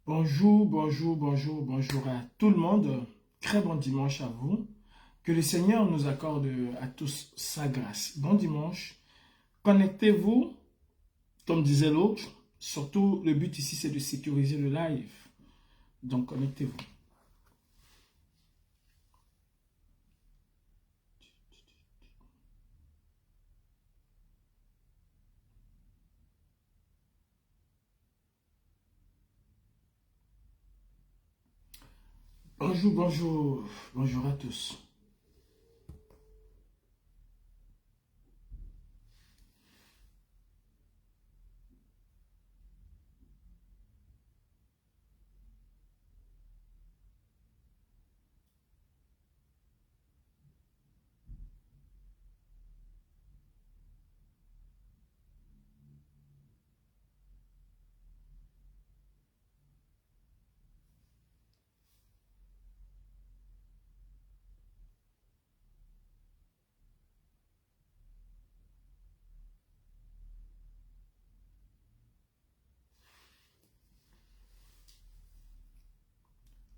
Bonjour, bonjour, bonjour, bonjour à tout le monde. Très bon dimanche à vous. Que le Seigneur nous accorde à tous sa grâce. Bon dimanche. Connectez-vous, comme disait l'autre. Surtout, le but ici, c'est de sécuriser le live. Donc, connectez-vous. Bonjour, bonjour, bonjour à tous.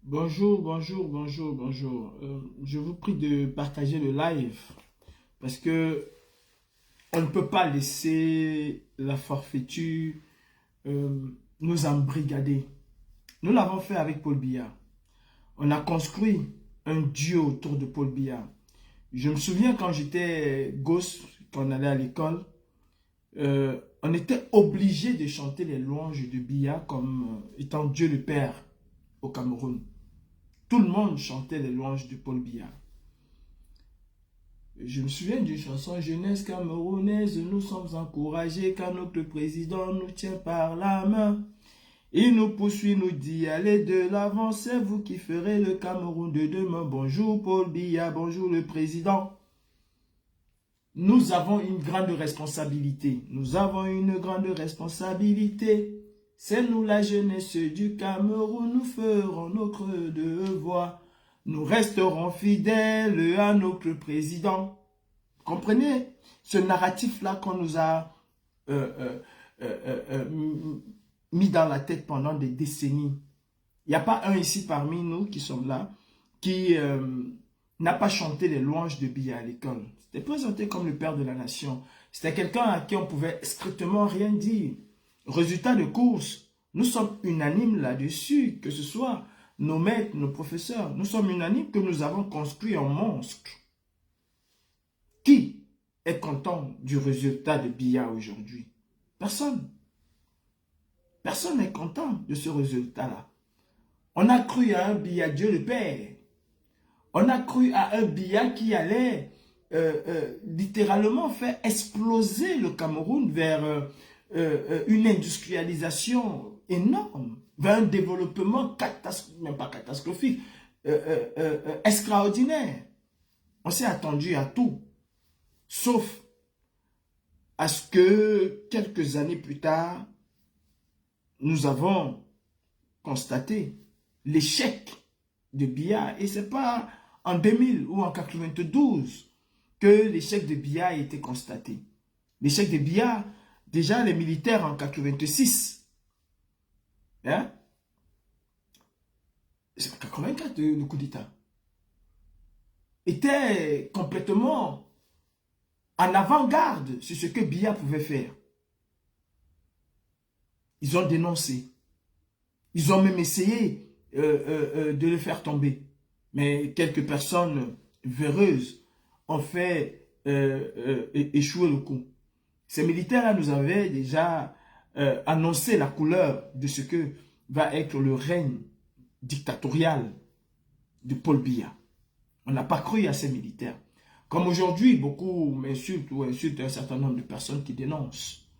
Bonjour, bonjour, bonjour, bonjour. Je vous prie de partager le live parce que on ne peut pas laisser la forfaiture nous embrigader. Nous l'avons fait avec Paul Biya. On a construit un duo autour de Paul Biya. Je me souviens quand j'étais gosse, quand on allait à l'école, on était obligé de chanter les louanges de Biya comme étant Dieu le Père au Cameroun. Tout le monde chantait les louanges de Paul Biya. Je me souviens d'une chanson jeunesse camerounaise, nous sommes encouragés car notre président nous tient par la main. Il nous poursuit, nous dit, allez de l'avant, c'est vous qui ferez le Cameroun de demain. Bonjour Paul Biya, bonjour le président. Nous avons une grande responsabilité. Nous avons une grande responsabilité. C'est nous la jeunesse du Cameroun, nous ferons notre devoir. Nous resterons fidèles à notre président. Comprenez ce narratif-là qu'on nous a mis dans la tête pendant des décennies. Il n'y a pas un ici parmi nous qui sont là qui n'a pas chanté les louanges de Biya à l'école. C'était présenté comme le père de la nation. C'était quelqu'un à qui on pouvait strictement rien dire. Résultat de course, nous sommes unanimes là-dessus, que ce soit nos maîtres, nos professeurs. Nous sommes unanimes que nous avons construit un monstre. Qui est content du résultat de Biya aujourd'hui? Personne. Personne n'est content de ce résultat-là. On a cru à un Biya, Dieu le Père. On a cru à un Biya qui allait littéralement faire exploser le Cameroun vers une industrialisation énorme, vers un développement même pas catastrophique, extraordinaire. On s'est attendu à tout, sauf à ce que quelques années plus tard, nous avons constaté l'échec de Biya. Et ce n'est pas en 2000 ou en 92 que l'échec de Biya a été constaté. L'échec de Biya, déjà les militaires en 86, hein? C'est en 84 le coup d'État, était complètement en avant-garde sur ce que Biya pouvait faire. Ils ont dénoncé. Ils ont même essayé de le faire tomber. Mais quelques personnes véreuses ont fait échouer le coup. Ces militaires-là nous avaient déjà annoncé la couleur de ce que va être le règne dictatorial de Paul Biya. On n'a pas cru à ces militaires. Comme aujourd'hui, beaucoup m'insultent ou insultent un certain nombre de personnes qui dénoncent.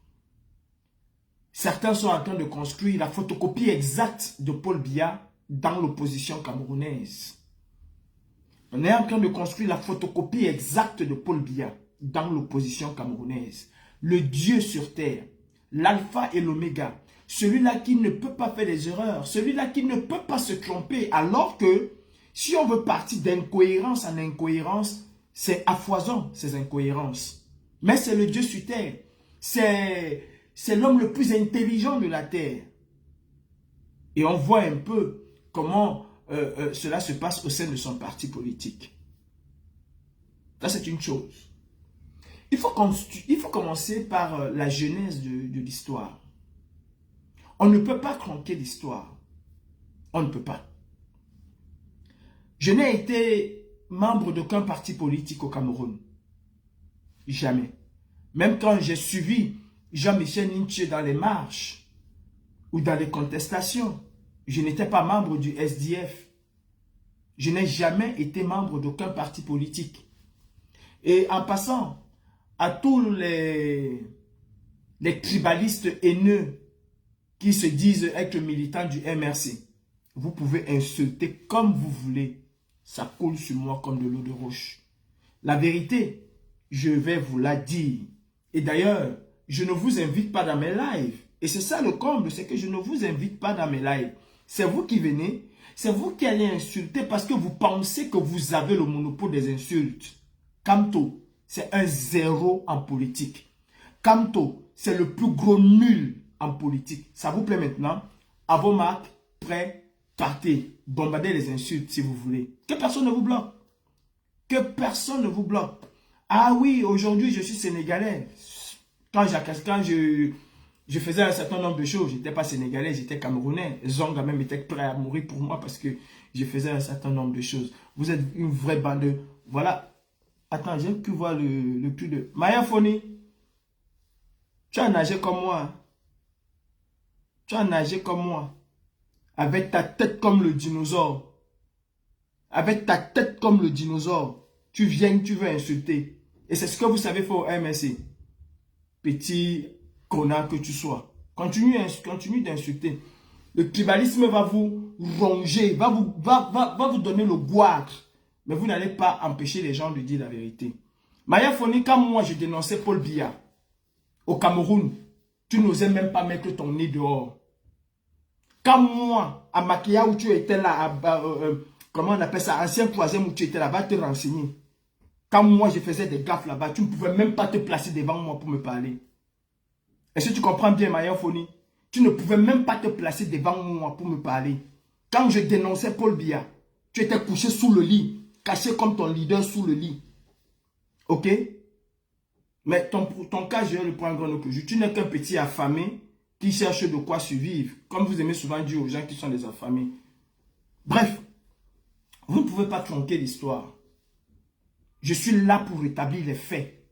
Certains sont en train de construire la photocopie exacte de Paul Biya dans l'opposition camerounaise. On est en train de construire la photocopie exacte de Paul Biya dans l'opposition camerounaise. Le Dieu sur terre, l'alpha et l'oméga, celui-là qui ne peut pas faire des erreurs, celui-là qui ne peut pas se tromper, alors que si on veut partir d'incohérence en incohérence, c'est à foison ces incohérences. Mais c'est le Dieu sur terre, c'est l'homme le plus intelligent de la terre. Et on voit un peu comment cela se passe au sein de son parti politique. Ça, c'est une chose. Il faut commencer par la genèse de l'histoire. On ne peut pas tronquer l'histoire. On ne peut pas. Je n'ai été membre d'aucun parti politique au Cameroun. Jamais. Même quand j'ai suivi Jean-Michel Ninche dans les marches ou dans les contestations, je n'étais pas membre du SDF. Je n'ai jamais été membre d'aucun parti politique. Et en passant à tous les tribalistes haineux qui se disent être militants du MRC, vous pouvez insulter comme vous voulez. Ça coule sur moi comme de l'eau de roche. La vérité, je vais vous la dire. Et d'ailleurs, je ne vous invite pas dans mes lives. Et c'est ça le comble, c'est que je ne vous invite pas dans mes lives. C'est vous qui venez, c'est vous qui allez insulter parce que vous pensez que vous avez le monopole des insultes. Kamto, c'est un zéro en politique. Kamto, c'est le plus gros nul en politique. Ça vous plaît maintenant? À vos marques, prêts, partez. Bombardez les insultes si vous voulez. Que personne ne vous bloque. Que personne ne vous bloque. Ah oui, aujourd'hui je suis sénégalais. Quand je faisais un certain nombre de choses, je n'étais pas sénégalais, j'étais camerounais. Zonga même était prêt à mourir pour moi parce que je faisais un certain nombre de choses. Vous êtes une vraie bande de... Voilà. Attends, j'ai pu voir le plus de... Maya Foni, tu as nagé comme moi. Tu as nagé comme moi. Avec ta tête comme le dinosaure. Avec ta tête comme le dinosaure. Tu viens, tu veux insulter. Et c'est ce que vous savez faire au MSC. Petit connard que tu sois. Continue d'insulter. Le tribalisme va vous ronger, va vous donner le goitre. Mais vous n'allez pas empêcher les gens de dire la vérité. Maya Foni, quand moi je dénonçais Paul Biya au Cameroun, tu n'osais même pas mettre ton nez dehors. Quand moi, à Makia où tu étais là, comment on appelle ça, ancien troisième où tu étais là, va te renseigner. Quand moi je faisais des gaffes là-bas, tu ne pouvais même pas te placer devant moi pour me parler. Est-ce que tu comprends bien, Maya Foni? Tu ne pouvais même pas te placer devant moi pour me parler. Quand je dénonçais Paul Biya, tu étais couché sous le lit, caché comme ton leader sous le lit. Ok? Mais ton cas, je vais le prendre en autre jour. Tu n'es qu'un petit affamé qui cherche de quoi survivre. Comme vous aimez souvent dire aux gens qui sont des affamés. Bref, vous ne pouvez pas tronquer l'histoire. Je suis là pour rétablir les faits.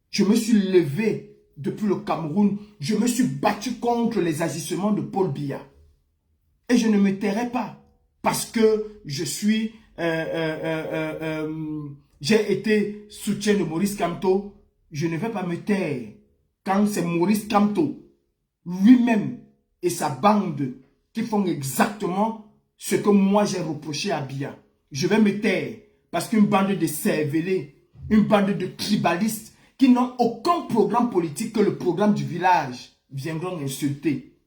Je me suis levé depuis le Cameroun. Je me suis battu contre les agissements de Paul Biya. Et je ne me tairai pas. Parce que je suis... j'ai été soutien de Maurice Kamto. Je ne vais pas me taire. Quand c'est Maurice Kamto lui-même et sa bande qui font exactement ce que moi j'ai reproché à Biya. Je vais me taire. Parce qu'une bande de cervelés, une bande de tribalistes qui n'ont aucun programme politique que le programme du village viendront insulter.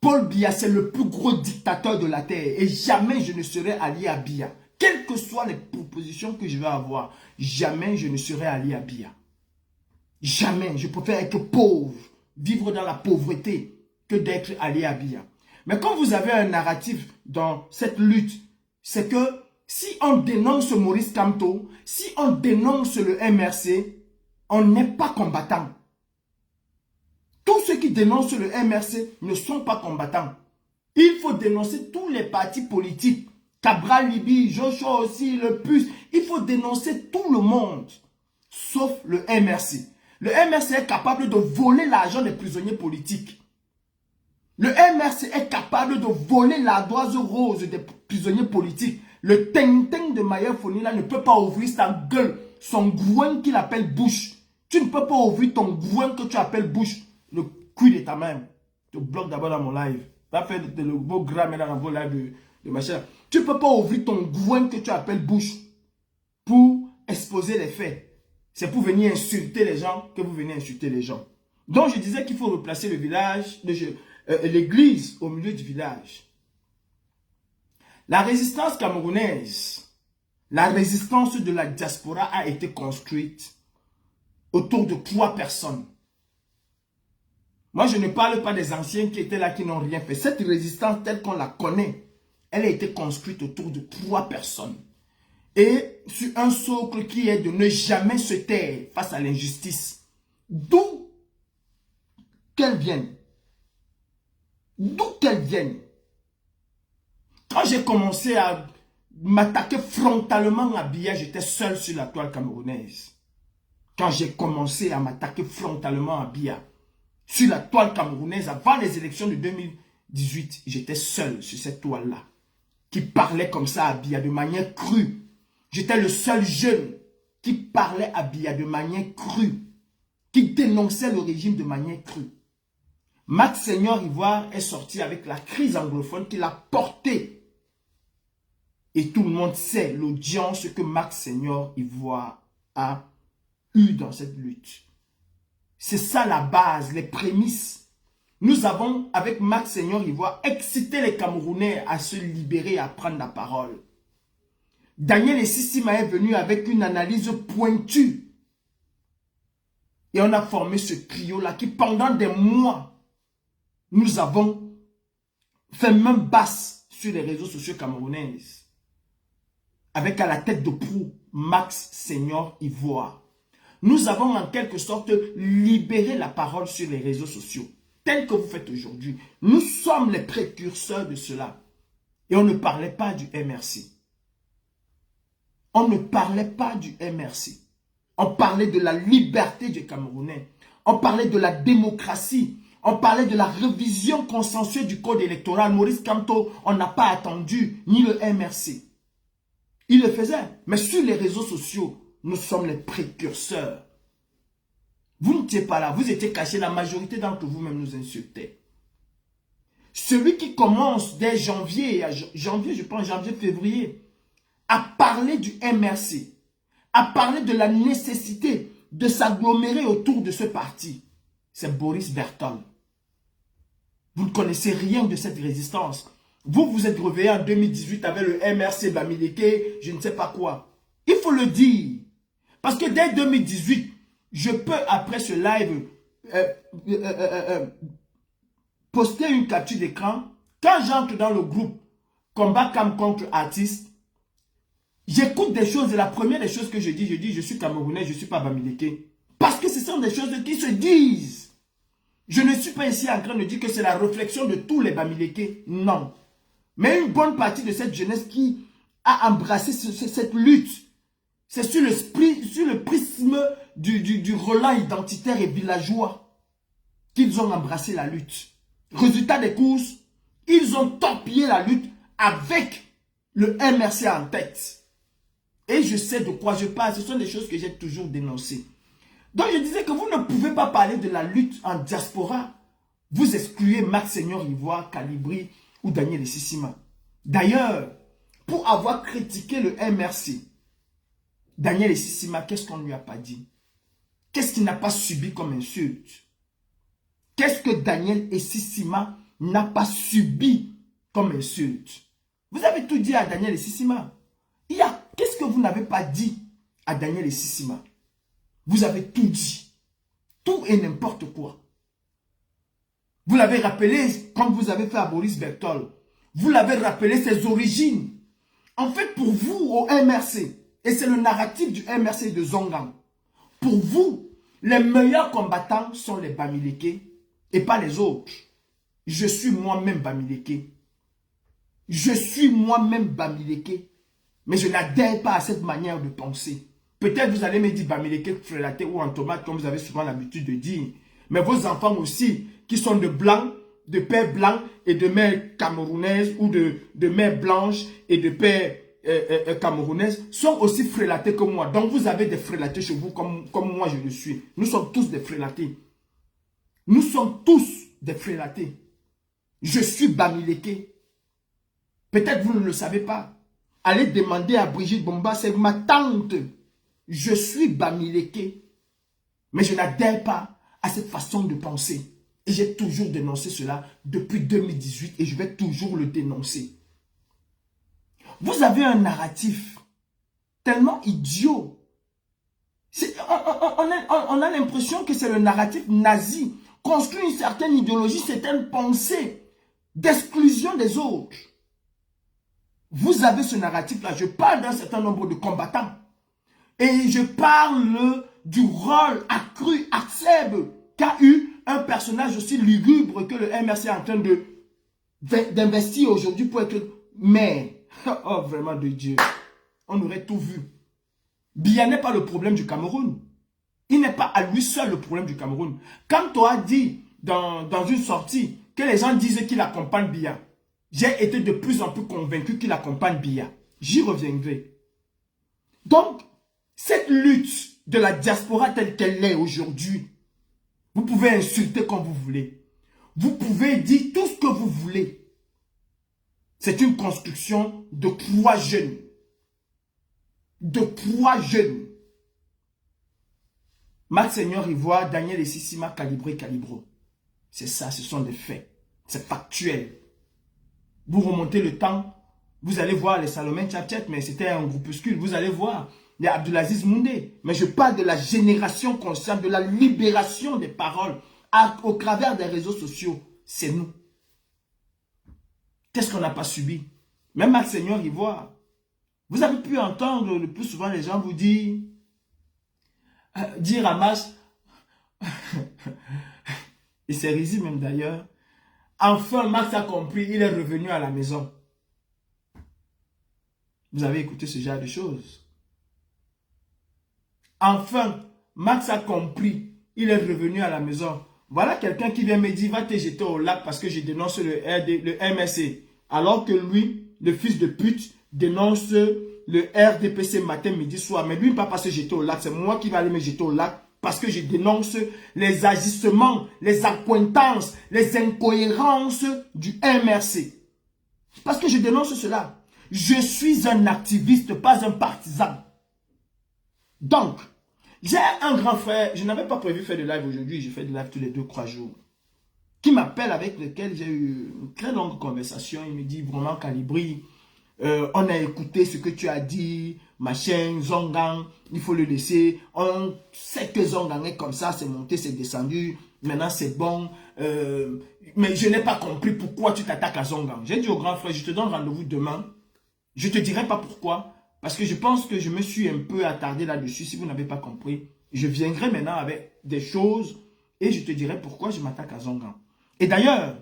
Paul Biya, c'est le plus gros dictateur de la terre et jamais je ne serai allié à Biya. Quelles que soient les propositions que je vais avoir, jamais je ne serai allié à Biya. Jamais. Je préfère être pauvre, vivre dans la pauvreté que d'être allié à Biya. Mais quand vous avez un narratif dans cette lutte, c'est que si on dénonce Maurice Kamto, si on dénonce le MRC, on n'est pas combattant. Tous ceux qui dénoncent le MRC ne sont pas combattants. Il faut dénoncer tous les partis politiques. Cabral Libi, Joshua aussi, le PUS. Il faut dénoncer tout le monde, sauf le MRC. Le MRC est capable de voler l'argent des prisonniers politiques. Le MRC est capable de voler l'ardoise rose des prisonniers politiques. Le ting-ting de Maya Foni là ne peut pas ouvrir sa gueule, son groin qu'il appelle bouche. Tu ne peux pas ouvrir ton groin que tu appelles bouche. Le cul de ta main. Je te bloque d'abord dans mon live. Va faire le beau gras maintenant dans vos lives de machin. Tu ne peux pas ouvrir ton groin que tu appelles bouche pour exposer les faits. C'est pour venir insulter les gens que vous venez insulter les gens. Donc je disais qu'il faut replacer le village, l'église au milieu du village. La résistance camerounaise, la résistance de la diaspora a été construite autour de 3 personnes. Moi, je ne parle pas des anciens qui étaient là, qui n'ont rien fait. Cette résistance telle qu'on la connaît, elle a été construite autour de 3 personnes. Et sur un socle qui est de ne jamais se taire face à l'injustice. D'où qu'elle vienne. D'où qu'elle vienne. Quand j'ai commencé à m'attaquer frontalement à Biya, j'étais seul sur la toile camerounaise. Quand j'ai commencé à m'attaquer frontalement à Biya, sur la toile camerounaise, avant les élections de 2018, j'étais seul sur cette toile-là, qui parlait comme ça à Biya de manière crue. J'étais le seul jeune qui parlait à Biya de manière crue, qui dénonçait le régime de manière crue. Max Seigneur Ivoire est sorti avec la crise anglophone qu'il a portée. Et tout le monde sait l'audience que Max Seigneur Ivoire a eue dans cette lutte. C'est ça la base, les prémices. Nous avons, avec Max Seigneur Ivoire, excité les Camerounais à se libérer, à prendre la parole. Daniel Essissima est venu avec une analyse pointue. Et on a formé ce trio-là qui, pendant des mois, nous avons fait main basse sur les réseaux sociaux camerounais. Avec à la tête de proue, Max Seigneur Ivoire. Nous avons en quelque sorte libéré la parole sur les réseaux sociaux, tel que vous faites aujourd'hui. Nous sommes les précurseurs de cela. Et on ne parlait pas du MRC. On ne parlait pas du MRC. On parlait de la liberté des Camerounais. On parlait de la démocratie. On parlait de la révision consensuelle du code électoral. Maurice Kamto, on n'a pas attendu, ni le MRC. Il le faisait. Mais sur les réseaux sociaux, nous sommes les précurseurs. Vous n'étiez pas là. Vous étiez cachés. La majorité d'entre vous-même nous insultait. Celui qui commence dès janvier, je pense janvier-février, à parler du MRC, à parler de la nécessité de s'agglomérer autour de ce parti, c'est Boris Berthold. Vous ne connaissez rien de cette résistance. Vous, vous êtes réveillé en 2018 avec le MRC Bamileke, je ne sais pas quoi. Il faut le dire. Parce que dès 2018, je peux, après ce live, poster une capture d'écran. Quand j'entre dans le groupe Combat Cam contre artistes, j'écoute des choses et la première des choses que je dis, je suis Camerounais, je ne suis pas Bamileke. Parce que ce sont des choses qui se disent. Je ne suis pas ici en train de dire que c'est la réflexion de tous les Bamileke. Non. Mais une bonne partie de cette jeunesse qui a embrassé cette lutte, c'est sur le prisme du relent identitaire et villageois qu'ils ont embrassé la lutte. Résultat des courses, ils ont torpillé la lutte avec le MRC en tête. Et je sais de quoi je parle, ce sont des choses que j'ai toujours dénoncées. Donc je disais que vous ne pouvez pas parler de la lutte en diaspora. Vous excluez Max Seigneur Ivoire, Calibri ou Daniel Essissima. D'ailleurs, pour avoir critiqué le MRC, Daniel Essissima, qu'est-ce qu'on ne lui a pas dit? Qu'est-ce qu'il n'a pas subi comme insulte? Qu'est-ce que Daniel Essissima n'a pas subi comme insulte? Vous avez tout dit à Daniel Essissima. Qu'est-ce que vous n'avez pas dit à Daniel Essissima? Vous avez tout dit. Tout et n'importe quoi. Vous l'avez rappelé comme vous avez fait à Boris Berthold. Vous l'avez rappelé ses origines. En fait, pour vous, au MRC, et c'est le narratif du MRC de Zongan, pour vous, les meilleurs combattants sont les Bamileke et pas les autres. Je suis moi-même Bamileke. Je suis moi-même Bamileke. Mais je n'adhère pas à cette manière de penser. Peut-être vous allez me dire Bamileke frélaté ou en tomate, comme vous avez souvent l'habitude de dire. Mais vos enfants aussi, qui sont de blancs, de père blanc et de mère camerounaise, ou de mère blanche et de père camerounaise, sont aussi frélatés que moi. Donc vous avez des frélatés chez vous, comme moi je le suis. Nous sommes tous des frélatés. Nous sommes tous des frélatés. Je suis Bamileke. Peut-être vous ne le savez pas. Allez demander à Brigitte Bomba, c'est ma tante. Je suis Bamileke. Mais je n'adhère pas à cette façon de penser. Et j'ai toujours dénoncé cela depuis 2018 et je vais toujours le dénoncer. Vous avez un narratif tellement idiot. On a l'impression que c'est le narratif nazi construit une certaine idéologie, certaines pensées d'exclusion des autres. Vous avez ce narratif-là. Je parle d'un certain nombre de combattants. Et je parle du rôle accru, acerbe, qu'a eu un personnage aussi lugubre que le MRC est en train d'investir aujourd'hui pour être maire. Oh, vraiment de Dieu. On aurait tout vu. Biya n'est pas le problème du Cameroun. Il n'est pas à lui seul le problème du Cameroun. Quand on a dit dans une sortie que les gens disaient qu'il accompagne Biya, j'ai été de plus en plus convaincu qu'il accompagne Biya. J'y reviendrai. Donc, cette lutte de la diaspora telle qu'elle est aujourd'hui, vous pouvez insulter comme vous voulez. Vous pouvez dire tout ce que vous voulez. C'est une construction de 3 jeunes. De 3 jeunes. Max Seigneur Ivoire, Daniel Essissima, Calibré, Calibro. C'est ça, ce sont des faits. C'est factuel. Vous remontez le temps, vous allez voir les Salomé Tchatchet, mais c'était un groupuscule. Vous allez voir les Abdulaziz Moundé. Mais je parle de la génération consciente, de la libération des paroles au travers des réseaux sociaux. C'est nous. Qu'est-ce qu'on n'a pas subi? Même Max Seigneur Ivoire. Vous avez pu entendre le plus souvent les gens vous dire à Max, et c'est risible même d'ailleurs, enfin Max a compris, il est revenu à la maison. Vous avez écouté ce genre de choses. Enfin, Max a compris, il est revenu à la maison. Voilà quelqu'un qui vient me dire, va te jeter au lac parce que je dénonce le MSC. Alors que lui, le fils de pute, dénonce le RDPC matin, midi, soir. Mais lui, il ne va pas se jeter au lac. C'est moi qui vais aller me jeter au lac parce que je dénonce les agissements, les accointances, les incohérences du MRC. Parce que je dénonce cela. Je suis un activiste, pas un partisan. Donc, j'ai un grand frère, je n'avais pas prévu faire de live aujourd'hui, je fais de live tous les 2-3 jours, qui m'appelle, avec lequel j'ai eu une très longue conversation. Il me dit vraiment, Calibri, on a écouté ce que tu as dit, machin, Zongang, il faut le laisser. On sait que Zongang est comme ça, c'est monté, c'est descendu, maintenant c'est bon. Mais je n'ai pas compris pourquoi tu t'attaques à Zongang. J'ai dit au grand frère, je te donne rendez-vous demain. Je ne te dirai pas pourquoi. Parce que je pense que je me suis un peu attardé là-dessus. Si vous n'avez pas compris, je viendrai maintenant avec des choses et je te dirai pourquoi je m'attaque à Zongang. Et d'ailleurs,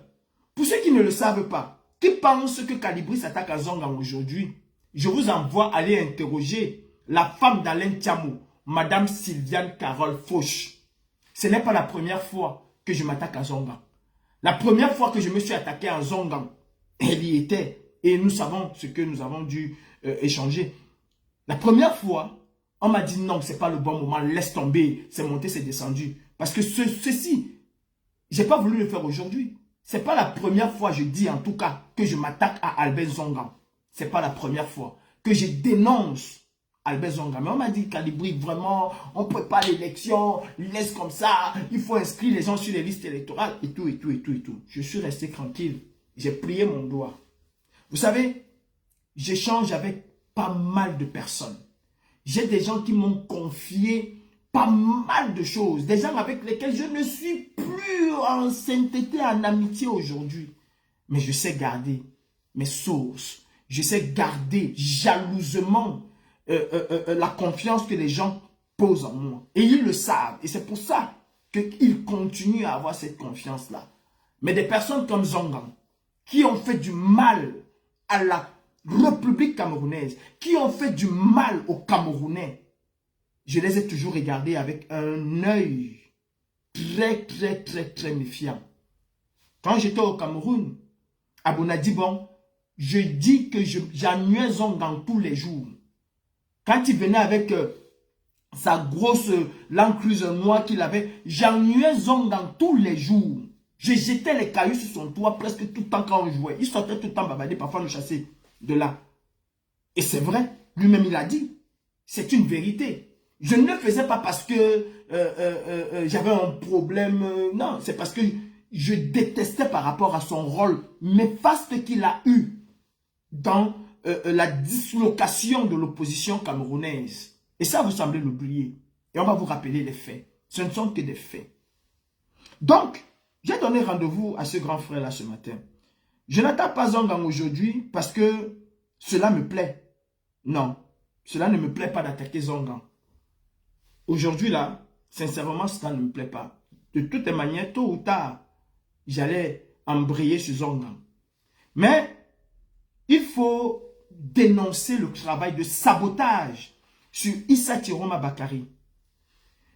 pour ceux qui ne le savent pas, qui pensent que Calibri s'attaque à Zongang aujourd'hui, je vous envoie aller interroger la femme d'Alain Tiamou, Madame Sylviane Carole Fauche. Ce n'est pas la première fois que je m'attaque à Zongang. La première fois que je me suis attaqué à Zongang, elle y était. Et nous savons ce que nous avons dû échanger. La première fois, on m'a dit non, ce n'est pas le bon moment, laisse tomber, c'est monté, c'est descendu. Parce que ceci, je n'ai pas voulu le faire aujourd'hui. Ce n'est pas la première fois, je dis en tout cas, que je m'attaque à Albert Zongang. Ce n'est pas la première fois que je dénonce Albert Zongang. Mais on m'a dit, Calibri, vraiment, on ne peut pas l'élection, laisse comme ça, il faut inscrire les gens sur les listes électorales, et tout, et tout, et tout, et tout. Je suis resté tranquille. J'ai plié mon doigt. Vous savez, j'échange avec pas mal de personnes. J'ai des gens qui m'ont confié pas mal de choses. Des gens avec lesquels je ne suis plus en sainteté, en amitié aujourd'hui. Mais je sais garder mes sources. Je sais garder jalousement la confiance que les gens posent en moi. Et ils le savent. Et c'est pour ça qu'ils continuent à avoir cette confiance-là. Mais des personnes comme Zongang, qui ont fait du mal à la République camerounaise, qui ont fait du mal aux Camerounais, je les ai toujours regardés avec un œil très méfiant. Quand j'étais au Cameroun, à Bonadibon, je dis que j'ennuais Zongang tous les jours. Quand il venait avec sa grosse Land Cruiser noire qu'il avait, j'ennuais Zongang tous les jours. Je jetais les cailloux sur son toit presque tout le temps quand on jouait. Il sortait tout le temps bavarder, parfois nous chasser de là. Et c'est vrai, lui-même il a dit. C'est une vérité. Je ne le faisais pas parce que j'avais un problème. Non, c'est parce que je détestais par rapport à son rôle néfaste qu'il a eu dans la dislocation de l'opposition camerounaise. Et ça, vous semblez l'oublier. Et on va vous rappeler les faits. Ce ne sont que des faits. Donc, J'ai donné rendez-vous à ce grand frère-là ce matin. Je n'attaque pas Zongang aujourd'hui parce que cela me plaît. Non, cela ne me plaît pas d'attaquer Zongang. Aujourd'hui là, sincèrement, cela ne me plaît pas. De toutes les manières, tôt ou tard, j'allais embrayer sur Zongang. Mais il faut dénoncer le travail de sabotage sur Issa Tiroma Bakari.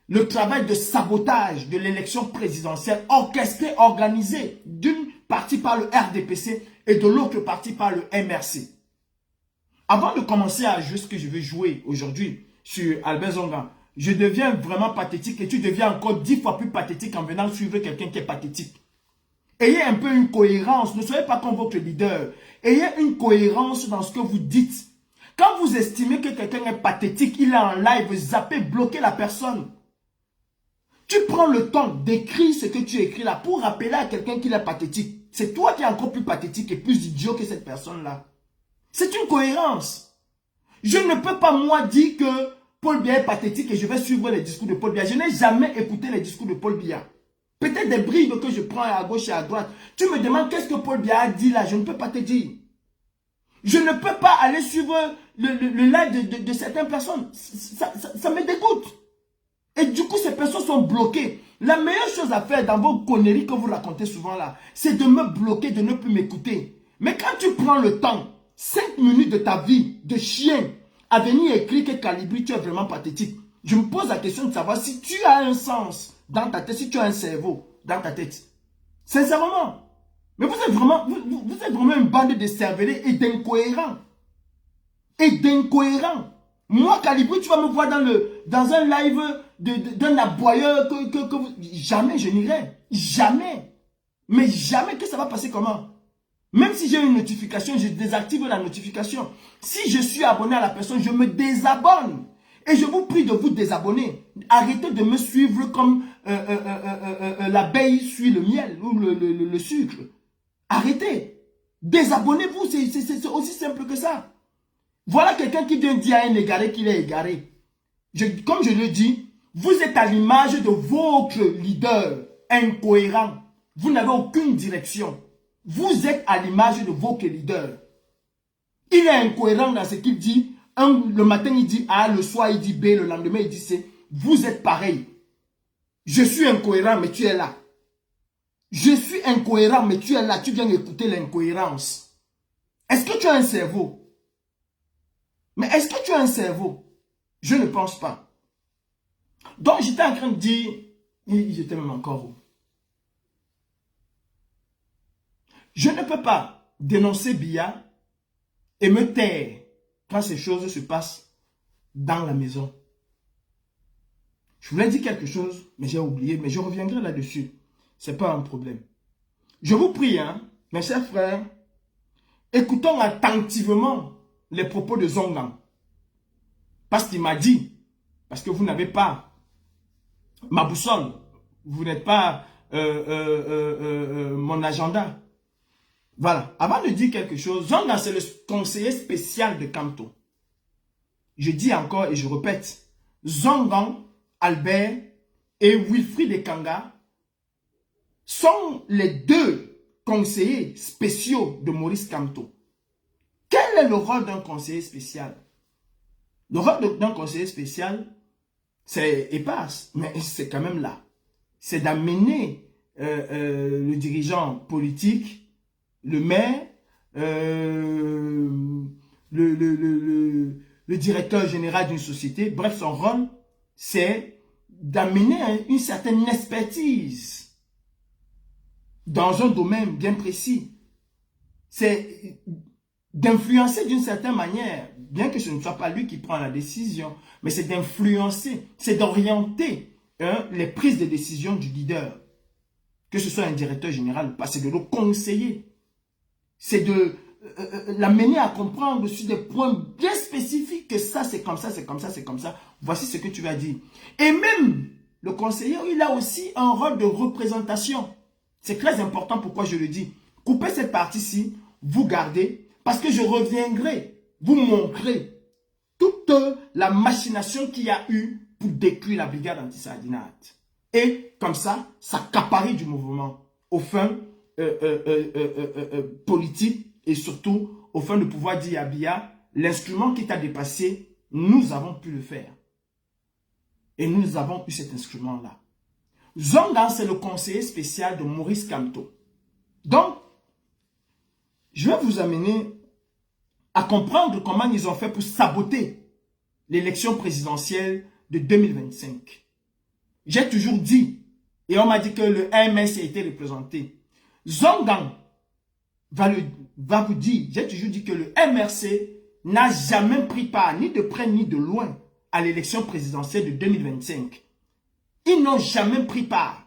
Le travail de sabotage de l'élection présidentielle orchestrée, organisée d'une partie par le RDPC et de l'autre partie par le MRC. Avant de commencer à jouer ce que je vais jouer aujourd'hui sur Albert Zongang, je deviens vraiment pathétique et tu deviens encore 10 fois plus pathétique en venant suivre quelqu'un qui est pathétique. Ayez un peu une cohérence, ne soyez pas comme votre leader. Ayez une cohérence dans ce que vous dites. Quand vous estimez que quelqu'un est pathétique, il est en live, zappez, bloquez la personne. Tu prends le temps d'écrire ce que tu écris là pour rappeler à quelqu'un qu'il est pathétique. C'est toi qui es encore plus pathétique et plus idiot que cette personne-là. C'est une cohérence. Je ne peux pas moi dire que Paul Biya est pathétique et je vais suivre les discours de Paul Biya. Je n'ai jamais écouté les discours de Paul Biya. Peut-être des bribes que je prends à gauche et à droite. Tu me demandes qu'est-ce que Paul Biya a dit là. Je ne peux pas te dire. Je ne peux pas aller suivre le live de certaines personnes. Ça me dégoûte. Et du coup, ces personnes sont bloquées. La meilleure chose à faire dans vos conneries que vous racontez souvent là, c'est de me bloquer, de ne plus m'écouter. Mais quand tu prends le temps, 5 minutes de ta vie de chien, à venir écrire que Calibri, tu es vraiment pathétique, je me pose la question de savoir si tu as un sens dans ta tête, si tu as un cerveau dans ta tête. Sincèrement. Mais vous êtes vraiment une bande de cervelés et d'incohérents. Moi, Calibri, tu vas me voir dans un live d'un aboyeur que vous... Jamais je n'irai. Jamais. Mais jamais que ça va passer comment? Même si j'ai une notification, je désactive la notification. Si je suis abonné à la personne, je me désabonne. Et je vous prie de vous désabonner. Arrêtez de me suivre comme l'abeille suit le miel ou le sucre. Arrêtez. Désabonnez-vous, c'est aussi simple que ça. Voilà quelqu'un qui vient dire à un égaré qu'il est égaré. Comme je le dis, vous êtes à l'image de votre leader incohérent. Vous n'avez aucune direction. Vous êtes à l'image de votre leader. Il est incohérent dans ce qu'il dit. Le matin, il dit A, le soir, il dit B, le lendemain, il dit C. Vous êtes pareil. Je suis incohérent, mais tu es là. Je suis incohérent, mais tu es là. Tu viens écouter l'incohérence. Est-ce que tu as un cerveau? Mais est-ce que tu as un cerveau? Je ne pense pas. Donc, j'étais en train de dire, j'étais même encore où? Je ne peux pas dénoncer Biya et me taire quand ces choses se passent dans la maison. Je voulais dire quelque chose, mais j'ai oublié, mais je reviendrai là-dessus. Ce n'est pas un problème. Je vous prie, mes chers frères, écoutons attentivement les propos de Zongang. Parce qu'il m'a dit, parce que vous n'avez pas ma boussole, vous n'êtes pas mon agenda. Voilà, avant de dire quelque chose, Zongang c'est le conseiller spécial de Kamto. Je dis encore et je répète, Zongang, Albert et Wilfried Ekanga sont les deux conseillers spéciaux de Maurice Kamto. Quel est le rôle d'un conseiller spécial? Le rôle d'un conseiller spécial, c'est éparse, mais c'est quand même là. C'est d'amener le dirigeant politique, le maire, le directeur général d'une société. Bref, son rôle, c'est d'amener une certaine expertise dans un domaine bien précis. C'est d'influencer d'une certaine manière, bien que ce ne soit pas lui qui prend la décision, mais c'est d'influencer, c'est d'orienter les prises de décision du leader. Que ce soit un directeur général ou pas, c'est de le conseiller. C'est de l'amener à comprendre sur des points bien spécifiques que ça, c'est comme ça, c'est comme ça, c'est comme ça. Voici ce que tu vas dire. Et même, le conseiller, il a aussi un rôle de représentation. C'est très important, pourquoi je le dis. Coupez cette partie-ci, vous gardez, parce que je reviendrai vous montrer toute la machination qu'il y a eu pour détruire la brigade anti-sardinate. Et comme ça, ça s'accaparer du mouvement. aux fins politiques et surtout aux fins de pouvoir dire à Biya, l'instrument qui t'a dépassé, nous avons pu le faire. Et nous avons eu cet instrument-là. Zongan, c'est le conseiller spécial de Maurice Kamto. Donc, je vais vous amener à comprendre comment ils ont fait pour saboter l'élection présidentielle de 2025. J'ai toujours dit, et on m'a dit que le MS a été représenté. Zongan va vous dire, j'ai toujours dit que le MRC n'a jamais pris part, ni de près ni de loin, à l'élection présidentielle de 2025. Ils n'ont jamais pris part.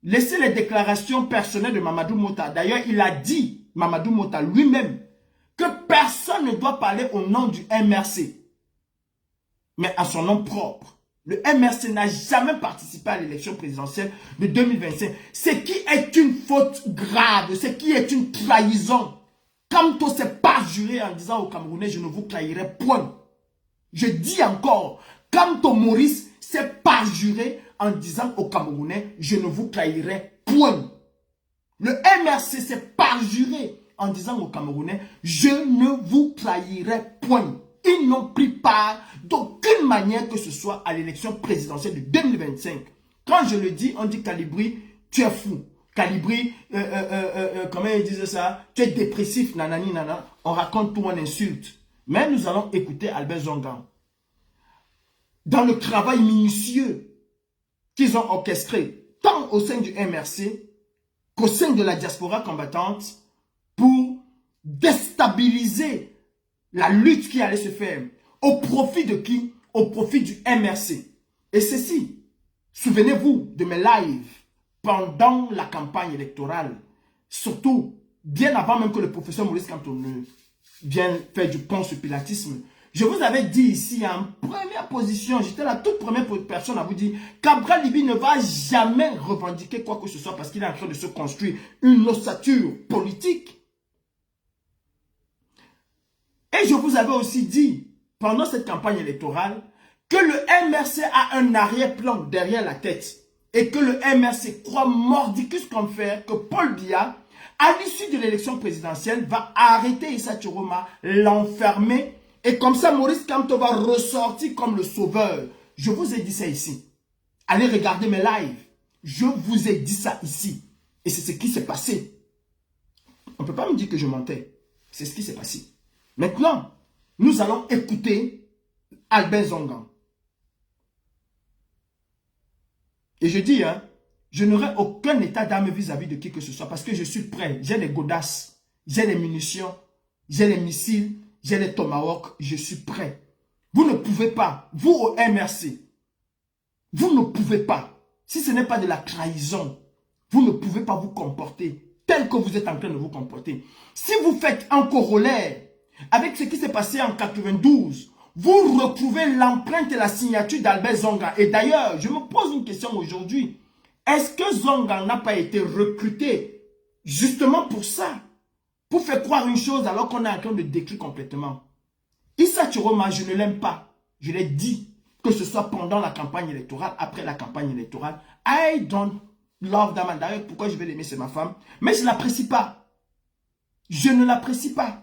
Laissez les déclarations personnelles de Mamadou Mota. D'ailleurs, il a dit, Mamadou Mota lui-même, que personne ne doit parler au nom du MRC, mais à son nom propre. Le MRC n'a jamais participé à l'élection présidentielle de 2025. Ce qui est une faute grave, ce qui est une trahison. Kamto s'est parjuré en disant aux Camerounais, je ne vous trahirai point. Je dis encore, Kamto Maurice s'est parjuré en disant aux Camerounais, je ne vous trahirai point. Le MRC s'est parjuré en disant aux Camerounais, je ne vous trahirai point. Ils n'ont pris part d'aucune manière que ce soit à l'élection présidentielle de 2025. Quand je le dis, on dit Calibri, tu es fou. Calibri, comment ils disent ça? Tu es dépressif, nanani, nana. On raconte tout, on insulte. Mais nous allons écouter Albert Zongan. Dans le travail minutieux qu'ils ont orchestré, tant au sein du MRC qu'au sein de la diaspora combattante, pour déstabiliser la lutte qui allait se faire. Au profit de qui? Au profit du MRC. Et ceci, souvenez-vous de mes lives pendant la campagne électorale, surtout bien avant même que le professeur Maurice Kamto ne vienne faire du conspilatisme. Je vous avais dit ici en première position, j'étais la toute première personne à vous dire qu'Abra Libi ne va jamais revendiquer quoi que ce soit parce qu'il est en train de se construire une ossature politique. Et je vous avais aussi dit, pendant cette campagne électorale, que le MRC a un arrière-plan derrière la tête. Et que le MRC croit mordicus comme fer que Paul Biya, à l'issue de l'élection présidentielle, va arrêter Issa Chiroma, l'enfermer. Et comme ça, Maurice Kamto va ressortir comme le sauveur. Je vous ai dit ça ici. Allez regarder mes lives. Je vous ai dit ça ici. Et c'est ce qui s'est passé. On ne peut pas me dire que je mentais. C'est ce qui s'est passé. Maintenant, nous allons écouter Albert Zongan. Et je dis, hein, je n'aurai aucun état d'âme vis-à-vis de qui que ce soit parce que je suis prêt. J'ai les godasses, j'ai les munitions, j'ai les missiles, j'ai les tomahawks, je suis prêt. Vous ne pouvez pas, vous au MRC, vous ne pouvez pas, si ce n'est pas de la trahison, vous ne pouvez pas vous comporter tel que vous êtes en train de vous comporter. Si vous faites un corollaire avec ce qui s'est passé en 92, vous retrouvez l'empreinte et la signature d'Albert Zongan. Et d'ailleurs, je me pose une question aujourd'hui. Est-ce que Zongan n'a pas été recruté justement pour ça? Pour faire croire une chose alors qu'on est en train de décrire complètement. Issa Chiroma, je ne l'aime pas. Je l'ai dit, que ce soit pendant la campagne électorale, après la campagne électorale. I don't love that man. D'ailleurs, pourquoi je vais l'aimer, c'est ma femme. Mais je ne l'apprécie pas. Je ne l'apprécie pas.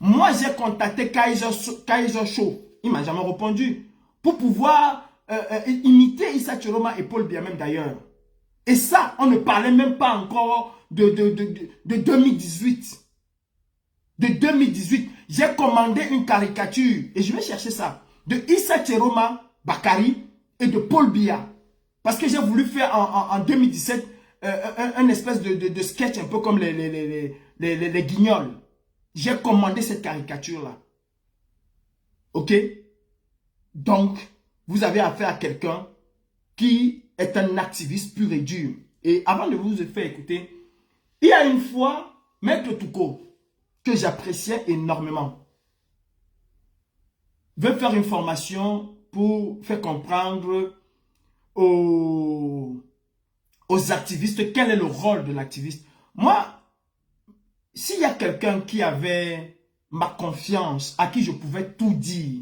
Moi, j'ai contacté Kaiser Show. Il ne m'a jamais répondu. Pour pouvoir imiter Issa Chiroma et Paul Biya même d'ailleurs. Et ça, on ne parlait même pas encore de 2018. De 2018. J'ai commandé une caricature. Et je vais chercher ça. De Issa Chiroma Bakari et de Paul Biya. Parce que j'ai voulu faire en 2017 un espèce de sketch un peu comme les guignols. J'ai commandé cette caricature-là. Ok? Donc, vous avez affaire à quelqu'un qui est un activiste pur et dur. Et avant de vous faire écouter, il y a une fois, Maître Touko, que j'appréciais énormément, veut faire une formation pour faire comprendre aux activistes quel est le rôle de l'activiste. Moi, s'il y a quelqu'un qui avait ma confiance, à qui je pouvais tout dire,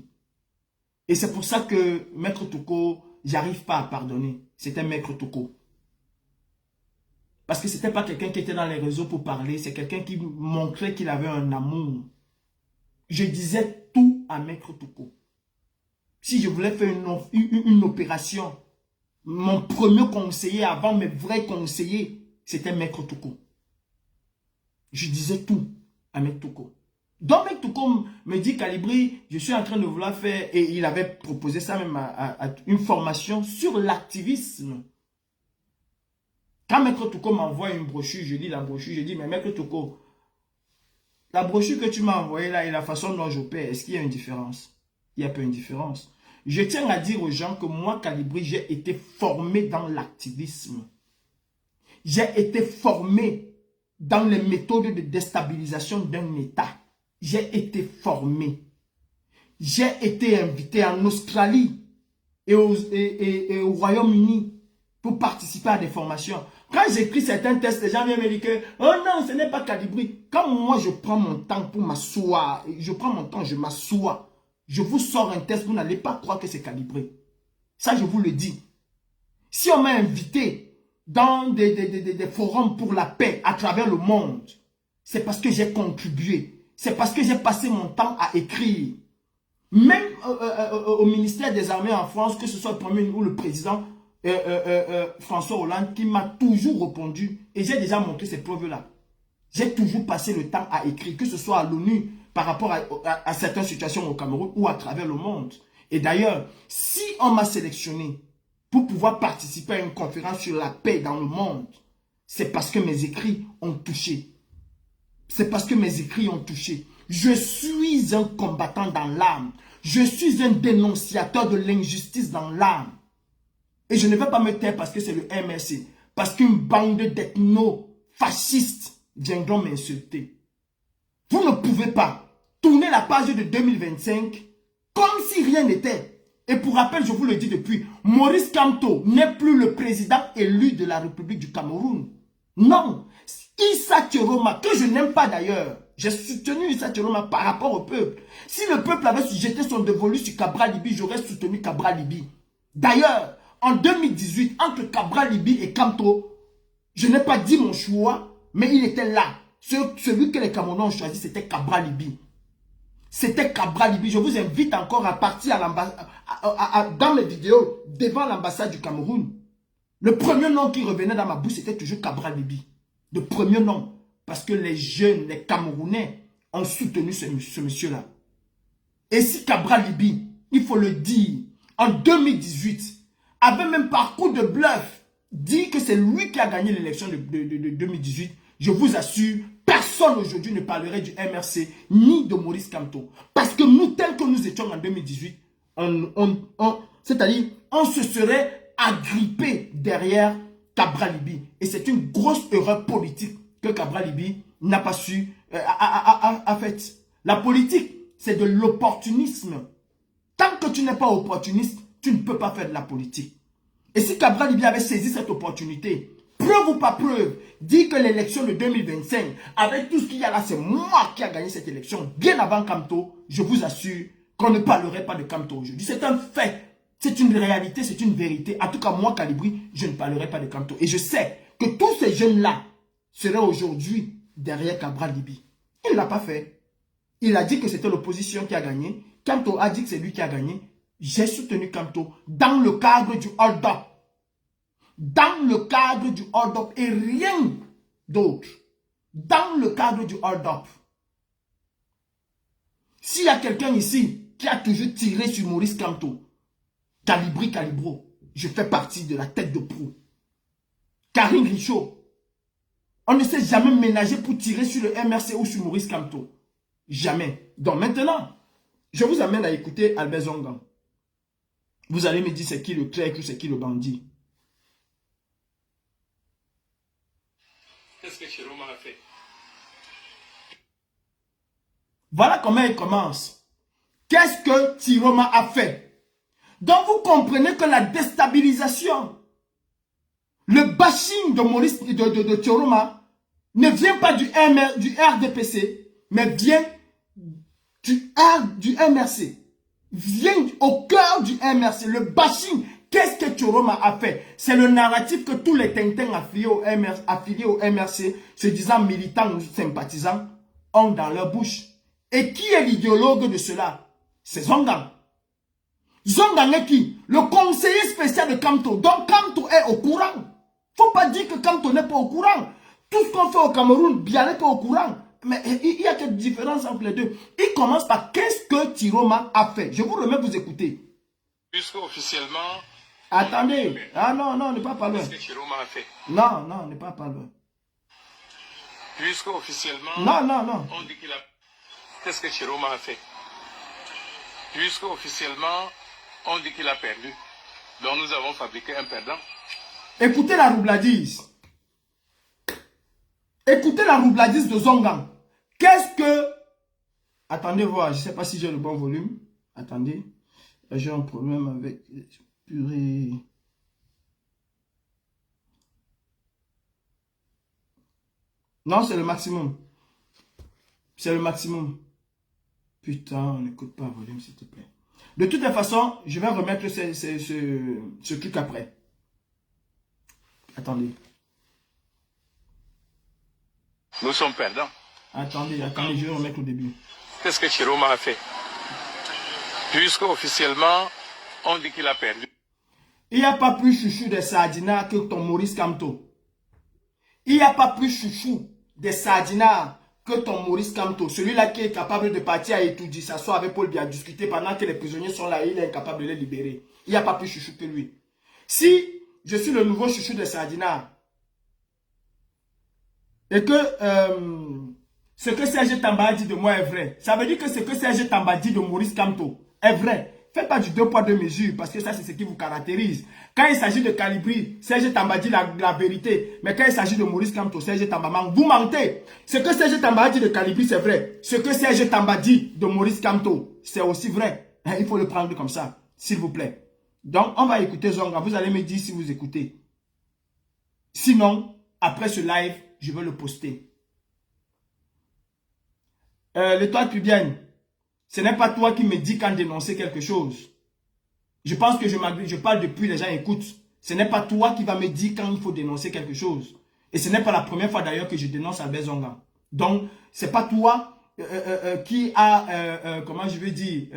et c'est pour ça que Maître Touko, j'arrive pas à pardonner, c'était Maître Touko. Parce que ce n'était pas quelqu'un qui était dans les réseaux pour parler, c'est quelqu'un qui montrait qu'il avait un amour. Je disais tout à Maître Toko. Si je voulais faire une opération, mon premier conseiller avant mes vrais conseillers, c'était Maître Toko. Je disais tout à Maître Toko. Donc Maître Toko me dit, Calibri, je suis en train de vouloir faire, et il avait proposé ça même à une formation sur l'activisme. Quand Maître Toko m'envoie une brochure, je lis la brochure, je dis, mais Maître Toko, la brochure que tu m'as envoyée là et la façon dont j'opère, est-ce qu'il y a une différence? Il n'y a pas une différence. Je tiens à dire aux gens que moi, Calibri, j'ai été formé dans l'activisme. J'ai été formé dans les méthodes de déstabilisation d'un État. J'ai été formé. J'ai été invité en Australie et au Royaume-Uni pour participer à des formations. Quand j'écris certains tests, les gens viennent me dire que « Oh non, ce n'est pas Calibri ». Quand moi, je prends mon temps pour m'asseoir, je prends mon temps, je m'assois, je vous sors un test, vous n'allez pas croire que c'est Calibri. Ça, je vous le dis. Si on m'a invité dans des forums pour la paix à travers le monde, c'est parce que j'ai contribué. C'est parce que j'ai passé mon temps à écrire. Même au ministère des Armées en France, que ce soit le Premier ou le Président, François Hollande, qui m'a toujours répondu, et j'ai déjà montré ces preuves-là. J'ai toujours passé le temps à écrire, que ce soit à l'ONU, par rapport à certaines situations au Cameroun ou à travers le monde. Et d'ailleurs, si on m'a sélectionné pour pouvoir participer à une conférence sur la paix dans le monde, c'est parce que mes écrits ont touché. C'est parce que mes écrits ont touché. Je suis un combattant dans l'âme. Je suis un dénonciateur de l'injustice dans l'âme. Et je ne vais pas me taire parce que c'est le MRC. Parce qu'une bande d'ethno-fascistes viendront m'insulter. Vous ne pouvez pas tourner la page de 2025 comme si rien n'était. Et pour rappel, je vous le dis depuis, Maurice Kamto n'est plus le président élu de la République du Cameroun. Non. Issa Tchiroma, que je n'aime pas d'ailleurs, j'ai soutenu Issa Tchiroma par rapport au peuple. Si le peuple avait jeté son dévolu sur Cabral Libi, j'aurais soutenu Cabral Libi. D'ailleurs, en 2018, entre Cabral Libi et Kamto, je n'ai pas dit mon choix, mais il était là. Celui que les Camerounais ont choisi, c'était Cabral Libi. C'était Cabral Libi. Je vous invite encore à partir dans mes vidéos devant l'ambassade du Cameroun. Le premier nom qui revenait dans ma bouche, c'était toujours Cabral Libi. Le premier nom. Parce que les jeunes, les Camerounais ont soutenu ce monsieur-là. Et si Cabral Libi, il faut le dire, en 2018, avait même parcours de bluff, dit que c'est lui qui a gagné l'élection de 2018, je vous assure, personne aujourd'hui ne parlerait du MRC ni de Maurice Kamto. Parce que nous, tels que nous étions en 2018, c'est-à-dire, on se serait agrippé derrière Cabral Libi. Et c'est une grosse erreur politique que Cabral Libi n'a pas su fait. La politique, c'est de l'opportunisme. Tant que tu n'es pas opportuniste, tu ne peux pas faire de la politique. Et si Cabral Libi avait saisi cette opportunité, preuve ou pas preuve, dit que l'élection de 2025, avec tout ce qu'il y a là, c'est moi qui a gagné cette élection, bien avant Kamto, je vous assure qu'on ne parlerait pas de Kamto aujourd'hui. C'est un fait. C'est une réalité, c'est une vérité. En tout cas, moi, Calibri, je ne parlerai pas de Kamto. Et je sais que tous ces jeunes-là seraient aujourd'hui derrière Cabral Libi. Il ne l'a pas fait. Il a dit que c'était l'opposition qui a gagné. Kamto a dit que c'est lui qui a gagné. J'ai soutenu Kamto dans le cadre du hold-up. Dans le cadre du hold-up et rien d'autre. Dans le cadre du hold-up. S'il y a quelqu'un ici qui a toujours tiré sur Maurice Kamto, Calibri Calibro, je fais partie de la tête de proue. Karine Richaud, on ne s'est jamais ménagé pour tirer sur le MRC ou sur Maurice Kamto. Jamais. Donc maintenant, je vous amène à écouter Albert Zongan. Vous allez me dire c'est qui le clerc ou c'est qui le bandit. Qu'est-ce que Chiroma a fait? Voilà comment il commence. Qu'est-ce que Chiroma a fait? Donc vous comprenez que la déstabilisation, le bashing de Maurice de Chiroma ne vient pas du RDPC, mais vient du MRC. Vient au cœur du MRC. Le bashing Qu'est-ce que Tchoroma a fait? C'est le narratif que tous les Tintins affiliés au MRC, se disant militants ou sympathisants, ont dans leur bouche. Et qui est l'idéologue de cela? C'est Zongang. Zongang est qui? Le conseiller spécial de Kamto. Donc Kamto est au courant. Faut pas dire que Kamto n'est pas au courant. Tout ce qu'on fait au Cameroun, bien n'est pas au courant. Mais il y a quelques différences entre les deux. Il commence par qu'est-ce que Tchiroma a fait. Je vous remets vous écouter. Puisque officiellement... Attendez. Ah non, non, on n'est pas loin. Qu'est-ce que Tchiroma a fait? Non, non, on n'est pas loin. Puisque officiellement... Non, non, non. On dit qu'il a... Qu'est-ce que Tchiroma a fait? Puisque officiellement, on dit qu'il a perdu. Donc nous avons fabriqué un perdant. Écoutez la roubladise. Écoutez la roubladise de Zongang. Qu'est-ce que... Attendez voir, je ne sais pas si j'ai le bon volume. Attendez. J'ai un problème avec... Purée. Non, c'est le maximum. C'est le maximum. Putain, on n'écoute pas le volume, s'il te plaît. De toutes les façons, je vais remettre ce truc après. Attendez. Nous sommes perdants. Attendez, je vais remettre au début. Qu'est-ce que Tchiroma a fait? Puisque officiellement, on dit qu'il a perdu. Il n'y a pas plus chouchou des sardinards que ton Maurice Kamto. Il n'y a pas plus chouchou des sardinards que ton Maurice Kamto. Celui-là qui est capable de partir à étudier, s'asseoir avec Paul Biya, discuter pendant que les prisonniers sont là et il est incapable de les libérer. Il n'y a pas plus chouchou que lui. Si je suis le nouveau chouchou des sardinards et que ce que Serge Tamba dit de moi est vrai, ça veut dire que ce que Serge Tamba dit de Maurice Kamto est vrai. Faites pas du 2 poids 2 mesures parce que ça c'est ce qui vous caractérise. Quand il s'agit de Calibri, Serge Tamba dit la vérité. Mais quand il s'agit de Maurice Kamto, Serge Tamba ment. Vous mentez. Ce que Serge Tamba dit de Calibri c'est vrai. Ce que Serge Tamba dit de Maurice Kamto, c'est aussi vrai. Il faut le prendre comme ça, s'il vous plaît. Donc on va écouter Zonga. Vous allez me dire si vous écoutez. Sinon, après ce live, je vais le poster. L'étoile pubienne. Ce n'est pas toi qui me dis quand dénoncer quelque chose. Je pense que je parle depuis, les gens écoutent. Ce n'est pas toi qui vas me dire quand il faut dénoncer quelque chose. Et ce n'est pas la première fois d'ailleurs que je dénonce Albert Zonga. Donc, ce n'est pas toi qui a, comment je vais dire,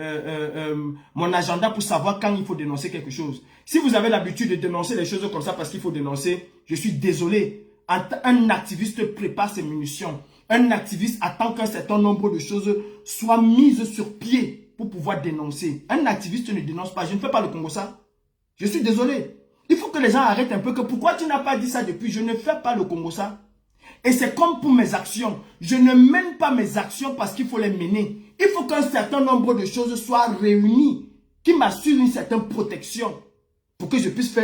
mon agenda pour savoir quand il faut dénoncer quelque chose. Si vous avez l'habitude de dénoncer les choses comme ça parce qu'il faut dénoncer, je suis désolé. Un activiste prépare ses munitions. Un activiste attend qu'un certain nombre de choses soient mises sur pied pour pouvoir dénoncer. Un activiste ne dénonce pas. Je ne fais pas le Congo ça. Je suis désolé. Il faut que les gens arrêtent un peu que pourquoi tu n'as pas dit ça depuis? Je ne fais pas le Congo ça. Et c'est comme pour mes actions. Je ne mène pas mes actions parce qu'il faut les mener. Il faut qu'un certain nombre de choses soient réunies qui m'assurent une certaine protection pour que je puisse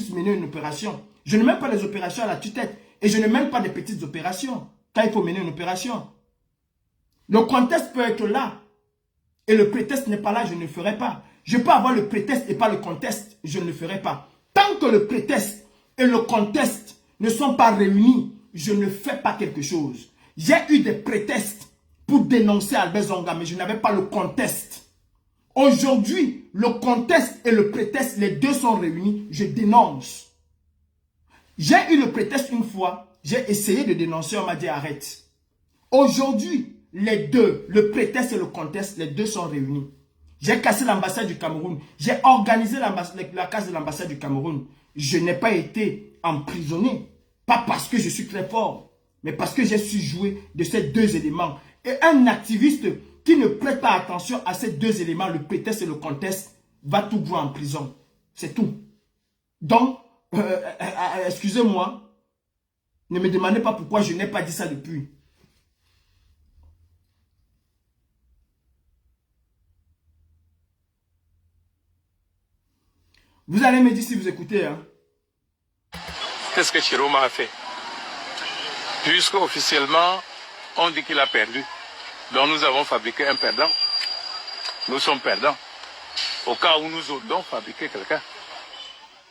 mener une opération. Je ne mène pas les opérations à la tue-tête et je ne mène pas des petites opérations. Quand il faut mener une opération. Le contexte peut être là. Et le prétexte n'est pas là, je ne le ferai pas. Je peux avoir le prétexte et pas le contexte, je ne le ferai pas. Tant que le prétexte et le contexte ne sont pas réunis, je ne fais pas quelque chose. J'ai eu des prétextes pour dénoncer Albert Zonga, mais je n'avais pas le contexte. Aujourd'hui, le contexte et le prétexte, les deux sont réunis, je dénonce. J'ai eu le prétexte une fois. J'ai essayé de dénoncer, on m'a dit arrête. Aujourd'hui, les deux, le prétexte et le contexte, les deux sont réunis. J'ai cassé l'ambassade du Cameroun. J'ai organisé la casse de l'ambassade du Cameroun. Je n'ai pas été emprisonné. Pas parce que je suis très fort, mais parce que j'ai su jouer de ces deux éléments. Et un activiste qui ne prête pas attention à ces deux éléments, le prétexte et le contexte, va tout voir en prison. C'est tout. Donc, excusez-moi. Ne me demandez pas pourquoi je n'ai pas dit ça depuis. Vous allez me dire si vous écoutez. Hein. Qu'est-ce que Tchiroma a fait? Puisque officiellement, on dit qu'il a perdu. Donc nous avons fabriqué un perdant. Nous sommes perdants. Au cas où nous aurions fabriqué quelqu'un.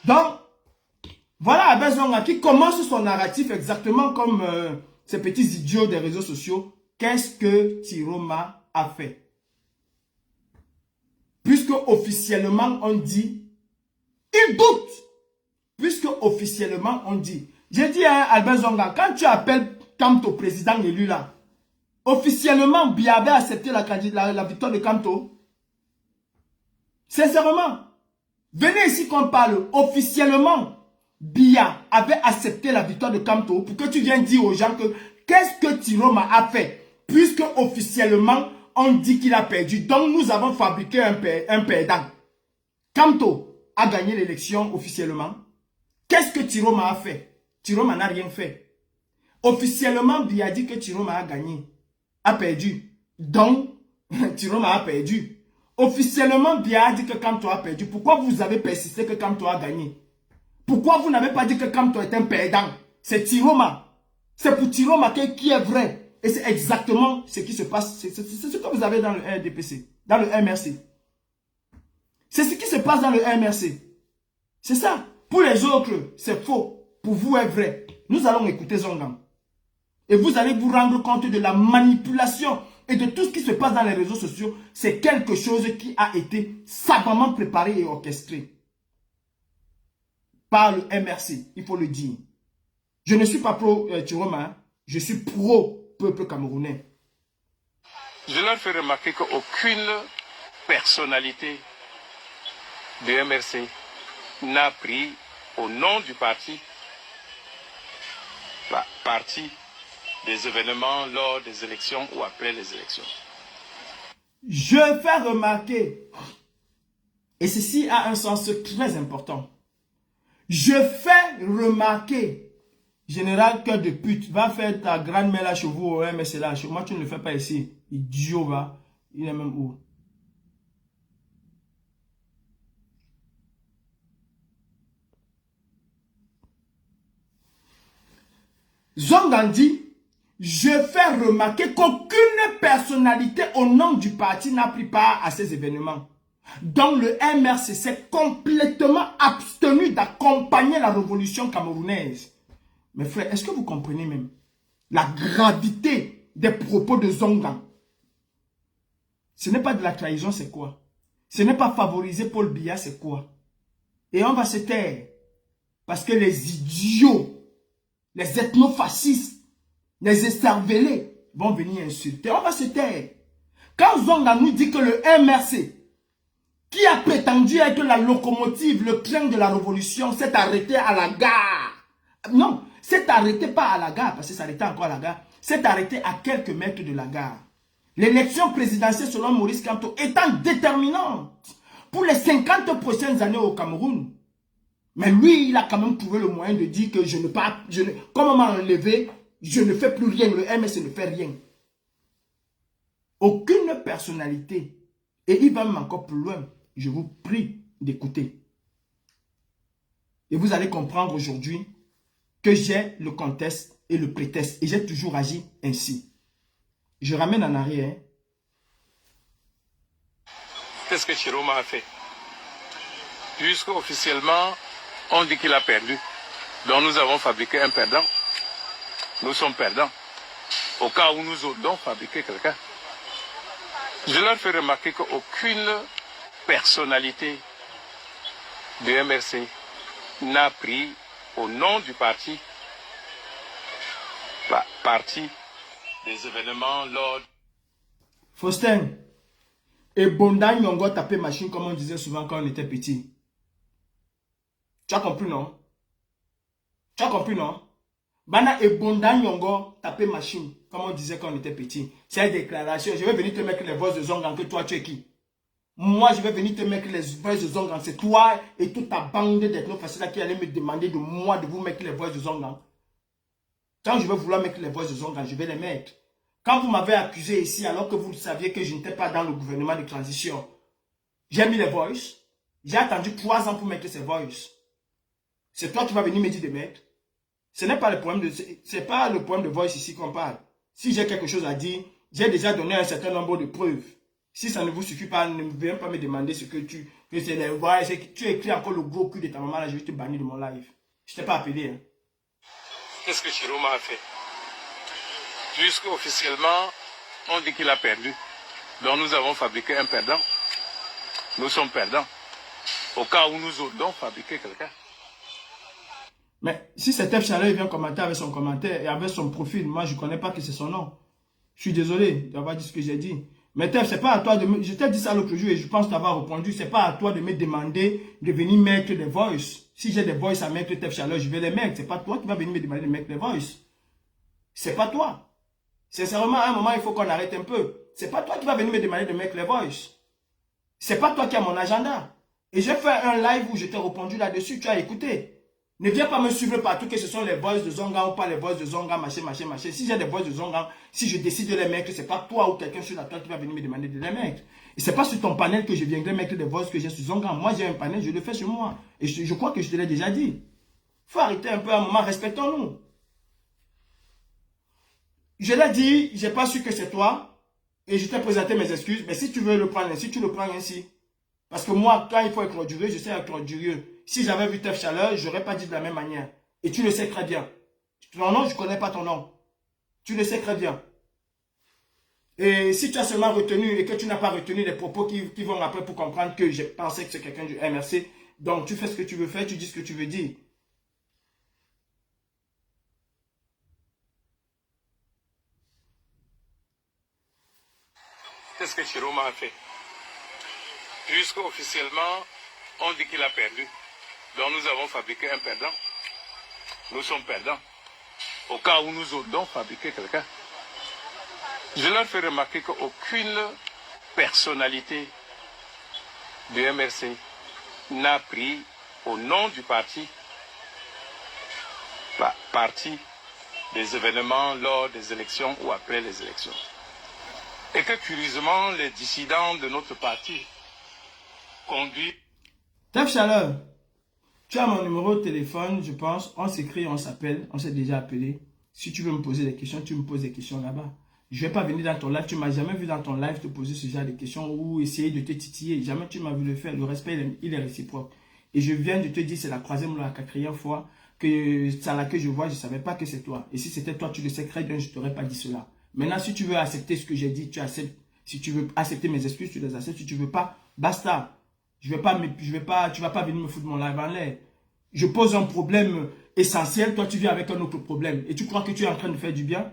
Donc, voilà Albert Zonga qui commence son narratif exactement comme ces petits idiots des réseaux sociaux. Qu'est-ce que Tchiroma a fait? Puisque officiellement on dit Il doute. Puisque officiellement on dit. J'ai dit à Albert Zonga, quand tu appelles Kamto président élu là, officiellement Biya avait accepté la victoire de Kamto. Sincèrement. Venez ici qu'on parle. Officiellement, Biya avait accepté la victoire de Kamto pour que tu viennes dire aux gens que qu'est-ce que Tiroma a fait. Puisque officiellement, on dit qu'il a perdu. Donc nous avons fabriqué un perdant. Kamto a gagné l'élection officiellement. Qu'est-ce que Tiroma a fait? Tiroma n'a rien fait. Officiellement, Biya dit que Tiroma a gagné. A perdu. Donc, Tiroma a perdu. Officiellement, Biya a dit que Kamto a perdu. Pourquoi vous avez persisté que Kamto a gagné? Pourquoi vous n'avez pas dit que Kamto est un perdant? C'est Tiroma. C'est pour Tiroma qui est vrai. Et c'est exactement ce qui se passe. C'est ce que vous avez dans le RDPC. Dans le MRC. C'est ce qui se passe dans le MRC. C'est ça. Pour les autres, c'est faux. Pour vous, est vrai. Nous allons écouter Zongan. Et vous allez vous rendre compte de la manipulation et de tout ce qui se passe dans les réseaux sociaux. C'est quelque chose qui a été savamment préparé et orchestré par le MRC. Il faut le dire. Je ne suis pas pro Tiroma. Je suis pro peuple camerounais. Je leur fais remarquer qu'aucune personnalité de MRC n'a pris au nom du parti la partie des événements lors des élections ou après les élections. Je fais remarquer, et ceci a un sens très important, je fais remarquer, général cœur de pute, va faire ta grande mère là chez vous au MRC là, moi tu ne le fais pas ici, idiot va, il est même où? Zongan dit, je fais remarquer qu'aucune personnalité au nom du parti n'a pris part à ces événements. Donc le MRC s'est complètement abstenu d'accompagner la révolution camerounaise. Mes frères, est-ce que vous comprenez même la gravité des propos de Zongan? Ce n'est pas de la trahison, c'est quoi? Ce n'est pas favoriser Paul Biya, c'est quoi? Et on va se taire. Parce que les idiots, les ethnofascistes, les escervelés vont venir insulter. On va se taire. Quand Zonga nous dit que le MRC, qui a prétendu être la locomotive, le train de la révolution, s'est arrêté à la gare. Non, s'est arrêté pas à la gare, parce que ça arrêtait encore à la gare. S'est arrêté à quelques mètres de la gare. L'élection présidentielle, selon Maurice Kamto, étant déterminante pour les 50 prochaines années au Cameroun. Mais lui, il a quand même trouvé le moyen de dire que comme on m'a enlevé, je ne fais plus rien, le MRC ne fait rien. Aucune personnalité. Et il va même encore plus loin. Je vous prie d'écouter. Et vous allez comprendre aujourd'hui que j'ai le contexte et le prétexte. Et j'ai toujours agi ainsi. Je ramène en arrière. Qu'est-ce que Chiroma a fait? Puisque officiellement, on dit qu'il a perdu. Donc nous avons fabriqué un perdant. Nous sommes perdants. Au cas où nous aurions fabriqué quelqu'un. Je leur fais remarquer qu'aucune personnalité de MRC n'a pris au nom du parti la partie des événements lors... Faustin, et Bonda Nyongo taper machine comme on disait souvent quand on était petit. Tu as compris, non? Tu as compris, non? Bana et Bonda Nyongo taper machine comme on disait quand on était petit. C'est une déclaration. Je vais venir te mettre les voix de Zongan que toi tu es qui? Moi je vais venir te mettre les voix de Zongan. C'est toi et toute ta bande d'ethno-fascistes qui allait me demander de moi de vous mettre les voix de Zongan. Quand je vais vouloir mettre les voix de Zongan, je vais les mettre. Quand vous m'avez accusé ici, alors que vous saviez que je n'étais pas dans le gouvernement de transition, j'ai mis les voices. J'ai attendu 3 ans pour mettre ces voices. C'est toi qui vas venir me dire de mettre. Ce n'est pas le problème de, c'est pas le problème de voice ici qu'on parle. Si j'ai quelque chose à dire, j'ai déjà donné un certain nombre de preuves. Si ça ne vous suffit pas, ne viens pas me demander ce que c'est les voix, tu écris encore le gros cul de ta maman là, je vais te bannir de mon live. Je t'ai pas appelé, hein. Qu'est-ce que Chiroma a fait? Puisque officiellement, on dit qu'il a perdu. Donc nous avons fabriqué un perdant. Nous sommes perdants. au cas où nous aurions fabriqué quelqu'un. Mais si cet F Chaleur vient commenter avec son commentaire et avec son profil, moi je ne connais pas que c'est son nom. Je suis désolé d'avoir dit ce que j'ai dit. Mais Tef, c'est pas à toi de me... Je t'ai dit ça l'autre jour et je pense t'avoir répondu. C'est pas à toi de me demander de venir mettre des voices. Si j'ai des voices à mettre Tef Chaleur, je vais les mettre. C'est pas toi qui vas venir me demander de mettre les voices. C'est pas toi. Sincèrement, à un moment, il faut qu'on arrête un peu. C'est pas toi qui vas venir me demander de mettre les voices. C'est pas toi qui as mon agenda. Et j'ai fait un live où je t'ai répondu là-dessus. Tu as écouté. Ne viens pas me suivre partout que ce sont les voices de Zonga ou pas les voices de Zonga, machin. Si j'ai des voices de Zonga, si je décide de les mettre, c'est pas toi ou quelqu'un sur la toile qui va venir me demander de les mettre. Et c'est pas sur ton panel que je viendrai mettre des voices que j'ai sur Zonga. Moi, j'ai un panel, je le fais sur moi. Et je crois que je te l'ai déjà dit. Faut arrêter un peu à un moment, respectons-nous. Je l'ai dit, j'ai pas su que c'est toi. Et je t'ai présenté mes excuses. Mais si tu veux le prendre ainsi, tu le prends ainsi. Parce que moi, quand il faut être ordurieux, je sais être ordurieux. Si j'avais vu Tef Chaleur, je n'aurais pas dit de la même manière. Et tu le sais très bien. Ton nom, je ne connais pas ton nom. Tu le sais très bien. Et si tu as seulement retenu et que tu n'as pas retenu les propos qui vont après pour comprendre que j'ai pensé que c'est quelqu'un du MRC, donc tu fais ce que tu veux faire, tu dis ce que tu veux dire. Qu'est-ce que Chiroma a fait? Puisqu'officiellement, on dit qu'il a perdu. Donc nous avons fabriqué un perdant. Nous sommes perdants. Au cas où nous aurions fabriqué quelqu'un. Je leur fais remarquer qu'aucune personnalité du MRC n'a pris au nom du parti des événements lors des élections ou après les élections. Et que curieusement, les dissidents de notre parti conduisent... Tef Chaleur, tu as mon numéro de téléphone, je pense. On s'écrit, on s'appelle, on s'est déjà appelé. Si tu veux me poser des questions, tu me poses des questions là-bas. Je ne vais pas venir dans ton live. Tu ne m'as jamais vu dans ton live te poser ce genre de questions ou essayer de te titiller. Jamais tu m'as vu le faire. Le respect, il est réciproque. Et je viens de te dire, c'est la troisième ou la quatrième fois que ça là que je vois, je ne savais pas que c'est toi. Et si c'était toi, tu le sais très bien, je ne t'aurais pas dit cela. Maintenant, si tu veux accepter ce que j'ai dit, tu acceptes. Si tu veux accepter mes excuses, tu les acceptes. Si tu ne veux pas, basta. Tu ne vas pas venir me foutre mon live en l'air. Je pose un problème essentiel, toi tu viens avec un autre problème. Et tu crois que tu es en train de faire du bien?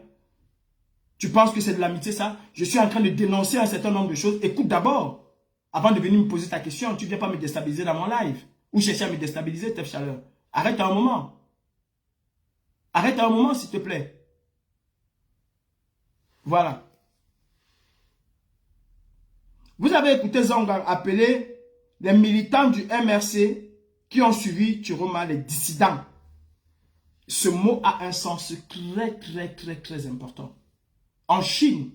Tu penses que c'est de l'amitié ça? Je suis en train de dénoncer un certain nombre de choses. Écoute d'abord, avant de venir me poser ta question, tu ne viens pas me déstabiliser dans mon live. Ou chercher à me déstabiliser, Tef Chaleur. Arrête un moment. Arrête un moment, s'il te plaît. Voilà. Vous avez écouté Zonga appeler les militants du MRC qui ont suivi Chiroma, les dissidents. Ce mot a un sens très important. En Chine,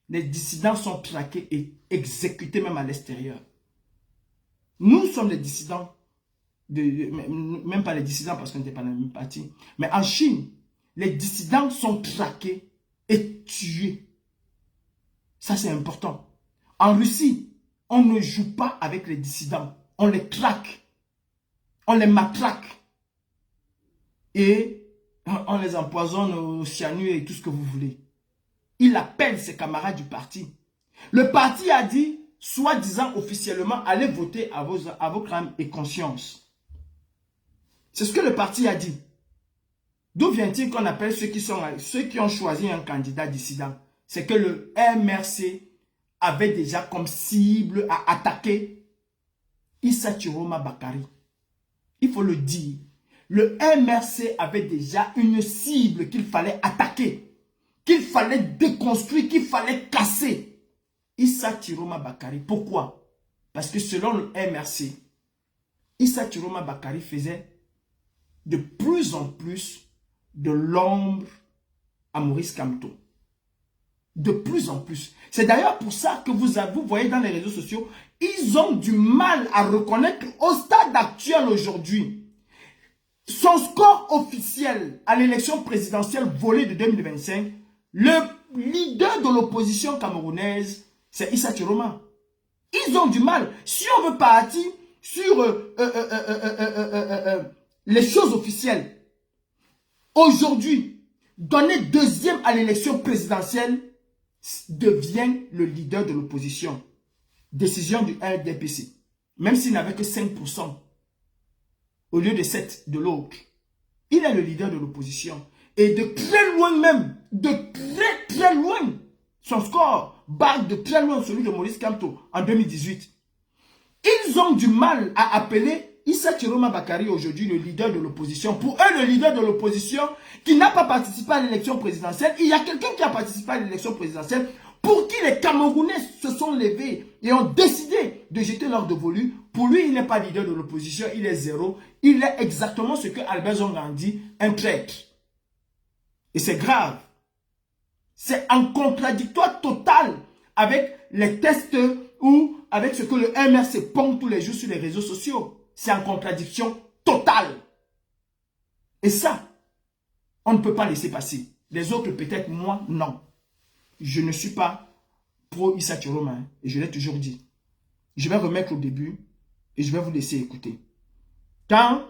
les dissidents sont traqués et exécutés même à l'extérieur. Nous sommes les dissidents, même pas les dissidents parce qu'on n'était pas dans le même parti. Mais en Chine, les dissidents sont traqués et tués. Ça c'est important. En Russie, on ne joue pas avec les dissidents. On les traque. On les matraque. Et on les empoisonne au cyanure et tout ce que vous voulez. Il appelle ses camarades du parti. Le parti a dit, soi-disant officiellement, allez voter à vos âmes et conscience. C'est ce que le parti a dit. D'où vient-il qu'on appelle ceux qui ont choisi un candidat dissident? C'est que le MRC avait déjà comme cible à attaquer Issa Chiroma Bakari. Il faut le dire. Le MRC avait déjà une cible qu'il fallait attaquer, qu'il fallait déconstruire, qu'il fallait casser. Issa Chiroma Bakari. Pourquoi? Parce que selon le MRC, Issa Chiroma Bakari faisait de plus en plus de l'ombre à Maurice Kamto. De plus en plus. C'est d'ailleurs pour ça que vous voyez dans les réseaux sociaux, ils ont du mal à reconnaître au stade actuel aujourd'hui. Son score officiel à l'élection présidentielle volée de 2025, le leader de l'opposition camerounaise, c'est Issa Chiroma. Ils ont du mal. Si on veut partir sur les choses officielles, aujourd'hui, donner deuxième à l'élection présidentielle devient le leader de l'opposition. Décision du RDPC. même s'il n'avait que 5%, au lieu de 7% de l'autre. Il est le leader de l'opposition. Et de très loin même, de très loin, son score bat de très loin celui de Maurice Kamto en 2018. Ils ont du mal à appeler Issa Chiroma Bakari aujourd'hui le leader de l'opposition. Pour eux, le leader de l'opposition qui n'a pas participé à l'élection présidentielle, il y a quelqu'un qui a participé à l'élection présidentielle pour qui les Camerounais se sont levés et ont décidé de jeter leur dévolu. Pour lui, il n'est pas leader de l'opposition, il est zéro. Il est exactement ce que Albert Zonga dit, un traître. Et c'est grave. C'est en contradictoire total avec les tests ou avec ce que le MRC pompe tous les jours sur les réseaux sociaux. C'est en contradiction totale. Et ça, on ne peut pas laisser passer. Les autres peut-être, moi, non. Je ne suis pas pro Issa Chiroma, et je l'ai toujours dit. Je vais remettre au début et je vais vous laisser écouter. Quand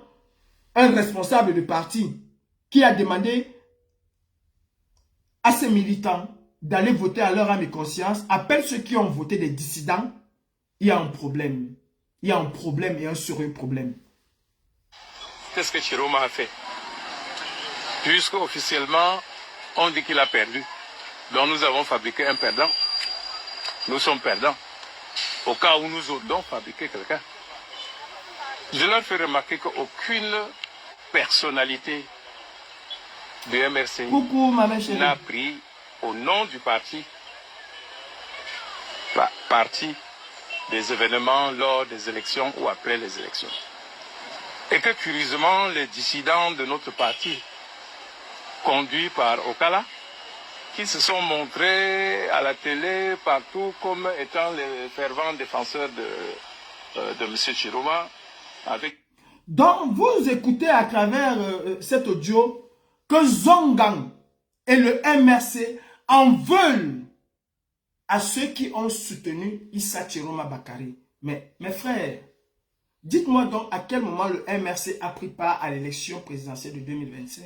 un responsable de parti qui a demandé à ses militants d'aller voter à leur âme et conscience appelle ceux qui ont voté des dissidents, il y a un problème. Il y a un problème et un sérieux problème. Qu'est-ce que Chiroma a fait? Puisque officiellement, on dit qu'il a perdu. Donc nous avons fabriqué un perdant. Nous sommes perdants. Au cas où nous aurions fabriqué quelqu'un. Je leur fais remarquer qu'aucune personnalité du MRC n'a pris au nom du parti des événements lors des élections ou après les élections. Et que curieusement, les dissidents de notre parti, conduits par Okala, qui se sont montrés à la télé partout comme étant les fervents défenseurs de M. Chiroma. Donc, vous écoutez à travers cet audio que Zongang et le MRC en veulent à ceux qui ont soutenu Issa Chiroma Bakari. Mais mes frères, dites-moi donc à quel moment le MRC a pris part à l'élection présidentielle de 2025.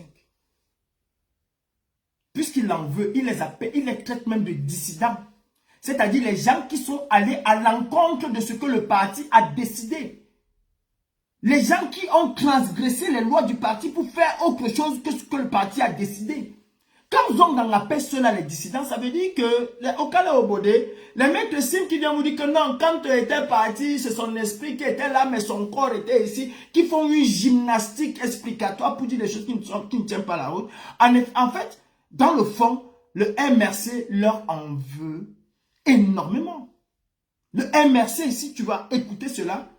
Puisqu'il en veut, il les appelle, il les traite même de dissidents. C'est-à-dire les gens qui sont allés à l'encontre de ce que le parti a décidé. Les gens qui ont transgressé les lois du parti pour faire autre chose que ce que le parti a décidé. Quand Zongang appelle cela les dissidents, ça veut dire que les Okala Obode, les mecs de Sim qui viennent vous dire que non, quand tu étais parti, c'est son esprit qui était là, mais son corps était ici, qui font une gymnastique explicatoire pour dire des choses qui ne tiennent pas la route. En fait, dans le fond, le MRC leur en veut énormément. Le MRC, si tu vas écouter cela,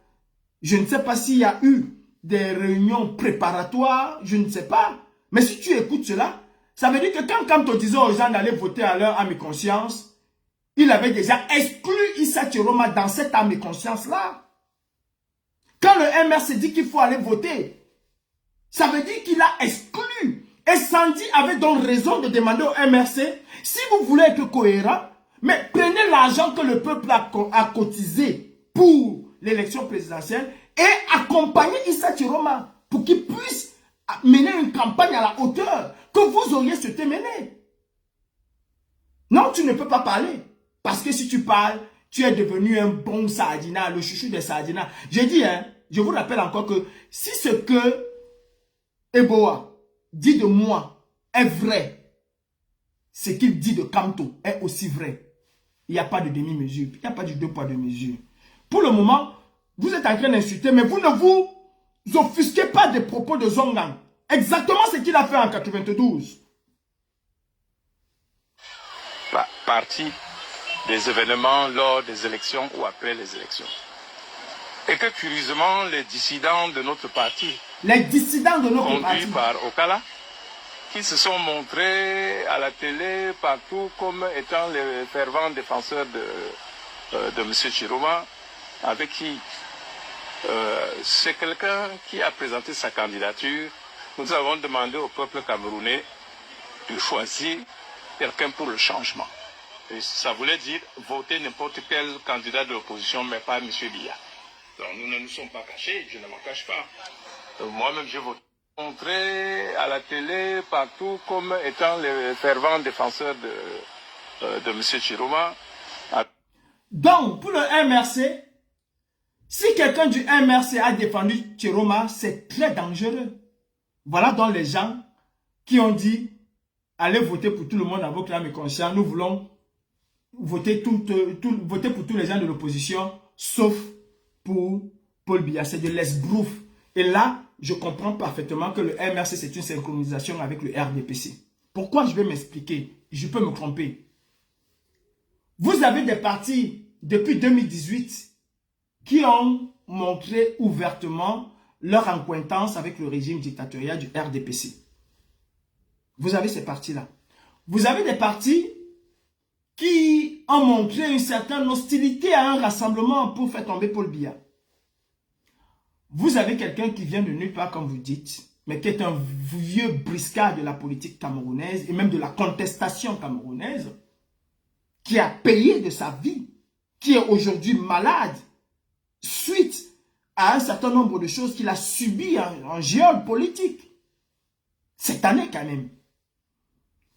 je ne sais pas s'il y a eu des réunions préparatoires, je ne sais pas. Mais si tu écoutes cela, ça veut dire que quand on disait aux gens d'aller voter à leur âme et conscience, il avait déjà exclu Issa Chiroma dans cette âme et conscience-là. Quand le MRC dit qu'il faut aller voter, ça veut dire qu'il a exclu. Et Sandy avait donc raison de demander au MRC, si vous voulez être cohérent, mais prenez l'argent que le peuple a cotisé pour l'élection présidentielle et accompagnez Issa Chiroma pour qu'il puisse mener une campagne à la hauteur que vous auriez souhaité mener. Non, tu ne peux pas parler. Parce que si tu parles, tu es devenu un bon sardina, le chouchou des sardinas. J'ai dit, hein, je vous rappelle encore que si ce que Eboa dit de moi est vrai, ce qu'il dit de Kamto est aussi vrai. Il n'y a pas de demi-mesure, il n'y a pas de deux poids deux mesures. Pour le moment, vous êtes en train d'insulter, mais vous ne vous offusquez pas des propos de Zongang. Exactement ce qu'il a fait en 92. Partie des événements lors des élections ou après les élections. Et que curieusement, les dissidents de notre parti, conduits par Okala, qui se sont montrés à la télé partout comme étant les fervents défenseurs de M. Chiroma, avec qui c'est quelqu'un qui a présenté sa candidature. Nous avons demandé au peuple camerounais de choisir quelqu'un pour le changement. Et ça voulait dire voter n'importe quel candidat de l'opposition, mais pas M. Biya. Donc nous ne nous sommes pas cachés, je ne m'en cache pas. Moi-même, j'ai voté. Montré à la télé partout comme étant les fervents défenseurs de M. Chiroma. Donc, pour le MRC, Si quelqu'un du MRC a défendu Chiroma, c'est très dangereux. Voilà donc les gens qui ont dit allez voter pour tout le monde à vos clames et conscients. Nous voulons voter, voter pour tous les gens de l'opposition, sauf pour Paul Biya. C'est de l'esbrouf. Et là, je comprends parfaitement que le MRC, c'est une synchronisation avec le RDPC. Pourquoi? Je vais m'expliquer. Je peux me tromper. Vous avez des partis depuis 2018 qui ont montré ouvertement leur accointance avec le régime dictatorial du RDPC. Vous avez ces partis-là. Vous avez des partis qui ont montré une certaine hostilité à un rassemblement pour faire tomber Paul Biya. Vous avez quelqu'un qui vient de nulle part, comme vous dites, mais qui est un vieux briscard de la politique camerounaise et même de la contestation camerounaise, qui a payé de sa vie, qui est aujourd'hui malade, suite à un certain nombre de choses qu'il a subies en géopolitique. Cette année quand même.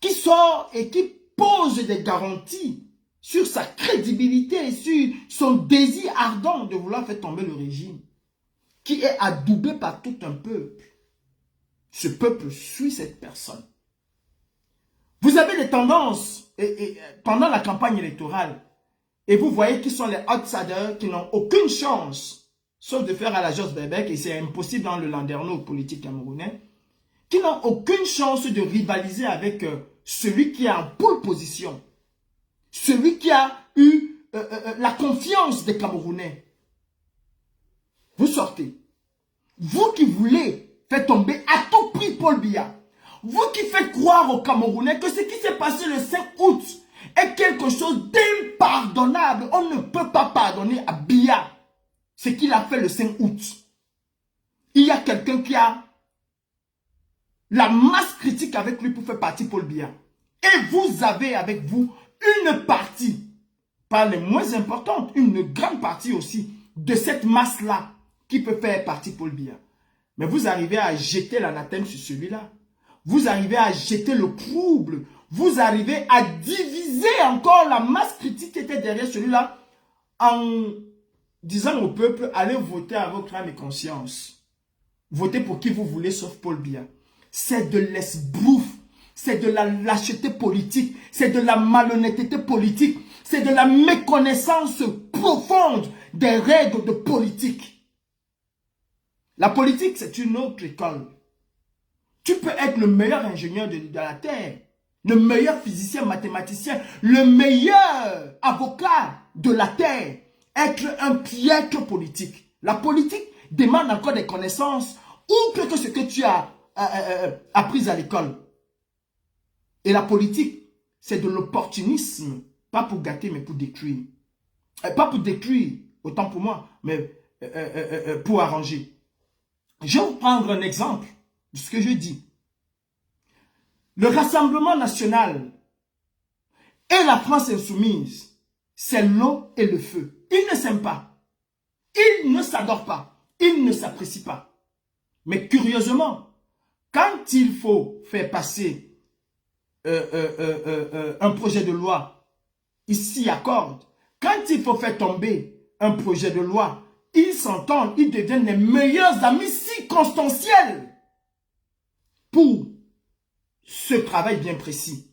Qui sort et qui pose des garanties sur sa crédibilité, sur son désir ardent de vouloir faire tomber le régime, qui est adoubé par tout un peuple. Ce peuple suit cette personne. Vous avez des tendances pendant la campagne électorale et vous voyez qui sont les outsiders qui n'ont aucune chance, sauf de faire à la Jos Bebek, et c'est impossible dans le landerneau politique camerounais, qui n'ont aucune chance de rivaliser avec celui qui est en pole position, celui qui a eu la confiance des Camerounais. Vous sortez. Vous qui voulez faire tomber à tout prix Paul Biya, vous qui faites croire aux Camerounais que ce qui s'est passé le 5 août est quelque chose d'impardonnable. On ne peut pas pardonner à Biya ce qu'il a fait le 5 août. Il y a quelqu'un qui a la masse critique avec lui pour faire partie Paul Biya. Et vous avez avec vous une partie, pas les moins importantes, une grande partie aussi de cette masse-là qui peut faire partie Paul Biya. Mais vous arrivez à jeter l'anathème sur celui-là. Vous arrivez à jeter le trouble. Vous arrivez à diviser encore la masse critique qui était derrière celui-là en disant au peuple, allez voter à votre âme et conscience. Votez pour qui vous voulez sauf Paul Biya. C'est de l'esbrouf. C'est de la lâcheté politique. C'est de la malhonnêteté politique. C'est de la méconnaissance profonde des règles de politique. La politique, c'est une autre école. Tu peux être le meilleur ingénieur de la Terre, le meilleur physicien, mathématicien, le meilleur avocat de la Terre, être un piètre politique. La politique demande encore des connaissances, outre que ce que tu as appris à l'école. Et la politique, c'est de l'opportunisme, pas pour gâter, mais pour détruire. Pas pour détruire, autant pour moi, mais pour arranger. Je vais vous prendre un exemple de ce que je dis. Le Rassemblement national et la France insoumise, c'est l'eau et le feu. Ils ne s'aiment pas. Ils ne s'adorent pas. Ils ne s'apprécient pas. Mais curieusement, quand il faut faire passer un projet de loi, ils s'y accordent. Quand il faut faire tomber un projet de loi, ils s'entendent, ils deviennent les meilleurs amis circonstanciels pour ce travail bien précis.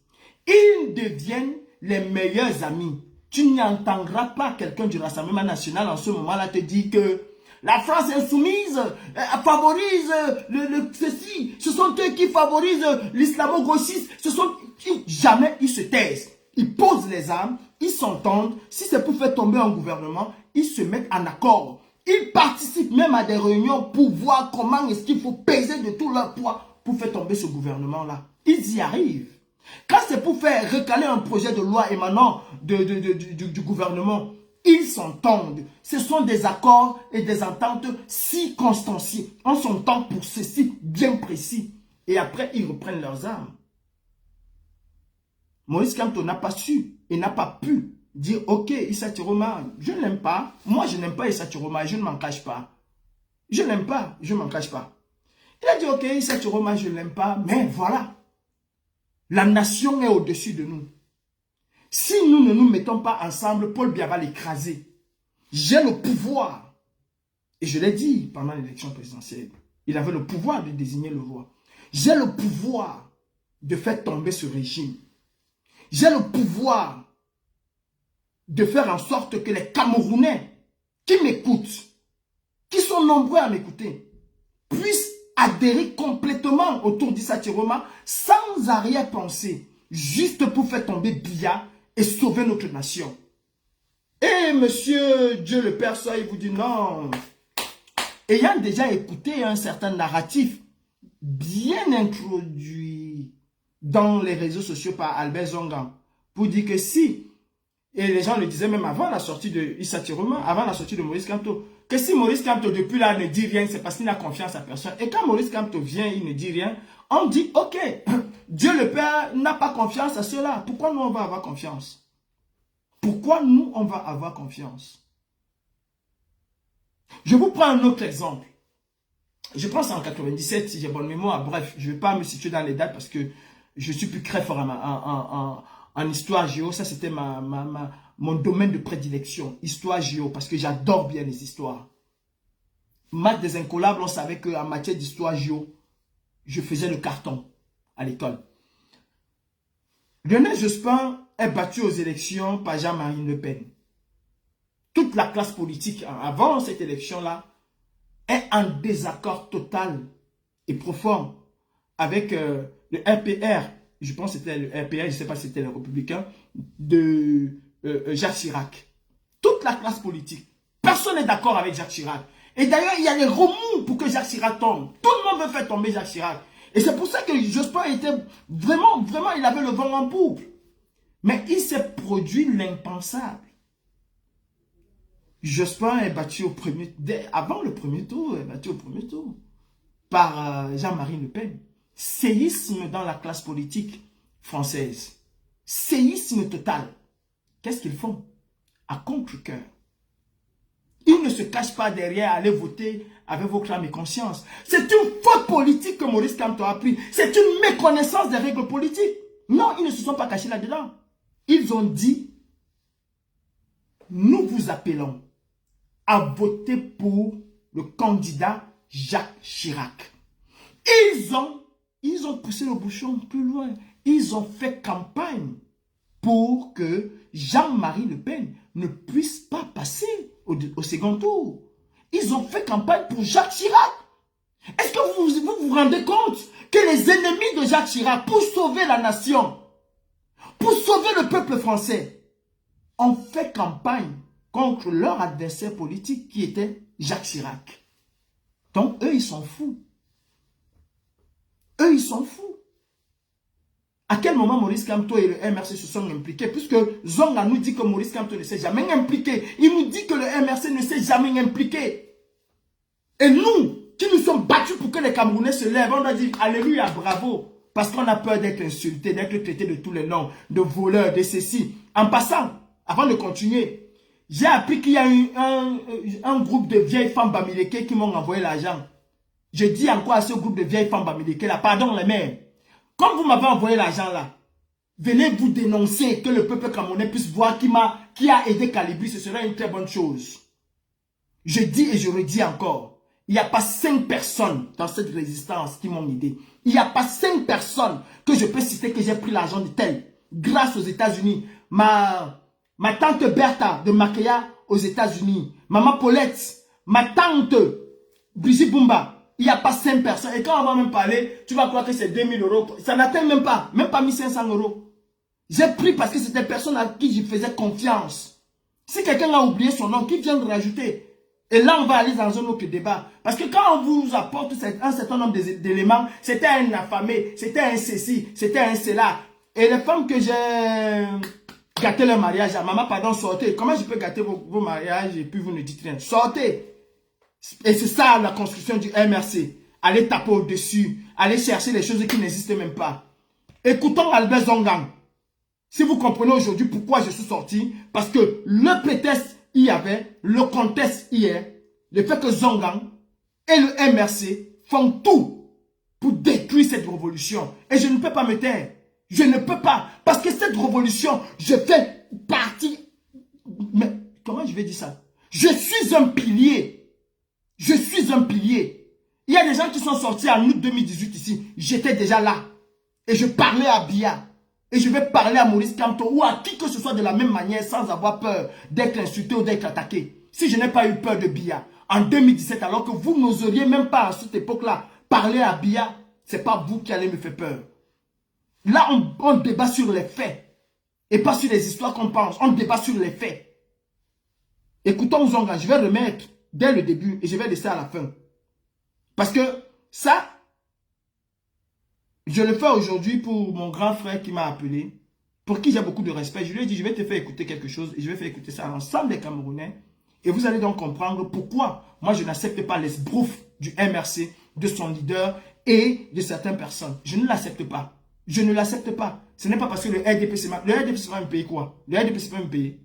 Ils deviennent les meilleurs amis. Tu n'entendras pas quelqu'un du Rassemblement national en ce moment-là te dire que la France insoumise favorise ceci. Ce sont eux qui favorisent l'islamo-gauchisme. Jamais ils se taisent. Ils posent les armes, ils s'entendent. Si c'est pour faire tomber un gouvernement, ils se mettent en accord. Ils participent même à des réunions pour voir comment est-ce qu'il faut peser de tout leur poids pour faire tomber ce gouvernement-là. Ils y arrivent. Quand c'est pour faire recaler un projet de loi émanant du gouvernement, ils s'entendent. Ce sont des accords et des ententes circonstanciées. On s'entend pour ceci bien précis. Et après, ils reprennent leurs armes. Moïse Kamto n'a pas su et n'a pas pu dire, ok, Issa Chiroma, je ne l'aime pas. Moi, je n'aime pas Issa Chiroma, je ne m'en cache pas. Je n'aime pas, je ne m'en cache pas. Il a dit, ok, Issa Chiroma, je ne l'aime pas, mais voilà. La nation est au-dessus de nous. Si nous ne nous mettons pas ensemble, Paul Biya va l'écraser. J'ai le pouvoir Et je l'ai dit pendant l'élection présidentielle. Il avait le pouvoir de désigner le roi. J'ai le pouvoir de faire tomber ce régime. J'ai le pouvoir de faire en sorte que les Camerounais qui m'écoutent, qui sont nombreux à m'écouter, puissent adhérer complètement autour d'Issa Chiroma sans arrière-pensée, juste pour faire tomber Biya et sauver notre nation. Et monsieur Dieu le Père Soy vous dit non. Ayant déjà écouté un certain narratif bien introduit dans les réseaux sociaux par Albert Zongan, pour dire que si, et les gens le disaient même avant la sortie de Issa Chiroma, avant la sortie de Maurice Kamto, que si Maurice Kamto depuis là ne dit rien, c'est parce qu'il n'a confiance à personne. Et quand Maurice Kamto vient, il ne dit rien, on dit ok, Dieu le Père n'a pas confiance à cela. Pourquoi nous on va avoir confiance? Pourquoi nous on va avoir confiance? Je vous prends un autre exemple. Je pense en 97, si j'ai bonne mémoire. Bref, je ne vais pas me situer dans les dates parce que je suis plus très fort en histoire géo. Ça, c'était mon domaine de prédilection. Histoire géo, parce que j'adore bien les histoires. Maths des incollables, on savait qu'en matière d'histoire géo, je faisais le carton à l'école. Lionel Jospin est battu aux élections par Jean-Marie Le Pen. Toute la classe politique, avant cette élection-là, est en désaccord total et profond avec le RPR, je pense que c'était le RPR, je ne sais pas si c'était les Républicains, de Jacques Chirac. Toute la classe politique. Personne n'est d'accord avec Jacques Chirac. Et d'ailleurs, il y a les remous pour que Jacques Chirac tombe. Tout le monde veut faire tomber Jacques Chirac. Et c'est pour ça que Jospin était vraiment, il avait le vent en poupe. Mais il s'est produit l'impensable. Jospin est battu au premier, avant le premier tour, est battu au premier tour par Jean-Marie Le Pen. Séisme dans la classe politique française. Séisme total. Qu'est-ce qu'ils font? À contre-cœur. Ils ne se cachent pas derrière aller voter avec vos clames et conscience. C'est une faute politique que Maurice Kamto a pris. C'est une méconnaissance des règles politiques. Non, ils ne se sont pas cachés là-dedans. Ils ont dit, nous vous appelons à voter pour le candidat Jacques Chirac. Ils ont poussé le bouchon plus loin. Ils ont fait campagne pour que Jean-Marie Le Pen ne puisse pas passer au second tour. Ils ont fait campagne pour Jacques Chirac. Est-ce que vous vous rendez compte que les ennemis de Jacques Chirac, pour sauver la nation, pour sauver le peuple français, ont fait campagne contre leur adversaire politique qui était Jacques Chirac. Donc, eux, ils s'en foutent. Eux, ils s'en foutent. À quel moment Maurice Kamto et le MRC se sont impliqués? Puisque Zonga nous dit que Maurice Kamto ne s'est jamais impliqué. Il nous dit que le MRC ne s'est jamais impliqué. Et nous, qui nous sommes battus pour que les Camerounais se lèvent, on doit dire alléluia, bravo. Parce qu'on a peur d'être insulté, d'être traité de tous les noms, de voleurs, de ceci. En passant, avant de continuer, j'ai appris qu'il y a eu un groupe de vieilles femmes bamileke qui m'ont envoyé l'argent. Je dis encore à ce groupe de vieilles femmes bamileke là, pardon les mères. Comme vous m'avez envoyé l'argent là, venez vous dénoncer que le peuple camerounais puisse voir qui a aidé Calibri, ce serait une très bonne chose. Je dis et je redis encore, il n'y a pas 5 personnes dans cette résistance qui m'ont aidé. Il n'y a pas 5 personnes que je peux citer que j'ai pris l'argent de tel. Grâce aux États-Unis, ma tante Bertha de Makea aux États-Unis, maman Paulette, ma tante Brigitte Bumba. Il n'y a pas 5 personnes. Et quand on va même parler, tu vas croire que c'est 2000 €. Ça n'atteint même pas 1500 €. J'ai pris parce que c'était des personnes à qui je faisais confiance. Si quelqu'un a oublié son nom, qui vient de rajouter? Et là, on va aller dans un autre débat. Parce que quand on vous apporte un certain nombre d'éléments, c'était un affamé, c'était un ceci, c'était un cela. Et les femmes que j'ai gâté leur mariage, maman, pardon, sortez. Comment je peux gâter vos mariages et puis vous ne dites rien? Sortez. Et c'est ça la construction du MRC. Allez taper au-dessus, allez chercher les choses qui n'existent même pas. Écoutons Albert Zongan. Si vous comprenez aujourd'hui pourquoi je suis sorti, parce que le prétexte il y avait, le contexte hier, le fait que Zongan et le MRC font tout pour détruire cette révolution. Et je ne peux pas me taire. Je ne peux pas. Parce que cette révolution, je fais partie. Mais comment je vais dire ça? Je suis un pilier. Je suis un pilier. Il y a des gens qui sont sortis en août 2018 ici. J'étais déjà là. Et je parlais à Biya. Et je vais parler à Maurice Kamto ou à qui que ce soit de la même manière sans avoir peur d'être insulté ou d'être attaqué. Si je n'ai pas eu peur de Biya en 2017 alors que vous n'oseriez même pas à cette époque-là parler à Biya, ce n'est pas vous qui allez me faire peur. Là, on débat sur les faits et pas sur les histoires qu'on pense. On débat sur les faits. Écoutons Zonga, je vais remettre dès le début et je vais laisser à la fin. Parce que ça, je le fais aujourd'hui pour mon grand frère qui m'a appelé, pour qui j'ai beaucoup de respect. Je lui ai dit, je vais te faire écouter quelque chose et je vais faire écouter ça à l'ensemble des Camerounais. Et vous allez donc comprendre pourquoi moi je n'accepte pas l'esbrouf du MRC, de son leader et de certaines personnes. Je ne l'accepte pas. Je ne l'accepte pas. Ce n'est pas parce que le RDPC va me payer quoi? Le RDPC va me payer.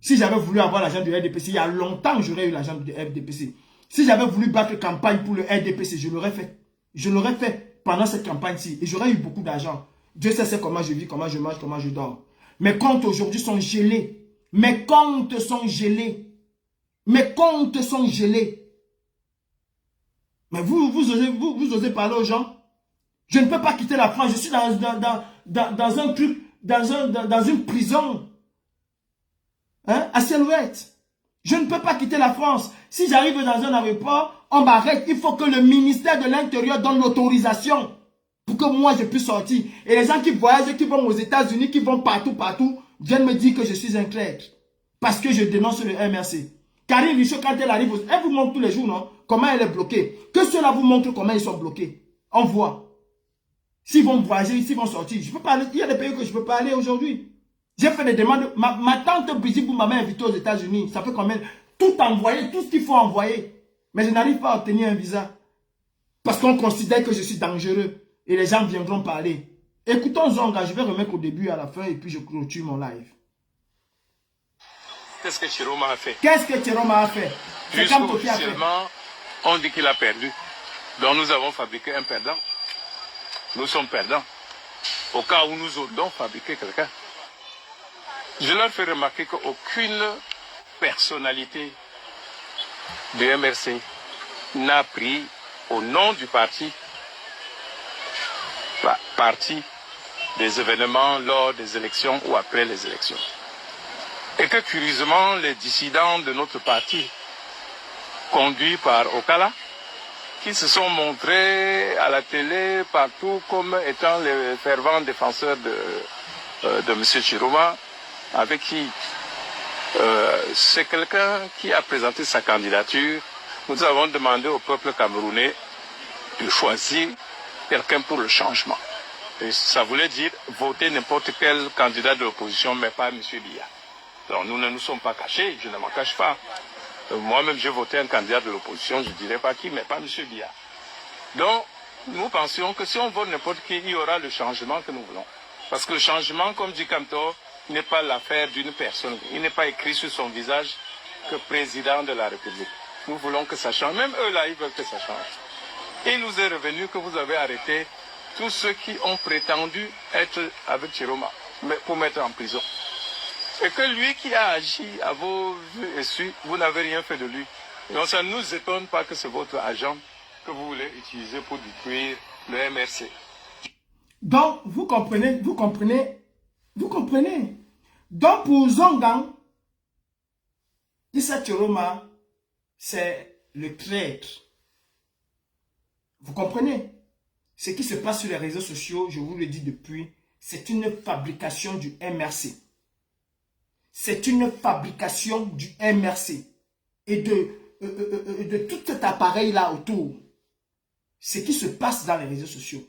Si j'avais voulu avoir l'argent du RDPC, il y a longtemps j'aurais eu l'argent du RDPC. Si j'avais voulu battre campagne pour le RDPC, je l'aurais fait. Je l'aurais fait pendant cette campagne-ci. Et j'aurais eu beaucoup d'argent. Dieu sait comment je vis, comment je mange, comment je dors. Mes comptes aujourd'hui sont gelés. Mes comptes sont gelés. Mes comptes sont gelés. Mais vous osez parler aux gens. Je ne peux pas quitter la France. Je suis dans un truc, dans une prison. Hein, à Silhouette. Je ne peux pas quitter la France. Si j'arrive dans un aéroport, on m'arrête. Il faut que le ministère de l'Intérieur donne l'autorisation pour que moi je puisse sortir. Et les gens qui voyagent, qui vont aux États-Unis, qui vont partout, viennent me dire que je suis un traître. Parce que je dénonce le MRC. Karine Richaud, quand elle arrive, elle vous montre tous les jours, non? Comment elle est bloquée. Que cela vous montre comment ils sont bloqués. On voit. S'ils vont voyager, s'ils vont sortir. Je peux pas aller. Il y a des pays que je ne peux pas aller aujourd'hui. J'ai fait des demandes. Ma tante Brigitte m'avait invité aux États-Unis. Ça fait combien? Tout envoyer, tout ce qu'il faut envoyer. Mais je n'arrive pas à obtenir un visa. Parce qu'on considère que je suis dangereux. Et les gens viendront parler. Écoutons Zonga, je vais remettre au début et à la fin et puis je clôture mon live. Qu'est-ce que Chiroma a fait? Qu'est-ce que Chiroma a fait? C'est comme Toki a fait. Officiellement, on dit qu'il a perdu. Donc nous avons fabriqué un perdant. Nous sommes perdants. Au cas où nous aurions fabriqué quelqu'un. Je leur fais remarquer qu'aucune personnalité du MRC n'a pris au nom du parti des événements lors des élections ou après les élections. Et que curieusement, les dissidents de notre parti, conduits par Okala, qui se sont montrés à la télé partout comme étant les fervents défenseurs de M. Chiroma, avec qui c'est quelqu'un qui a présenté sa candidature. Nous avons demandé au peuple camerounais de choisir quelqu'un pour le changement. Et ça voulait dire voter n'importe quel candidat de l'opposition, mais pas M. Biya. Donc nous ne nous sommes pas cachés, je ne m'en cache pas. Moi-même, j'ai voté un candidat de l'opposition, je ne dirais pas qui, mais pas M. Biya. Donc, nous pensions que si on vote n'importe qui, il y aura le changement que nous voulons. Parce que le changement, comme dit Kamto, n'est pas l'affaire d'une personne. Il n'est pas écrit sur son visage que président de la République. Nous voulons que ça change. Même eux là, ils veulent que ça change. Et il nous est revenu que vous avez arrêté tous ceux qui ont prétendu être avec Chiroma, mais pour mettre en prison. Et que lui qui a agi à vos vues et su, vous n'avez rien fait de lui. Donc ça ne nous étonne pas que c'est votre agent que vous voulez utiliser pour détruire le MRC. Donc, vous comprenez. Donc, pour Zongang, Issa Chiroma, c'est le traître. Vous comprenez? Ce qui se passe sur les réseaux sociaux, je vous le dis depuis, c'est une fabrication du MRC. C'est une fabrication du MRC. Et de tout cet appareil-là autour. Ce qui se passe dans les réseaux sociaux.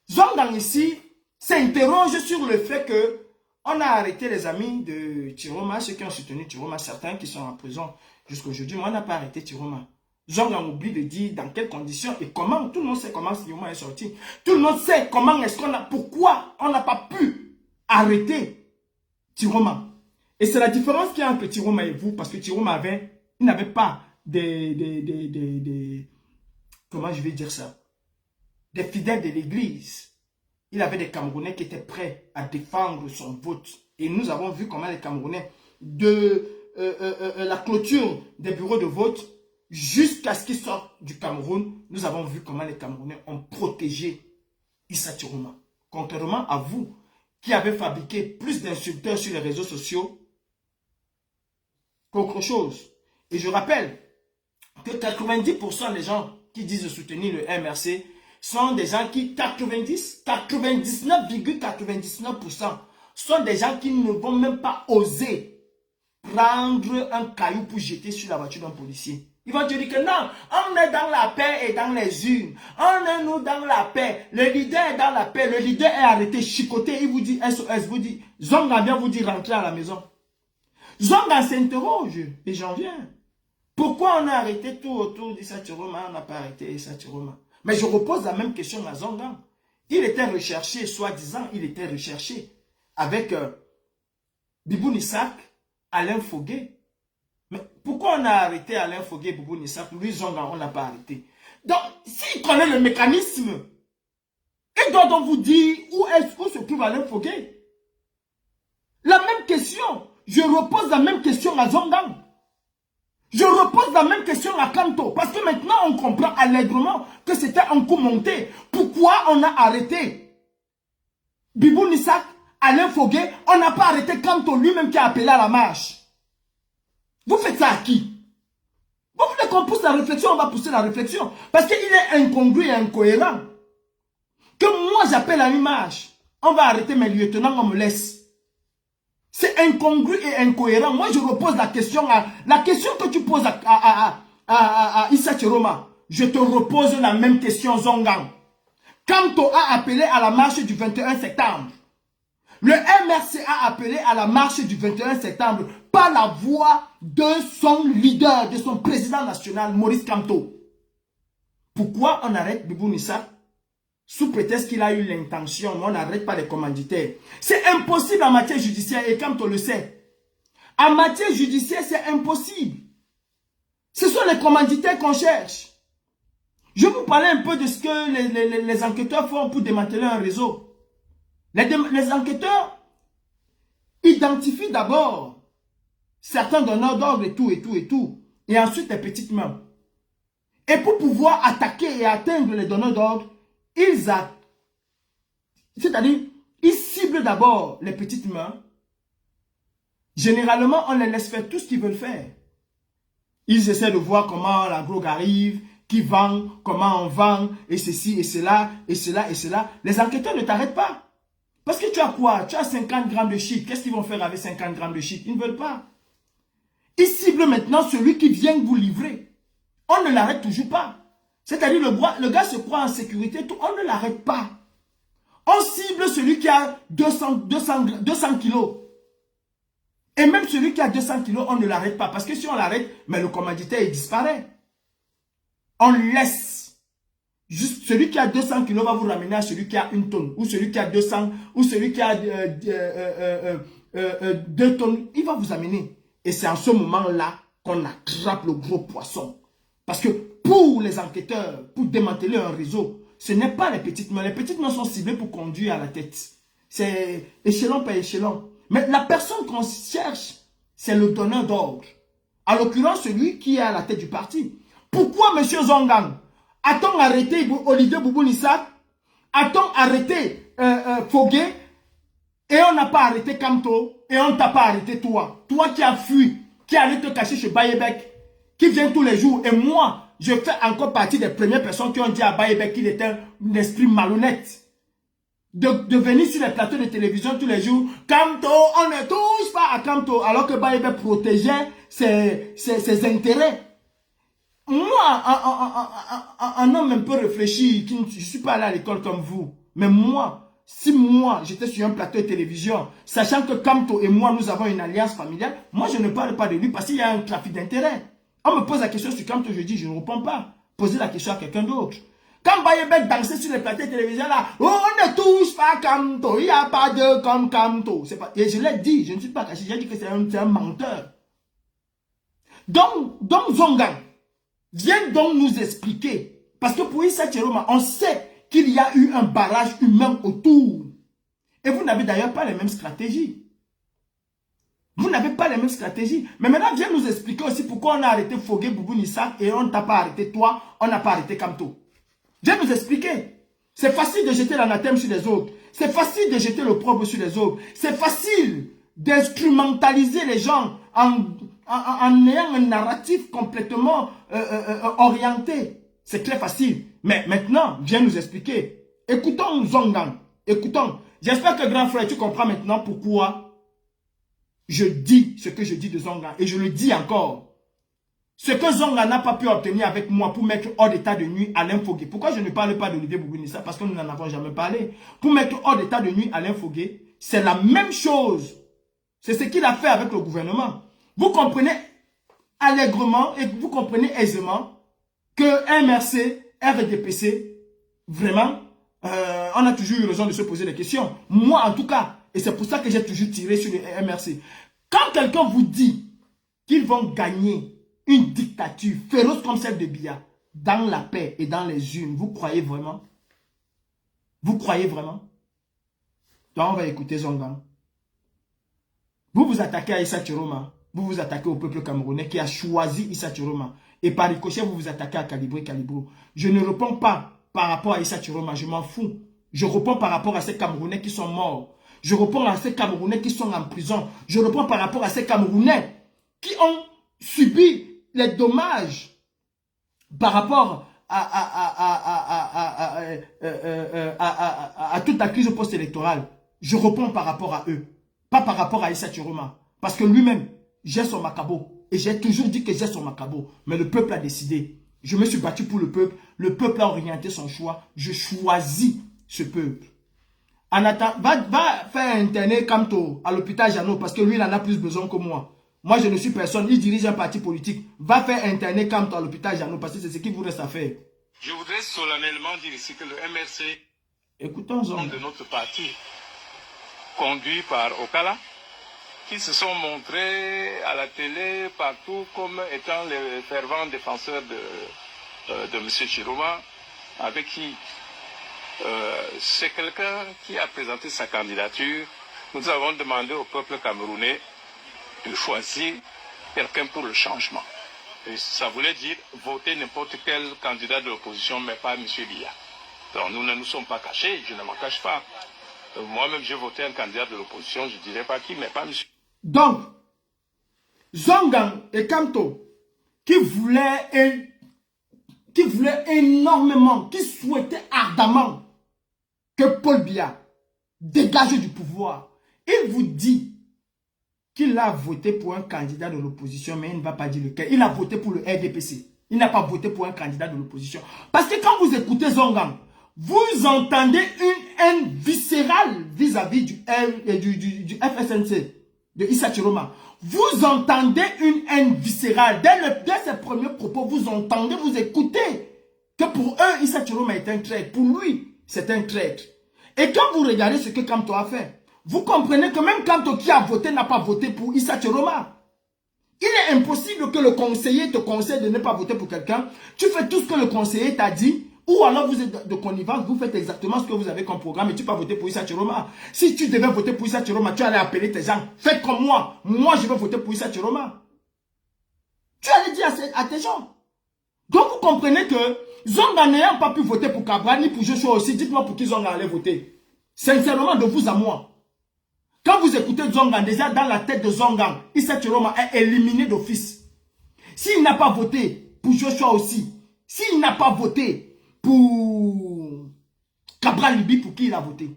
Zongang ici s'interroge sur le fait que on a arrêté les amis de Chiroma, ceux qui ont soutenu Chiroma, certains qui sont en prison jusqu'à aujourd'hui, mais on n'a pas arrêté Chiroma. Zongang oublie de dire dans quelles conditions et comment. Tout le monde sait comment Chiroma est sorti. Tout le monde sait comment est-ce qu'on a, pourquoi on n'a pas pu arrêter Chiroma. Et c'est la différence qu'il y a entre Chiroma et vous, parce que Chiroma il n'avait pas comment je vais dire ça, des fidèles de l'église. Il avait des Camerounais qui étaient prêts à défendre son vote. Et nous avons vu comment les Camerounais, de la clôture des bureaux de vote jusqu'à ce qu'il sorte du Cameroun, nous avons vu comment les Camerounais ont protégé Issa Chiroma. Contrairement à vous, qui avez fabriqué plus d'insulteurs sur les réseaux sociaux qu'autre chose. Et je rappelle que 90% des gens qui disent soutenir le MRC sont des gens qui, 99,99% sont des gens qui ne vont même pas oser prendre un caillou pour jeter sur la voiture d'un policier. Ils vont te dire que non, on est dans la paix et dans les urnes. On est nous dans la paix. Le leader est dans la paix. Le leader est arrêté, chicoté. Il vous dit SOS, vous dit Zonga vient vous dire rentrer à la maison. Zonga s'interroge et j'en viens. Pourquoi on a arrêté tout autour d'Issa Chiroma, on n'a pas arrêté Issa Chiroma? Mais je repose la même question à Zonga. Il était recherché, soi-disant, il était recherché avec Bibou Nissak, Alain Fogué. Mais pourquoi on a arrêté Alain Fogué, Bibou Nissak? Lui, Zonga, on n'a pas arrêté. Donc, s'il connaît le mécanisme, il doit donc vous dire où est-ce qu'on se trouve Alain Fogué. La même question. Je repose la même question à Zonga. Je repose la même question à Kamto. Parce que maintenant, on comprend allègrement que c'était un coup monté. Pourquoi on a arrêté Bibou Nissak, Alain Fogué? On n'a pas arrêté Kamto, lui-même qui a appelé à la marche. Vous faites ça à qui? Vous voulez qu'on pousse la réflexion? On va pousser la réflexion. Parce qu'il est incongru et incohérent. Que moi, j'appelle à une marche. On va arrêter mes lieutenants, on me laisse. C'est incongru et incohérent. Moi, je repose la question que tu poses à Issa Chiroma. Je te repose la même question, Zongang. Kamto a appelé à la marche du 21 septembre. Le MRC a appelé à la marche du 21 septembre par la voix de son leader, de son président national, Maurice Kamto. Pourquoi on arrête Bibou Nissak? Sous prétexte qu'il a eu l'intention, mais on n'arrête pas les commanditaires. C'est impossible en matière judiciaire, et Kamto le sait. En matière judiciaire, c'est impossible. Ce sont les commanditaires qu'on cherche. Je vais vous parler un peu de ce que les enquêteurs font pour démanteler un réseau. Les enquêteurs identifient d'abord certains donneurs d'ordre et tout, et ensuite les petites mains. Et pour pouvoir attaquer et atteindre les donneurs d'ordre, c'est-à-dire, ils ciblent d'abord les petites mains. Généralement, on les laisse faire tout ce qu'ils veulent faire. Ils essaient de voir comment la drogue arrive, qui vend, comment on vend, et ceci, et cela, et cela, et cela. Les enquêteurs ne t'arrêtent pas. Parce que tu as quoi? Tu as 50 grammes de shit. Qu'est-ce qu'ils vont faire avec 50 grammes de shit? Ils ne veulent pas. Ils ciblent maintenant celui qui vient vous livrer. On ne l'arrête toujours pas. C'est-à-dire, le gars se croit en sécurité, tout, on ne l'arrête pas. On cible celui qui a 200 kilos. Et même celui qui a 200 kilos, on ne l'arrête pas. Parce que si on l'arrête, mais le commanditaire, il disparaît. On laisse. Juste celui qui a 200 kilos va vous ramener à celui qui a 1 tonne. Ou celui qui a 200, ou celui qui a 2 tonnes. Il va vous amener. Et c'est en ce moment-là qu'on attrape le gros poisson. Parce que pour les enquêteurs, pour démanteler un réseau, ce n'est pas les petites mains. Les petites mains sont ciblées pour conduire à la tête. C'est échelon par échelon. Mais la personne qu'on cherche, c'est le donneur d'ordre. En l'occurrence, celui qui est à la tête du parti. Pourquoi, M. Zongang, a-t-on arrêté Olivier Bibou Nissak? A-t-on arrêté Fogué? Et on n'a pas arrêté Kamto? Et on ne t'a pas arrêté toi? Toi qui as fui, qui allait te cacher chez Bayebek, qui vient tous les jours. Et moi, je fais encore partie des premières personnes qui ont dit à Bayebek qu'il était un esprit malhonnête. De venir sur les plateaux de télévision tous les jours. Kamto, on ne touche pas à Kamto. Alors que Bayebek protégeait ses intérêts. Moi, un homme un peu réfléchi, je ne suis pas allé à l'école comme vous. Mais moi, si moi, j'étais sur un plateau de télévision, sachant que Kamto et moi, nous avons une alliance familiale, moi, je ne parle pas de lui parce qu'il y a un trafic d'intérêts. On me pose la question sur Kamto, je dis, je ne réponds pas. Posez la question à quelqu'un d'autre. Quand Bayebek dansait sur les plateaux de télévision là, oh, on ne touche pas Kamto, il n'y a pas de comme Kamto. Et je l'ai dit, je ne suis pas caché, j'ai dit que c'est un menteur. Donc Zongang, viens donc nous expliquer. Parce que pour Issa Chiroma, on sait qu'il y a eu un barrage humain autour. Et vous n'avez d'ailleurs pas les mêmes stratégies. Vous n'avez pas les mêmes stratégies. Mais maintenant, viens nous expliquer aussi pourquoi on a arrêté Fogué, Boubou Nissa et on ne t'a pas arrêté toi, on n'a pas arrêté Kamto. Viens nous expliquer. C'est facile de jeter l'anathème sur les autres. C'est facile de jeter le propre sur les autres. C'est facile d'instrumentaliser les gens en ayant un narratif complètement orienté. C'est très facile. Mais maintenant, viens nous expliquer. Écoutons Zongang. Écoutons. J'espère que grand frère, tu comprends maintenant pourquoi je dis ce que je dis de Zongang. Et je le dis encore. Ce que Zongang n'a pas pu obtenir avec moi pour mettre hors d'état de nuit Alain Fogué. Pourquoi je ne parle pas d'Olivier Boubou Nissa? Parce que nous n'en avons jamais parlé. Pour mettre hors d'état de nuit Alain Fogué, c'est la même chose. C'est ce qu'il a fait avec le gouvernement. Vous comprenez allègrement et vous comprenez aisément que MRC, RDPC, vraiment, on a toujours eu raison de se poser des questions. Moi, en tout cas, et c'est pour ça que j'ai toujours tiré sur le MRC. Quand quelqu'un vous dit qu'ils vont gagner une dictature féroce comme celle de Biya, dans la paix et dans les urnes, vous croyez vraiment? Vous croyez vraiment? Donc on va écouter Zongang. Vous vous attaquez à Issa Chiroma. Vous vous attaquez au peuple camerounais qui a choisi Issa Chiroma. Et par ricochet, vous vous attaquez à Calibro. Je ne réponds pas par rapport à Issa Chiroma, je m'en fous. Je réponds par rapport à ces Camerounais qui sont morts. Je réponds à ces Camerounais qui sont en prison. Je réponds par rapport à ces Camerounais qui ont subi les dommages par rapport à toute la crise post-électorale. Je réponds par rapport à eux. Pas par rapport à Issa Chiroma. Parce que lui-même, j'ai son macabo. Et j'ai toujours dit que j'ai son macabo. Mais le peuple a décidé. Je me suis battu pour le peuple. Le peuple a orienté son choix. Je choisis ce peuple. En attendant, va faire interner Kamto à l'hôpital Jeannot parce que lui, il en a plus besoin que moi. Moi, je ne suis personne. Il dirige un parti politique. Va faire interner Kamto à l'hôpital Jeannot parce que c'est ce qu'il vous reste à faire. Je voudrais solennellement dire ici que le MRC, écoutons de notre parti, conduit par Okala, qui se sont montrés à la télé partout comme étant les fervents défenseurs de M. Chiroma, avec qui c'est quelqu'un qui a présenté sa candidature. Nous avons demandé au peuple camerounais de choisir quelqu'un pour le changement. Et ça voulait dire voter n'importe quel candidat de l'opposition, mais pas M. Biya. Donc nous ne nous sommes pas cachés, je ne m'en cache pas. Moi-même, j'ai voté un candidat de l'opposition, je ne dirais pas qui, mais pas M. Donc, Zongang et Kamto, qui voulaient énormément, qui souhaitaient ardemment que Paul Biya dégage du pouvoir, il vous dit qu'il a voté pour un candidat de l'opposition, mais il ne va pas dire lequel. Il a voté pour le RDPC. Il n'a pas voté pour un candidat de l'opposition. Parce que quand vous écoutez Zongang, vous entendez une haine viscérale vis-à-vis du FSNC, de Issa Chiroma. Vous entendez une haine viscérale. Dès ses premiers propos, vous entendez, vous écoutez que pour eux, Issa Chiroma est un traître. Pour lui, c'est un traître. Et quand vous regardez ce que Kamto a fait, vous comprenez que même Kamto qui a voté n'a pas voté pour Issa Chiroma. Il est impossible que le conseiller te conseille de ne pas voter pour quelqu'un. Tu fais tout ce que le conseiller t'a dit. Ou alors vous êtes de connivence, vous faites exactement ce que vous avez comme programme et tu peux voter pour Issa Chiroma. Si tu devais voter pour Issa Chiroma, tu allais appeler tes gens. Faites comme moi. Moi, je vais voter pour Issa Chiroma. Tu allais dire à tes gens. Donc vous comprenez que Zonga n'ayant pas pu voter pour Cabral ni pour Joshua aussi, dites-moi pour qui Zonga allait voter. Sincèrement, de vous à moi. Quand vous écoutez Zonga, déjà dans la tête de Zonga, Issa Chiroma est éliminé d'office. S'il n'a pas voté pour Joshua aussi, s'il n'a pas voté pour Cabral Libi, pour qui il a voté?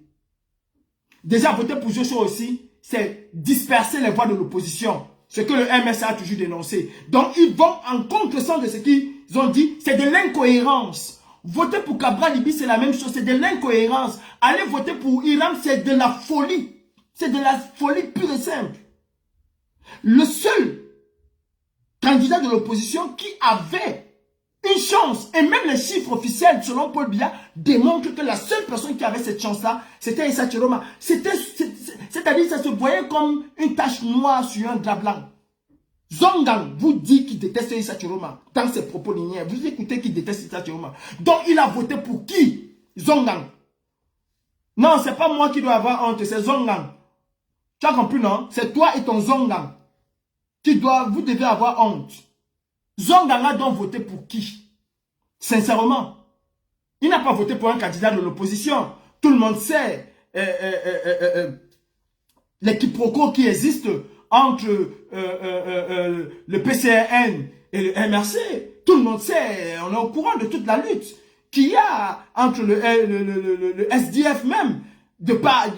Déjà voter pour Joshua aussi, c'est disperser les voix de l'opposition. Ce que le MSA a toujours dénoncé. Donc ils vont en contre-sens de ce qu'ils ont dit. C'est de l'incohérence. Voter pour Cabral Libi, c'est la même chose. C'est de l'incohérence. Aller voter pour Iram, c'est de la folie. C'est de la folie pure et simple. Le seul candidat de l'opposition qui avait une chance, et même les chiffres officiels selon Paul Biya démontrent que la seule personne qui avait cette chance-là, c'était Issa Chiroma. C'est-à-dire ça se voyait comme une tache noire sur un drap blanc. Zongang vous dit qu'il déteste Issa Chiroma dans ses propos linéaires. Vous écoutez qu'il déteste Issa Chiroma. Donc il a voté pour qui? Zongang. Non, c'est pas moi qui dois avoir honte, c'est Zongang. Tu as compris, non? C'est toi et ton Zongang. Vous devez avoir honte. Zongang a donc voté pour qui? Sincèrement. Il n'a pas voté pour un candidat de l'opposition. Tout le monde sait les quiproquos qui existent entre le PCRN et le MRC. Tout le monde sait, on est au courant de toute la lutte qu'il y a entre le SDF même, de par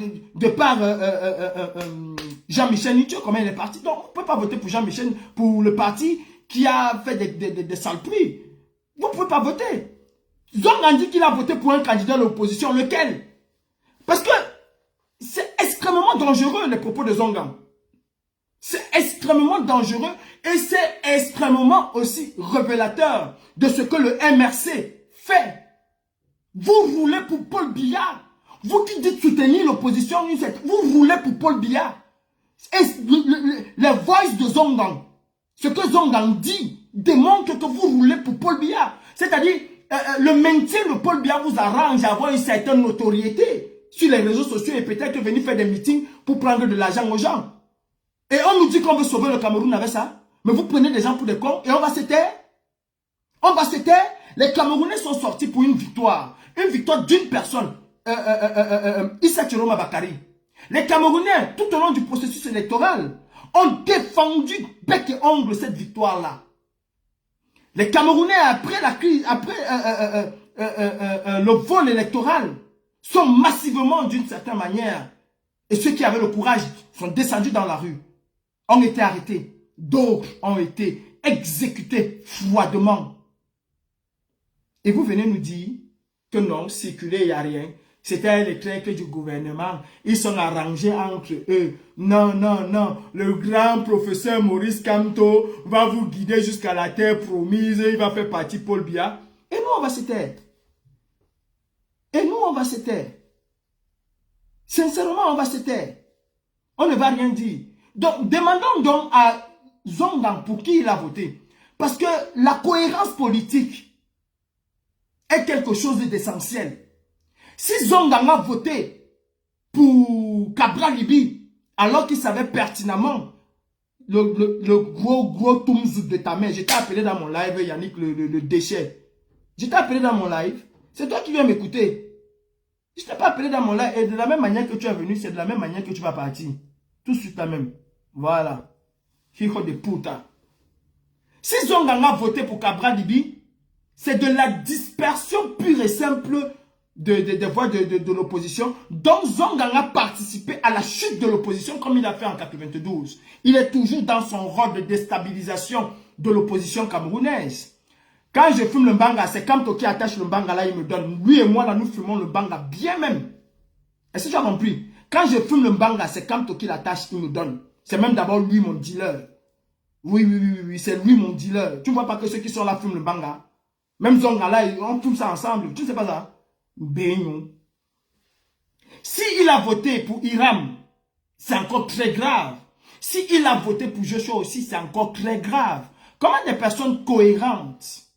Jean-Michel Nitcho, comment il est parti. Donc on ne peut pas voter pour Jean-Michel, pour le parti qui a fait des saletés. Vous ne pouvez pas voter. Zongang dit qu'il a voté pour un candidat de l'opposition. Lequel? Parce que c'est extrêmement dangereux les propos de Zongang. C'est extrêmement dangereux et c'est extrêmement aussi révélateur de ce que le MRC fait. Vous roulez pour Paul Biya. Vous qui dites soutenir l'opposition, vous roulez pour Paul Biya. Les voices de Zongang, ce que Zongang dit, démontre que vous roulez pour Paul Biya. C'est-à-dire, le maintien de Paul Biya vous arrange à avoir une certaine notoriété sur les réseaux sociaux et peut-être venir faire des meetings pour prendre de l'argent aux gens. Et on nous dit qu'on veut sauver le Cameroun avec ça. Mais vous prenez des gens pour des cons et on va se taire. On va se taire. Les Camerounais sont sortis pour une victoire. Une victoire d'une personne. Issa Chiroma Bakari. Les Camerounais, tout au long du processus électoral, ont défendu bec et ongle cette victoire-là. Les Camerounais, après la crise, après le vol électoral, sont massivement, d'une certaine manière, et ceux qui avaient le courage sont descendus dans la rue, ont été arrêtés. D'autres ont été exécutés froidement. Et vous venez nous dire que non, circuler, il n'y a rien. C'était les traîtres du gouvernement. Ils sont arrangés entre eux. Non, non, non. Le grand professeur Maurice Kamto va vous guider jusqu'à la terre promise. Il va faire partie Paul Biya. Et nous, on va se taire. Et nous, on va se taire. Sincèrement, on va se taire. On ne va rien dire. Donc, demandons donc à Zongang pour qui il a voté. Parce que la cohérence politique est quelque chose d'essentiel. Si Zongang a voté pour Cabra Libi, alors qu'il savait pertinemment le gros toumzou de ta mère, j'étais appelé dans mon live, Yannick, le déchet. J'étais appelé dans mon live. C'est toi qui viens m'écouter. Je t'ai pas appelé dans mon live. Et de la même manière que tu es venu, c'est de la même manière que tu vas partir. Tout de suite la même. Voilà. Hijo de puta. Si Zongang a voté pour Cabra Libi, c'est de la dispersion pure et simple des voix de l'opposition, dont Zongang a participé à la chute de l'opposition comme il a fait en 92. Il est toujours dans son rôle de déstabilisation de l'opposition camerounaise. Quand je fume le mbanga, c'est Kamto qui attache le mbanga là, il me donne. Lui et moi là, nous fumons le mbanga bien même. Est-ce que tu as compris? Quand je fume le mbanga, c'est Kamto qui l'attache, il me donne. C'est même d'abord lui mon dealer. Oui, c'est lui mon dealer. Tu ne vois pas que ceux qui sont là fument le mbanga? Même Zonga là, on fume ça ensemble. Tu ne sais pas ça? Bénon. Si il a voté pour Iram, c'est encore très grave. Si il a voté pour Joshua aussi, c'est encore très grave. Comment des personnes cohérentes,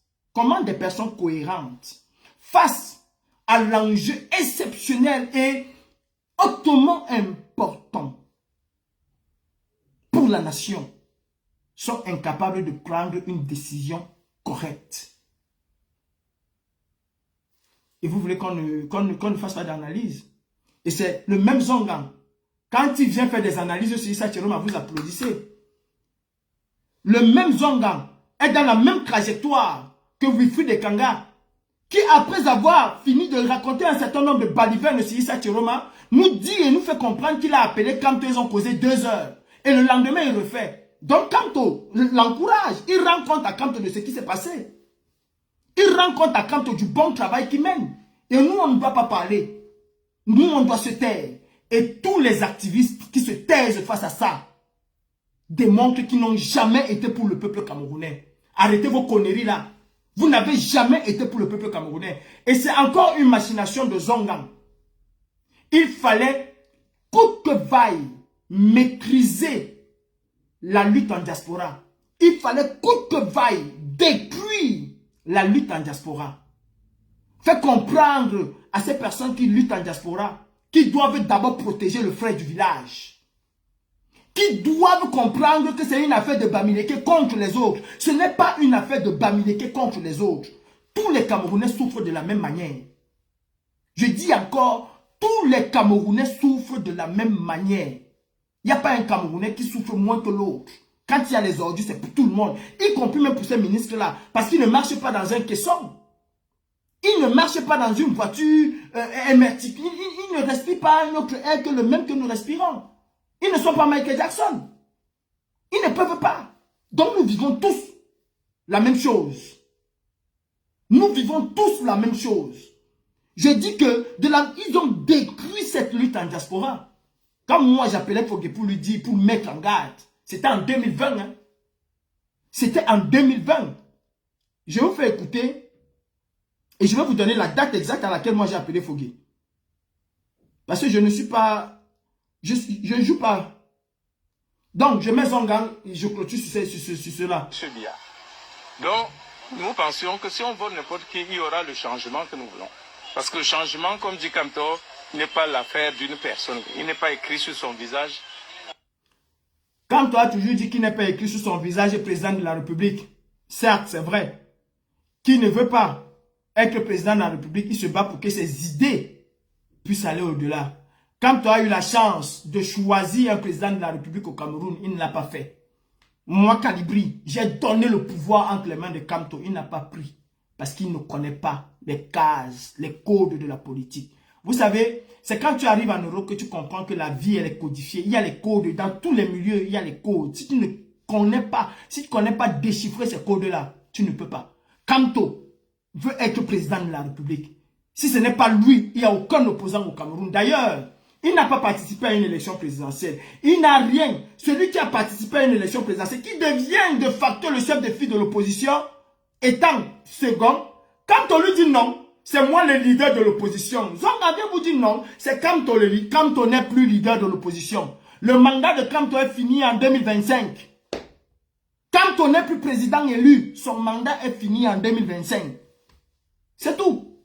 face à l'enjeu exceptionnel et hautement important pour la nation, sont incapables de prendre une décision correcte? Et vous voulez qu'on ne fasse pas d'analyse? Et c'est le même Zongang. Quand il vient faire des analyses sur Issa Chiroma, vous applaudissez. Le même Zongang est dans la même trajectoire que Wilfried Ekanga, qui après avoir fini de raconter un certain nombre de balivernes sur Issa Chiroma, nous dit et nous fait comprendre qu'il a appelé Kamto, ils ont causé 2 heures. Et le lendemain, il refait. Donc Kamto l'encourage. Il rend compte à Kamto de ce qui s'est passé. Il rend compte à Kamto du bon travail qu'il mène. Et nous, on ne doit pas parler. Nous, on doit se taire. Et tous les activistes qui se taisent face à ça démontrent qu'ils n'ont jamais été pour le peuple camerounais. Arrêtez vos conneries là. Vous n'avez jamais été pour le peuple camerounais. Et c'est encore une machination de Zongang. Il fallait, coûte que vaille, maîtriser la lutte en diaspora. Il fallait, coûte que vaille, détruire la lutte en diaspora. Fait comprendre à ces personnes qui luttent en diaspora qu'ils doivent d'abord protéger le frère du village. qui doivent comprendre que c'est une affaire de Bamileke contre les autres. Ce n'est pas une affaire de Bamileke contre les autres. Tous les Camerounais souffrent de la même manière. Je dis encore, tous les Camerounais souffrent de la même manière. Il n'y a pas un Camerounais qui souffre moins que l'autre. Quand il y a les ordures, c'est pour tout le monde. Y compris même pour ces ministres-là. Parce qu'ils ne marchent pas dans un caisson. Ils ne marchent pas dans une voiture hermétique. Ils ne respirent pas un autre air que le même que nous respirons. Ils ne sont pas Michael Jackson. Ils ne peuvent pas. Donc nous vivons tous la même chose. Nous vivons tous la même chose. Je dis que ils ont détruit cette lutte en diaspora. Comme moi j'appelais Fogué pour lui dire, pour mettre en garde. C'était en 2020. Hein. C'était en 2020. Je vais vous faire écouter et je vais vous donner la date exacte à laquelle moi j'ai appelé Fogué. Parce que je ne suis pas... Je ne joue pas. Donc je mets Zongang et je clôture sur cela. Donc nous pensions que si on vote n'importe qui, il y aura le changement que nous voulons. Parce que le changement, comme dit Kamto, n'est pas l'affaire d'une personne. Il n'est pas écrit sur son visage. Kamto a toujours dit qu'il n'est pas écrit sur son visage président de la République. Certes, c'est vrai. Qui ne veut pas être président de la République, il se bat pour que ses idées puissent aller au-delà. Kamto a eu la chance de choisir un président de la République au Cameroun, il ne l'a pas fait. Moi, Calibri, j'ai donné le pouvoir entre les mains de Kamto, il n'a pas pris. Parce qu'il ne connaît pas les cases, les codes de la politique. Vous savez, c'est quand tu arrives en Europe que tu comprends que la vie, elle est codifiée. Il y a les codes. Dans tous les milieux, il y a les codes. Si tu ne connais pas, déchiffrer ces codes-là, tu ne peux pas. Kamto veut être président de la République. Si ce n'est pas lui, il n'y a aucun opposant au Cameroun. D'ailleurs, il n'a pas participé à une élection présidentielle. Il n'a rien. Celui qui a participé à une élection présidentielle, qui devient de facto le chef de file de l'opposition, étant second, quand on lui dit non, c'est moi le leader de l'opposition. Zonga vous dit non, c'est Kamto n'est plus leader de l'opposition. Le mandat de Kamto est fini en 2025. Kamto n'est plus président élu, son mandat est fini en 2025. C'est tout.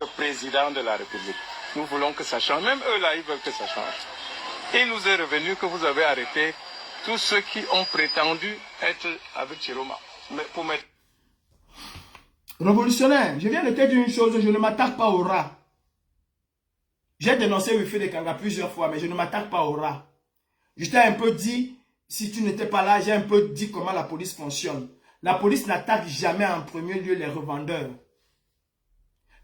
Le président de la République. Nous voulons que ça change. Même eux là, ils veulent que ça change. Il nous est revenu que vous avez arrêté tous ceux qui ont prétendu être avec Chiroma. Mais pour mettre... Révolutionnaire, je viens de te dire une chose, je ne m'attaque pas au rat. J'ai dénoncé Wifé de Kanga plusieurs fois, mais je ne m'attaque pas au rat. Je t'ai un peu dit, si tu n'étais pas là, j'ai un peu dit comment la police fonctionne. La police n'attaque jamais en premier lieu les revendeurs.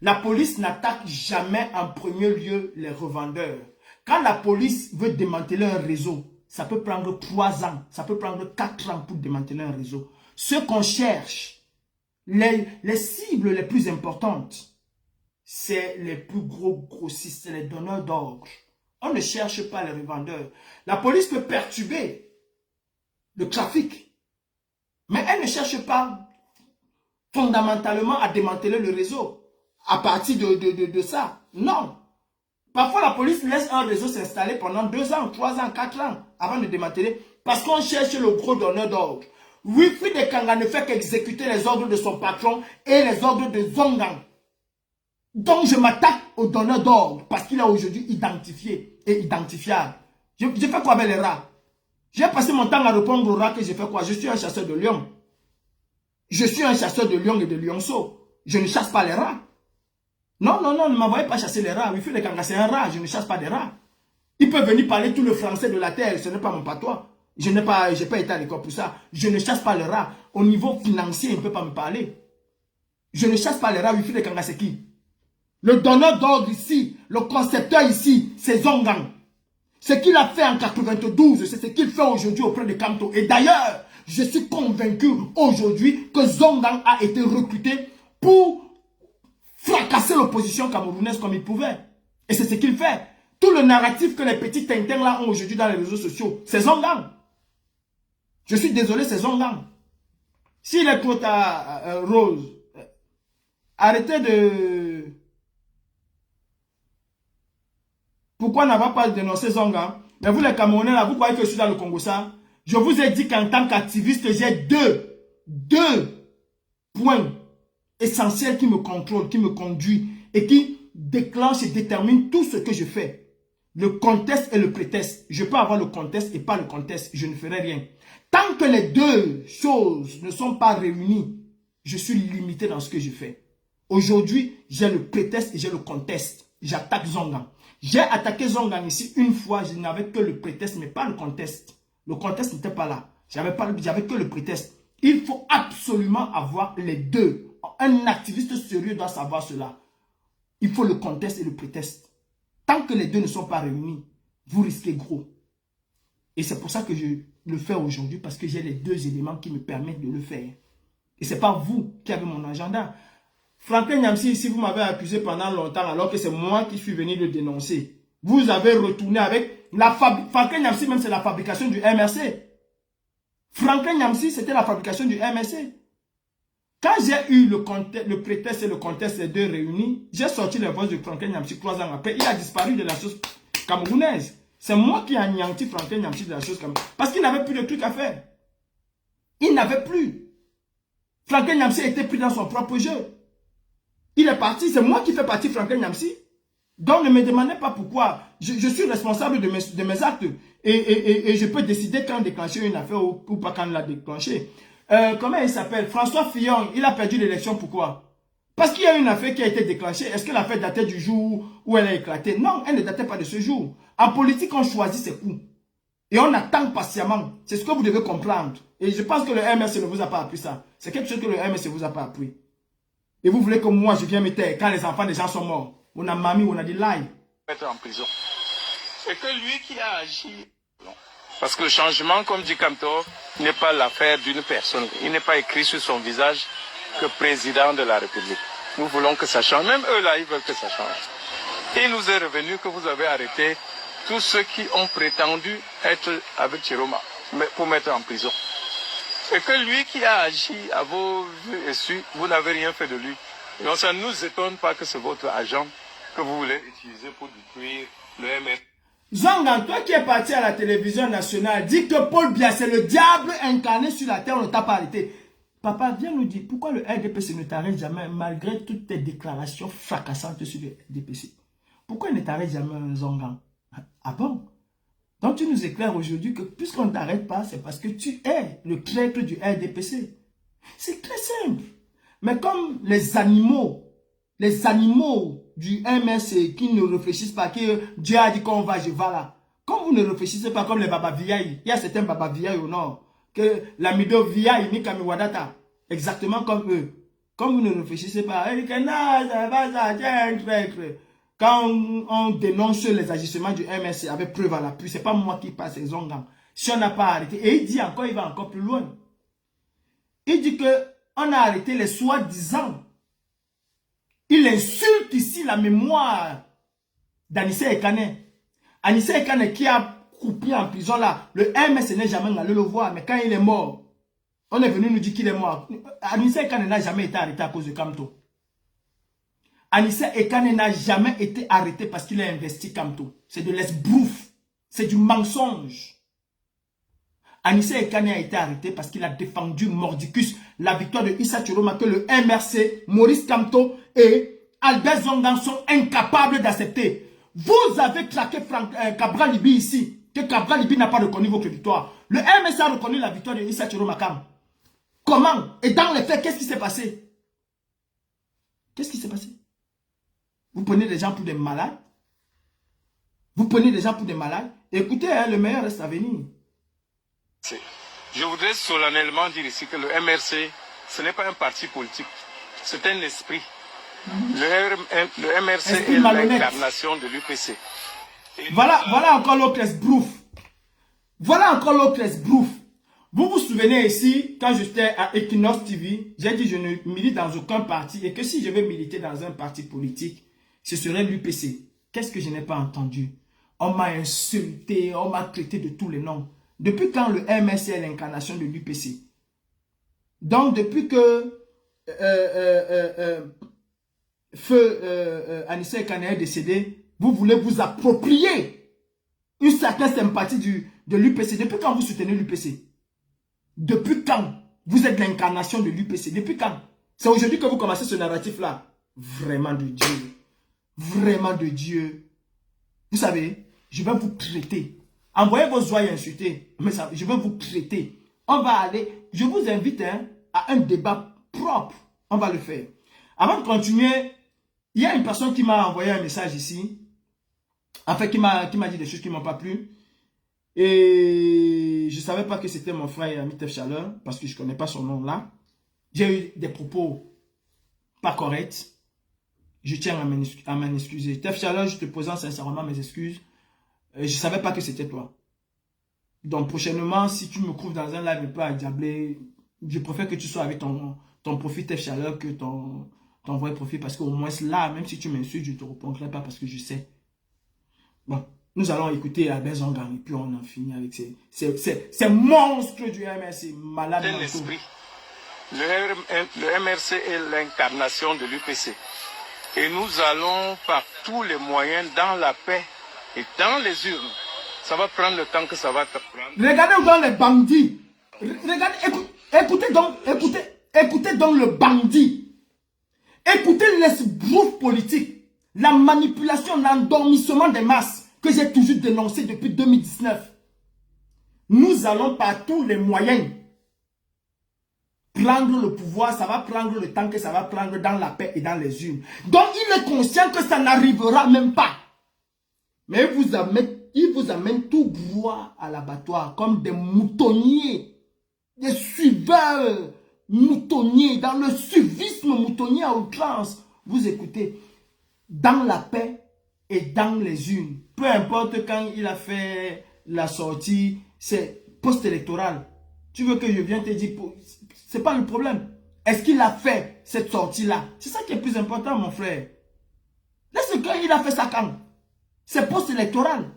La police n'attaque jamais en premier lieu les revendeurs. Quand la police veut démanteler un réseau, ça peut prendre 3 ans, ça peut prendre 4 ans pour démanteler un réseau. Ce qu'on cherche, les cibles les plus importantes, c'est les plus gros grossistes, les donneurs d'ordre. On ne cherche pas les revendeurs. La police peut perturber le trafic, mais elle ne cherche pas fondamentalement à démanteler le réseau à partir de ça. Non. Parfois, la police laisse un réseau s'installer pendant 2 ans, 3 ans, 4 ans avant de démanteler parce qu'on cherche le gros donneur d'ordre. Wifé de Kanga ne fait qu'exécuter les ordres de son patron et les ordres de Zongang. Donc, je m'attaque au donneur d'ordre parce qu'il est aujourd'hui identifié et identifiable. Je fais quoi avec les rats? J'ai passé mon temps à répondre aux rats que j'ai fait quoi? Je suis un chasseur de lions. Je suis un chasseur de lions et de lionceaux. Je ne chasse pas les rats. Non, non, non, ne m'envoyez pas chasser les rats. Wifé de Kanga, c'est un rat. Je ne chasse pas des rats. Il peut venir parler tout le français de la terre. Ce n'est pas mon patois. Je n'ai pas été à l'école pour ça. Je ne chasse pas les rats. Au niveau financier, il ne peut pas me parler. Je ne chasse pas les rats. Wifé de Kanga, c'est qui? Le donneur d'ordre ici, le concepteur ici, c'est Zongang. Ce qu'il a fait en 92, c'est ce qu'il fait aujourd'hui auprès de Kamto. Et d'ailleurs, je suis convaincu aujourd'hui que Zongang a été recruté pour fracasser l'opposition camerounaise comme il pouvait. Et c'est ce qu'il fait. Tout le narratif que les petits tintins là ont aujourd'hui dans les réseaux sociaux, c'est Zongang. Je suis désolé, c'est Zongang. S'il est trop à Rose, arrêtez de... Pourquoi n'a pas dénoncé Zongang? Mais vous les Camerounais là, vous croyez que je suis dans le Congo ça? Je vous ai dit qu'en tant qu'activiste, j'ai deux points essentiels qui me contrôlent, qui me conduisent et qui déclenchent et déterminent tout ce que je fais. Le contexte et le prétexte. Je peux avoir le contexte et pas le contexte. Je ne ferai rien. Tant que les deux choses ne sont pas réunies, je suis limité dans ce que je fais. Aujourd'hui, j'ai le prétexte et j'ai le contexte. J'attaque Zongan. J'ai attaqué Zongan ici une fois. Je n'avais que le prétexte, mais pas le contexte. Le contexte n'était pas là. J'avais que le prétexte. Il faut absolument avoir les deux. Un activiste sérieux doit savoir cela. Il faut le contexte et le prétexte. Tant que les deux ne sont pas réunis, vous risquez gros. Et c'est pour ça que je le fais aujourd'hui, parce que j'ai les deux éléments qui me permettent de le faire. Et ce n'est pas vous qui avez mon agenda. Franklin Nyamsi, ici, vous m'avez accusé pendant longtemps, alors que c'est moi qui suis venu le dénoncer. Vous avez retourné avec la Franklin Nyamsi, même c'est la fabrication du MRC. Franklin Nyamsi, c'était la fabrication du MRC. Quand j'ai eu le prétexte et le contexte, les deux réunis, j'ai sorti les voix de Franklin Nyamsi 3 ans après. Il a disparu de la chose camerounaise. C'est moi qui ai anéanti Franklin Nyamsi de la chose camerounaise. Parce qu'il n'avait plus de trucs à faire. Il n'avait plus. Franklin Nyamsi était pris dans son propre jeu. Il est parti. C'est moi qui fais partie de Franklin Nyamsi. Donc ne me demandez pas pourquoi. Je suis responsable de mes actes. Et je peux décider quand déclencher une affaire ou pas quand la déclencher. Comment il s'appelle? François Fillon, il a perdu l'élection. Pourquoi? Parce qu'il y a une affaire qui a été déclenchée. Est-ce que l'affaire datait du jour où elle a éclaté? Non, elle ne datait pas de ce jour. En politique, on choisit ses coups. Et on attend patiemment. C'est ce que vous devez comprendre. Et je pense que le MRC ne vous a pas appris ça. C'est quelque chose que le MRC ne vous a pas appris. Et vous voulez que moi, je vienne me taire quand les enfants des gens sont morts. On a mamie, on a dit live. Être en prison. C'est que lui qui a agi. Parce que le changement, comme dit Camtor, n'est pas l'affaire d'une personne. Il n'est pas écrit sur son visage que président de la République. Nous voulons que ça change. Même eux là, ils veulent que ça change. Et il nous est revenu que vous avez arrêté tous ceux qui ont prétendu être avec Chiroma pour mettre en prison. Et que lui qui a agi à vos vues et su, vous n'avez rien fait de lui. Donc ça ne nous étonne pas que c'est votre agent que vous voulez utiliser pour détruire le MR. Zongan, toi qui es parti à la télévision nationale, dis que Paul Biya, c'est le diable incarné sur la terre, on ne t'a pas arrêté. Papa, viens nous dire, pourquoi le RDPC ne t'arrête jamais, malgré toutes tes déclarations fracassantes sur le RDPC? Pourquoi il ne t'arrête jamais, Zongan? Ah bon? Donc tu nous éclaires aujourd'hui que puisqu'on ne t'arrête pas, c'est parce que tu es le traître du RDPC. C'est très simple. Mais comme les animaux du MRC qui ne réfléchissent pas, que Dieu a dit qu'on va, je vais là. Comme vous ne réfléchissez pas comme les Baba Viaï, il y a certains Baba Viaï au nord, que l'amido Viaï, ni Kamiwadata, exactement comme eux. Comme vous ne réfléchissez pas, quand on dénonce les agissements du MRC avec preuve à l'appui, c'est pas moi qui passe les Zongan. Si on n'a pas arrêté, et il dit encore, il va encore plus loin. Il dit que on a arrêté les soi-disant. Il insulte ici la mémoire d'Anissé Ekane. Anissé Ekane qui a coupé en prison là. Le MRC n'est jamais allé le voir, mais quand il est mort, on est venu nous dire qu'il est mort. Anissé Ekane n'a jamais été arrêté à cause de Kamto. Anissé Ekane n'a jamais été arrêté parce qu'il a investi Kamto. C'est de l'esbrouf. C'est du mensonge. Anissé Ekane a été arrêté parce qu'il a défendu Mordicus, la victoire de Issa Chiroma, que le MRC, Maurice Kamto et Albert Zongan sont incapables d'accepter. Vous avez claqué Cabral Libi ici, que Cabral Libi n'a pas reconnu votre victoire. Le MRC a reconnu la victoire de Issa Chiroma Kam. Comment? Et dans les faits, qu'est-ce qui s'est passé? Qu'est-ce qui s'est passé? Vous prenez des gens pour des malades? Vous prenez des gens pour des malades? Écoutez, hein, le meilleur reste à venir. Je voudrais solennellement dire ici que le MRC, ce n'est pas un parti politique, c'est un esprit. Le MRC est l'incarnation de l'UPC. Voilà encore l'autre esbrouf. Voilà encore l'autre esbrouf. Vous vous souvenez ici, quand j'étais à Equinox TV, j'ai dit je ne milite dans aucun parti et que si je vais militer dans un parti politique, ce serait l'UPC. Qu'est-ce que je n'ai pas entendu? On m'a insulté, on m'a traité de tous les noms. Depuis quand le MRC est l'incarnation de l'UPC? Donc, depuis que Feu Anissé Ekane est décédé, vous voulez vous approprier une certaine sympathie de l'UPC. Depuis quand vous soutenez l'UPC? Depuis quand vous êtes l'incarnation de l'UPC? Depuis quand? C'est aujourd'hui que vous commencez ce narratif-là. Vraiment de Dieu. Vraiment de Dieu. Vous savez, je vais vous traiter. Envoyez vos oies insulter, mais ça, je vais vous traiter. On va aller, je vous invite hein, à un débat propre. On va le faire. Avant de continuer, il y a une personne qui m'a envoyé un message ici. En fait, qui m'a dit des choses qui ne m'ont pas plu. Et je ne savais pas que c'était mon frère Ami Tef Chaleur, parce que je ne connais pas son nom là. J'ai eu des propos pas corrects. Je tiens à m'en excuser. Tef Chaleur, je te présente sincèrement mes excuses. Je ne savais pas que c'était toi. Donc prochainement, si tu me trouves dans un live un peu à diabler, je préfère que tu sois avec ton profil Tef Chaleur que ton vrai profil. Parce qu'au moins là, même si tu m'insultes, je ne te répondrai pas parce que je sais. Bon, nous allons écouter Albert Zongang et puis on en finit avec ces monstres du MRC, malade. L'esprit. Le MRC est l'incarnation de l'UPC. Et nous allons par tous les moyens dans la paix et dans les urnes. Ça va prendre le temps que ça va te prendre. Regardez dans les bandits. Regardez, écoutez donc le bandit. Écoutez l'esbrouf politique. La manipulation, l'endormissement des masses que j'ai toujours dénoncé depuis 2019. Nous allons par tous les moyens prendre le pouvoir. Ça va prendre le temps que ça va prendre dans la paix et dans les urnes. Donc il est conscient que ça n'arrivera même pas. Mais il vous amène tout droit à l'abattoir comme des moutonniers. Des suiveurs moutonniers. Dans le suivisme moutonnier à outrance. Vous écoutez. Dans la paix et dans les urnes. Peu importe quand il a fait la sortie, c'est post-électoral. Tu veux que je vienne te dire, c'est pas le problème. Est-ce qu'il a fait cette sortie-là? C'est ça qui est plus important, mon frère. Laisse quand il a fait ça quand? C'est post-électoral.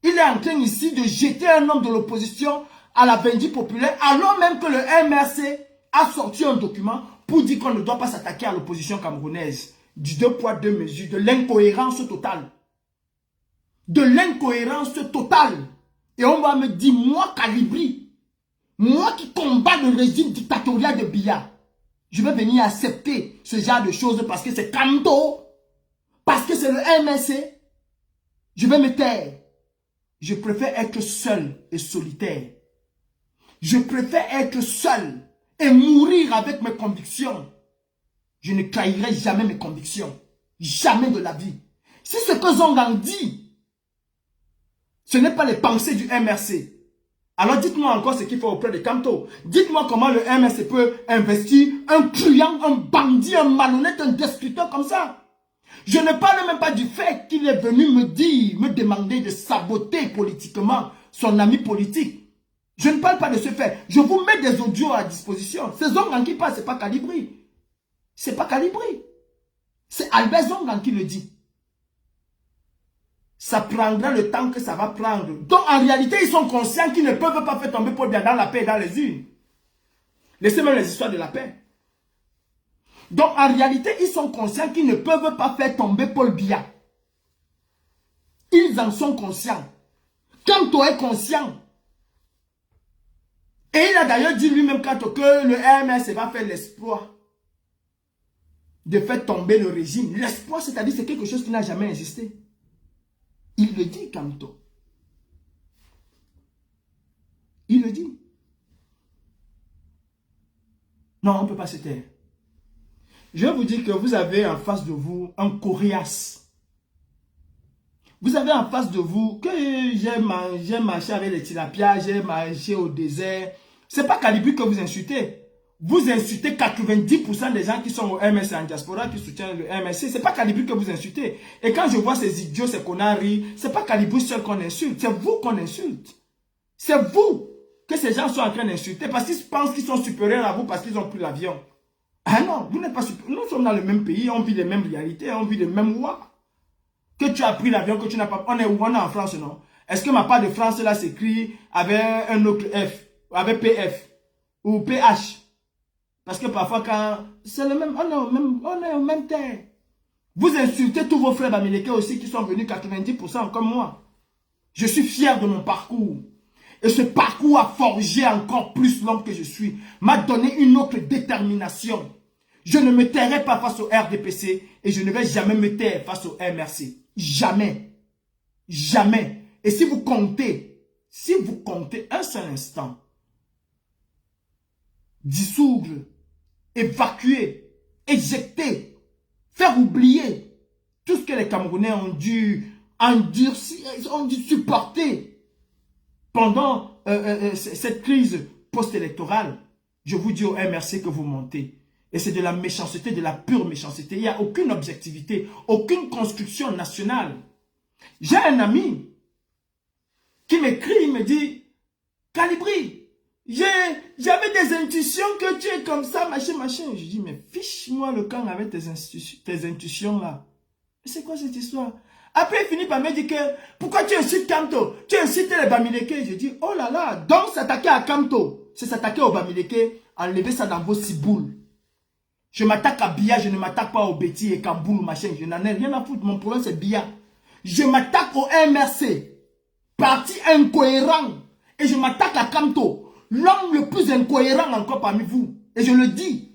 Il est en train ici de jeter un homme de l'opposition à la vindicte populaire, alors même que le MRC a sorti un document pour dire qu'on ne doit pas s'attaquer à l'opposition camerounaise. Du 2 poids 2 mesures, de l'incohérence totale. De l'incohérence totale. Et on va me dire, moi Calibri, moi qui combats le régime dictatorial de Biya, je vais venir accepter ce genre de choses parce que c'est Kanto, parce que c'est le MSC. Je vais me taire. Je préfère être seul et solitaire. Je préfère être seul et mourir avec mes convictions. Je ne trahirai jamais mes convictions. Jamais de la vie. Si ce que Zongang dit, ce n'est pas les pensées du MRC, alors dites-moi encore ce qu'il faut auprès de Kanto. Dites-moi comment le MRC peut investir un truand, un bandit, un malhonnête, un destructeur comme ça. Je ne parle même pas du fait qu'il est venu me dire, me demander de saboter politiquement son ami politique. Je ne parle pas de ce fait. Je vous mets des audios à disposition. C'est Zongang qui parle, ce n'est pas Calibri. C'est pas Calibri. C'est Albert Zongang qui le dit. Ça prendra le temps que ça va prendre. Donc en réalité, ils sont conscients qu'ils ne peuvent pas faire tomber Paul Biya dans la paix et dans les urnes. Laissez même les histoires de la paix. Donc en réalité, ils sont conscients qu'ils ne peuvent pas faire tomber Paul Biya. Ils en sont conscients. Kanto est conscient. Et il a d'ailleurs dit lui-même Kanto que le MRC va faire l'exploit de faire tomber le régime. L'espoir, c'est-à-dire, c'est quelque chose qui n'a jamais existé. Il le dit, Kanto. Il le dit. Non, on ne peut pas se taire. Je vais vous dire que vous avez en face de vous un coriace. Vous avez en face de vous que j'ai marché avec les tilapias, j'ai marché au désert. Ce n'est pas Calibri que vous insultez. Vous insultez 90% des gens qui sont au MSC en diaspora, qui soutiennent le MSC. Ce n'est pas Calibri que vous insultez. Et quand je vois ces idiots, ces connards, ce n'est pas Calibri seul qu'on insulte. C'est vous qu'on insulte. C'est vous que ces gens sont en train d'insulter parce qu'ils pensent qu'ils sont supérieurs à vous parce qu'ils ont pris l'avion. Ah non, vous n'êtes pas supérieurs. Nous sommes dans le même pays, on vit les mêmes réalités, on vit les mêmes lois. Que tu as pris l'avion, que tu n'as pas... On est où? On est en France, non? Est-ce que ma part de France, là, s'écrit avec un autre F, avec PF ou PH? Parce que parfois, quand c'est le même, on est au même terre. Vous insultez tous vos frères américains aussi qui sont venus 90% comme moi. Je suis fier de mon parcours. Et ce parcours a forgé encore plus l'homme que je suis. M'a donné une autre détermination. Je ne me tairai pas face au RDPC et je ne vais jamais me taire face au MRC. Jamais. Jamais. Et si vous comptez un seul instant, dissoudre, évacuer, éjecter, faire oublier tout ce que les Camerounais ont dû endurcir, ont dû supporter pendant cette crise post-électorale, je vous dis au MRC que vous montez. Et c'est de la méchanceté, de la pure méchanceté. Il n'y a aucune objectivité, aucune construction nationale. J'ai un ami qui m'écrit, il me dit, Calibri, j'avais des intuitions que tu es comme ça, machin, machin. Je dis, mais fiche-moi le camp avec tes intuitions là. Mais c'est quoi cette histoire? Après, il finit par me dire que, pourquoi tu incites Kamto? Tu incites les Bamileke. Je dis, oh là là, donc s'attaquer à Kamto, c'est s'attaquer aux Bamileke, enlever ça dans vos ciboules. Je m'attaque à Bia, je ne m'attaque pas au Betty et Kamboul, machin. Je n'en ai rien à foutre, mon problème c'est Bia. Je m'attaque au MRC, parti incohérent. Et je m'attaque à Kamto, l'homme le plus incohérent encore parmi vous. Et je le dis,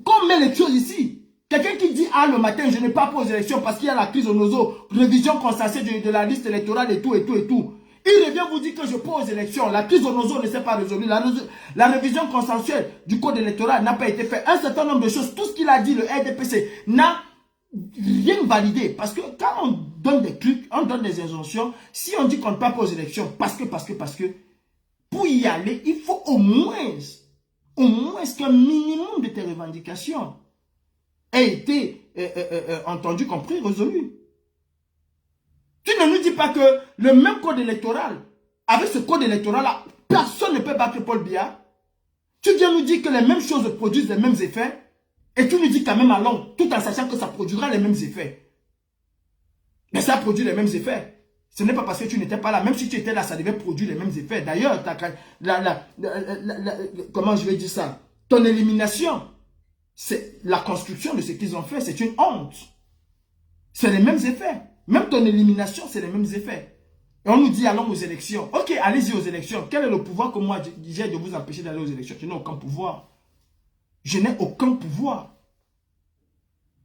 qu'on met les choses ici. Quelqu'un qui dit, ah, le matin, je n'ai pas posé élection parce qu'il y a la crise au nozo, révision consensuelle de la liste électorale et tout, et tout, et tout. Il revient vous dire que je pose élection. La crise au nozo ne s'est pas résolue. La révision consensuelle du code électoral n'a pas été faite. Un certain nombre de choses, tout ce qu'il a dit, le RDPC, n'a rien validé. Parce que quand on donne des trucs, on donne des injonctions, si on dit qu'on ne peut pas poser élection, parce que, pour y aller, il faut au moins qu'un minimum de tes revendications ait été entendu, compris, résolu. Tu ne nous dis pas que le même code électoral, avec ce code électoral-là, personne ne peut battre Paul Biya. Tu viens nous dire que les mêmes choses produisent les mêmes effets, et tu nous dis quand même à long, tout en sachant que ça produira les mêmes effets. Mais ça produit les mêmes effets. Ce n'est pas parce que tu n'étais pas là. Même si tu étais là, ça devait produire les mêmes effets. D'ailleurs, comment je vais dire ça? Ton élimination, c'est la construction de ce qu'ils ont fait. C'est une honte. C'est les mêmes effets. Même ton élimination, c'est les mêmes effets. Et on nous dit, allons aux élections. Ok, allez-y aux élections. Quel est le pouvoir que moi j'ai de vous empêcher d'aller aux élections? Je n'ai aucun pouvoir. Je n'ai aucun pouvoir.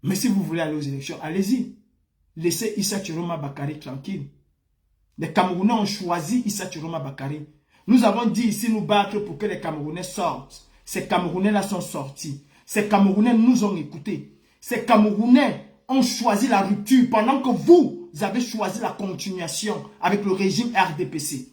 Mais si vous voulez aller aux élections, allez-y. Laissez Issa Chiroma Bakary tranquille. Les Camerounais ont choisi Issa Chiroma Bakary. Nous avons dit ici nous battre pour que les Camerounais sortent. Ces Camerounais-là sont sortis. Ces Camerounais nous ont écoutés. Ces Camerounais ont choisi la rupture pendant que vous avez choisi la continuation avec le régime RDPC.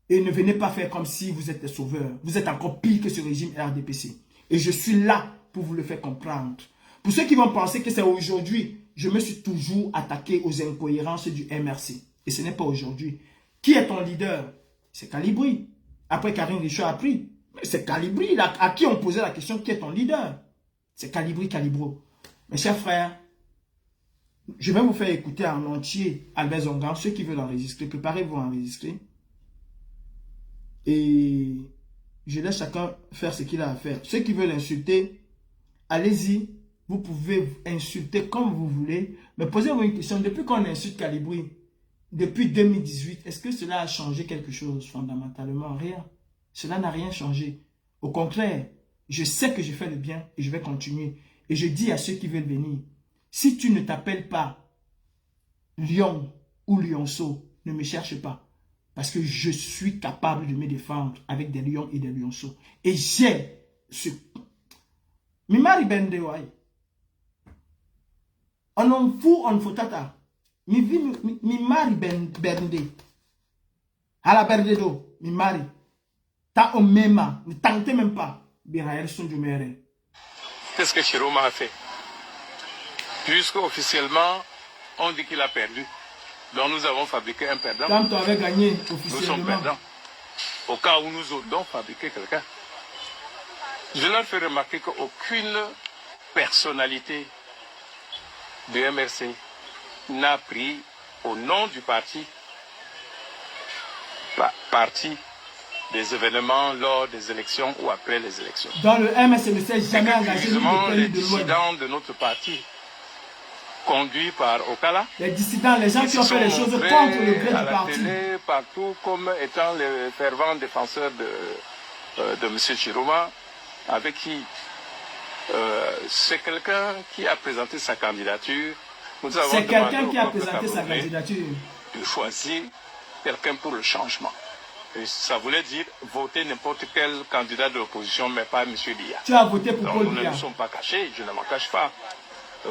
Et ne venez pas faire comme si vous êtes des sauveurs. Vous êtes encore pire que ce régime RDPC. Et je suis là pour vous le faire comprendre. Pour ceux qui vont penser que c'est aujourd'hui, je me suis toujours attaqué aux incohérences du MRC. Et ce n'est pas aujourd'hui. Qui est ton leader? C'est Calibri. Après, Karine Richard a pris. C'est Calibri à qui on posait la question, qui est ton leader? C'est Calibri Calibro. Mes chers frères, je vais vous faire écouter en entier Albert Zongan. Ceux qui veulent enregistrer, préparez-vous à enregistrer. Et je laisse chacun faire ce qu'il a à faire. Ceux qui veulent insulter, allez-y. Vous pouvez insulter comme vous voulez. Mais posez-vous une question. Depuis qu'on insulte Calibri, depuis 2018, est-ce que cela a changé quelque chose fondamentalement? Rien. Cela n'a rien changé. Au contraire, je sais que je fais le bien et je vais continuer. Et je dis à ceux qui veulent venir, si tu ne t'appelles pas Lion ou Lionceau, ne me cherche pas. Parce que je suis capable de me défendre avec des lions et des lionceaux. Et j'ai ce... Mimari Bendewai. On en fout, on fout tata. Mimari Bende. À la Berdedo, Mimari. Ta omema, ne tentez même pas. Qu'est-ce que Chiroma a fait? Puisqu'officiellement, on dit qu'il a perdu. Donc nous avons fabriqué un perdant. Quand tu avais gagné officiellement. Nous sommes perdants. Au cas où nous aurions fabriqué quelqu'un. Je leur fais remarquer qu'aucune personnalité du MRC n'a pris au nom du parti des événements lors des élections ou après les élections. Dans le MRC ne s'est jamais engagé les dissidents de notre parti, conduits par Okala, les dissidents, les gens qui ont fait les choses contre le gré du parti, télé, partout comme étant les fervents défenseurs de M. Chiroma, avec qui c'est quelqu'un qui a présenté sa candidature. C'est quelqu'un qui a présenté sa candidature. de choisir quelqu'un pour le changement. Et ça voulait dire voter n'importe quel candidat de l'opposition, mais pas M. Biya. Tu as voté pour Donc, Paul nous ne Biya. nous sommes pas cachés, je ne m'en cache pas.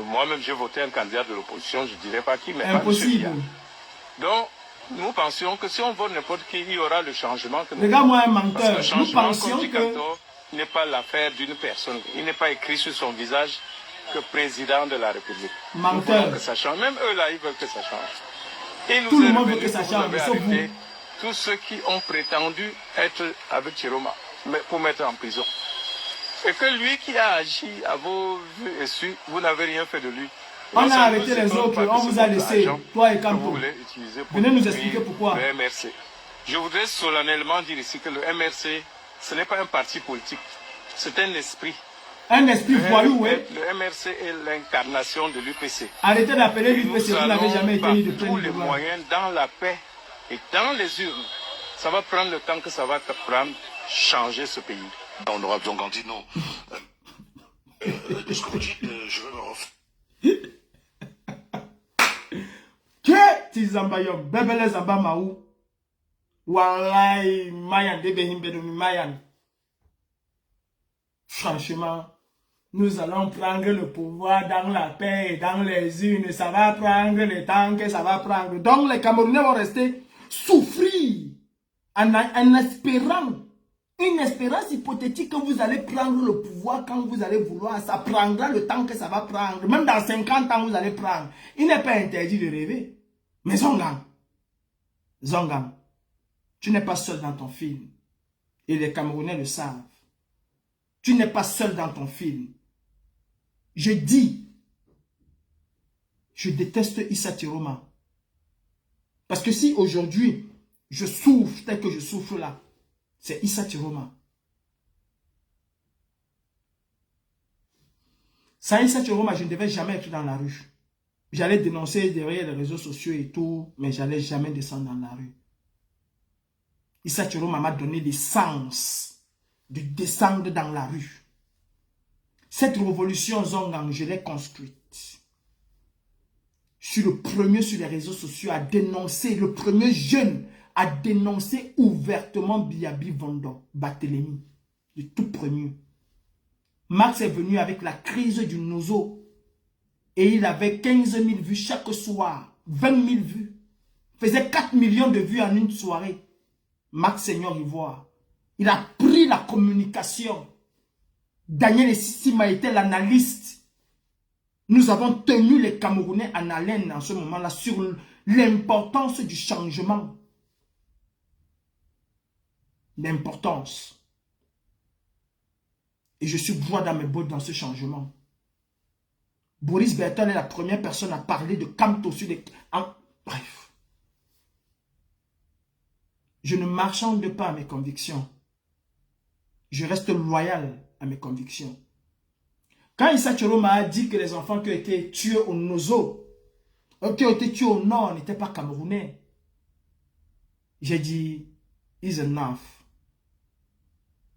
Moi-même, j'ai voté un candidat de l'opposition, je ne dirais pas qui, mais Impossible. pas M. Biya. Donc, nous pensions que si on vote n'importe qui, il y aura le changement que nous Regarde-moi un Parce que menteur. le Nous changement, pensions comme dit que... Kantor, n'est pas l'affaire d'une personne. Il n'est pas écrit sur son visage que président de la République. Menteur. Nous voulons que ça change. Même eux là, ils veulent que ça change. Et nous Tout le est monde veut revenu que ça vous change, avez sauf arrêté vous. tous ceux qui ont prétendu être avec Chiroma pour mettre en prison. Et que lui qui a agi à vos vues et su, vous n'avez rien fait de lui. On Nous a sommes arrêté tous les étonnés autres, parce que on c'est vous a votre laissé, argent toi et que vous Kanto. voulez utiliser pour Venez nous détruire expliquer pourquoi. le MRC. Je voudrais solennellement dire ici que le MRC, ce n'est pas un parti politique, c'est un esprit. Un esprit voyou, oui. Le MRC est l'incarnation de l'UPC. Arrêtez d'appeler Et l'UPC, nous vous n'avez jamais été allons ni de par plein tous ni de les loin. moyens, dans la paix et dans les urnes. Ça va prendre le temps que ça va te prendre, changer ce pays. Honorable Zongandino, de ce que vous dites, je vais me refaire. Que Tizambayom, Bebele Zamba Maou. Wallahi, Mayan, Debehim Bedoumi Mayan. Franchement, nous allons prendre le pouvoir dans la paix et dans les urnes. Ça va prendre le temps que ça va prendre. Donc les Camerounais vont rester souffrir en espérant. Une espérance hypothétique que vous allez prendre le pouvoir quand vous allez vouloir. Ça prendra le temps que ça va prendre. Même dans 50 ans, vous allez prendre. Il n'est pas interdit de rêver. Mais Zongang, tu n'es pas seul dans ton film. Et les Camerounais le savent. Tu n'es pas seul dans ton film. Je dis, je déteste Issa Tiroma. Parce que si aujourd'hui, je souffre tel que je souffre là, c'est Issa Tiroma. Sans Issa Tiroma, je ne devais jamais être dans la rue. J'allais dénoncer derrière les réseaux sociaux et tout, mais j'allais jamais descendre dans la rue. Issa Tiroma m'a donné l'essence de descendre dans la rue. Cette révolution Zongang, je l'ai construite. Je suis le premier sur les réseaux sociaux à dénoncer, le premier jeune à dénoncer ouvertement Biyabi Vondo, Barthélemy, le tout premier. Max est venu avec la crise du Nozo et il avait 15 000 vues chaque soir, 20 000 vues. Faisait 4 millions de vues en une soirée. Max Seigneur Ivoire. Il a pris la communication. Daniel Sissima était l'analyste. Nous avons tenu les Camerounais en haleine en ce moment-là sur l'importance du changement. L'importance. Et je suis droit dans mes bottes dans ce changement. Boris Berton est la première personne à parler de Kamto sur les... Bref. Je ne marchande pas à mes convictions. Je reste loyal à mes convictions. Quand Issa Tiroma a dit que les enfants qui ont été tués au Nozo, qui ont été tués au Nord, n'étaient pas camerounais, j'ai dit, is enough.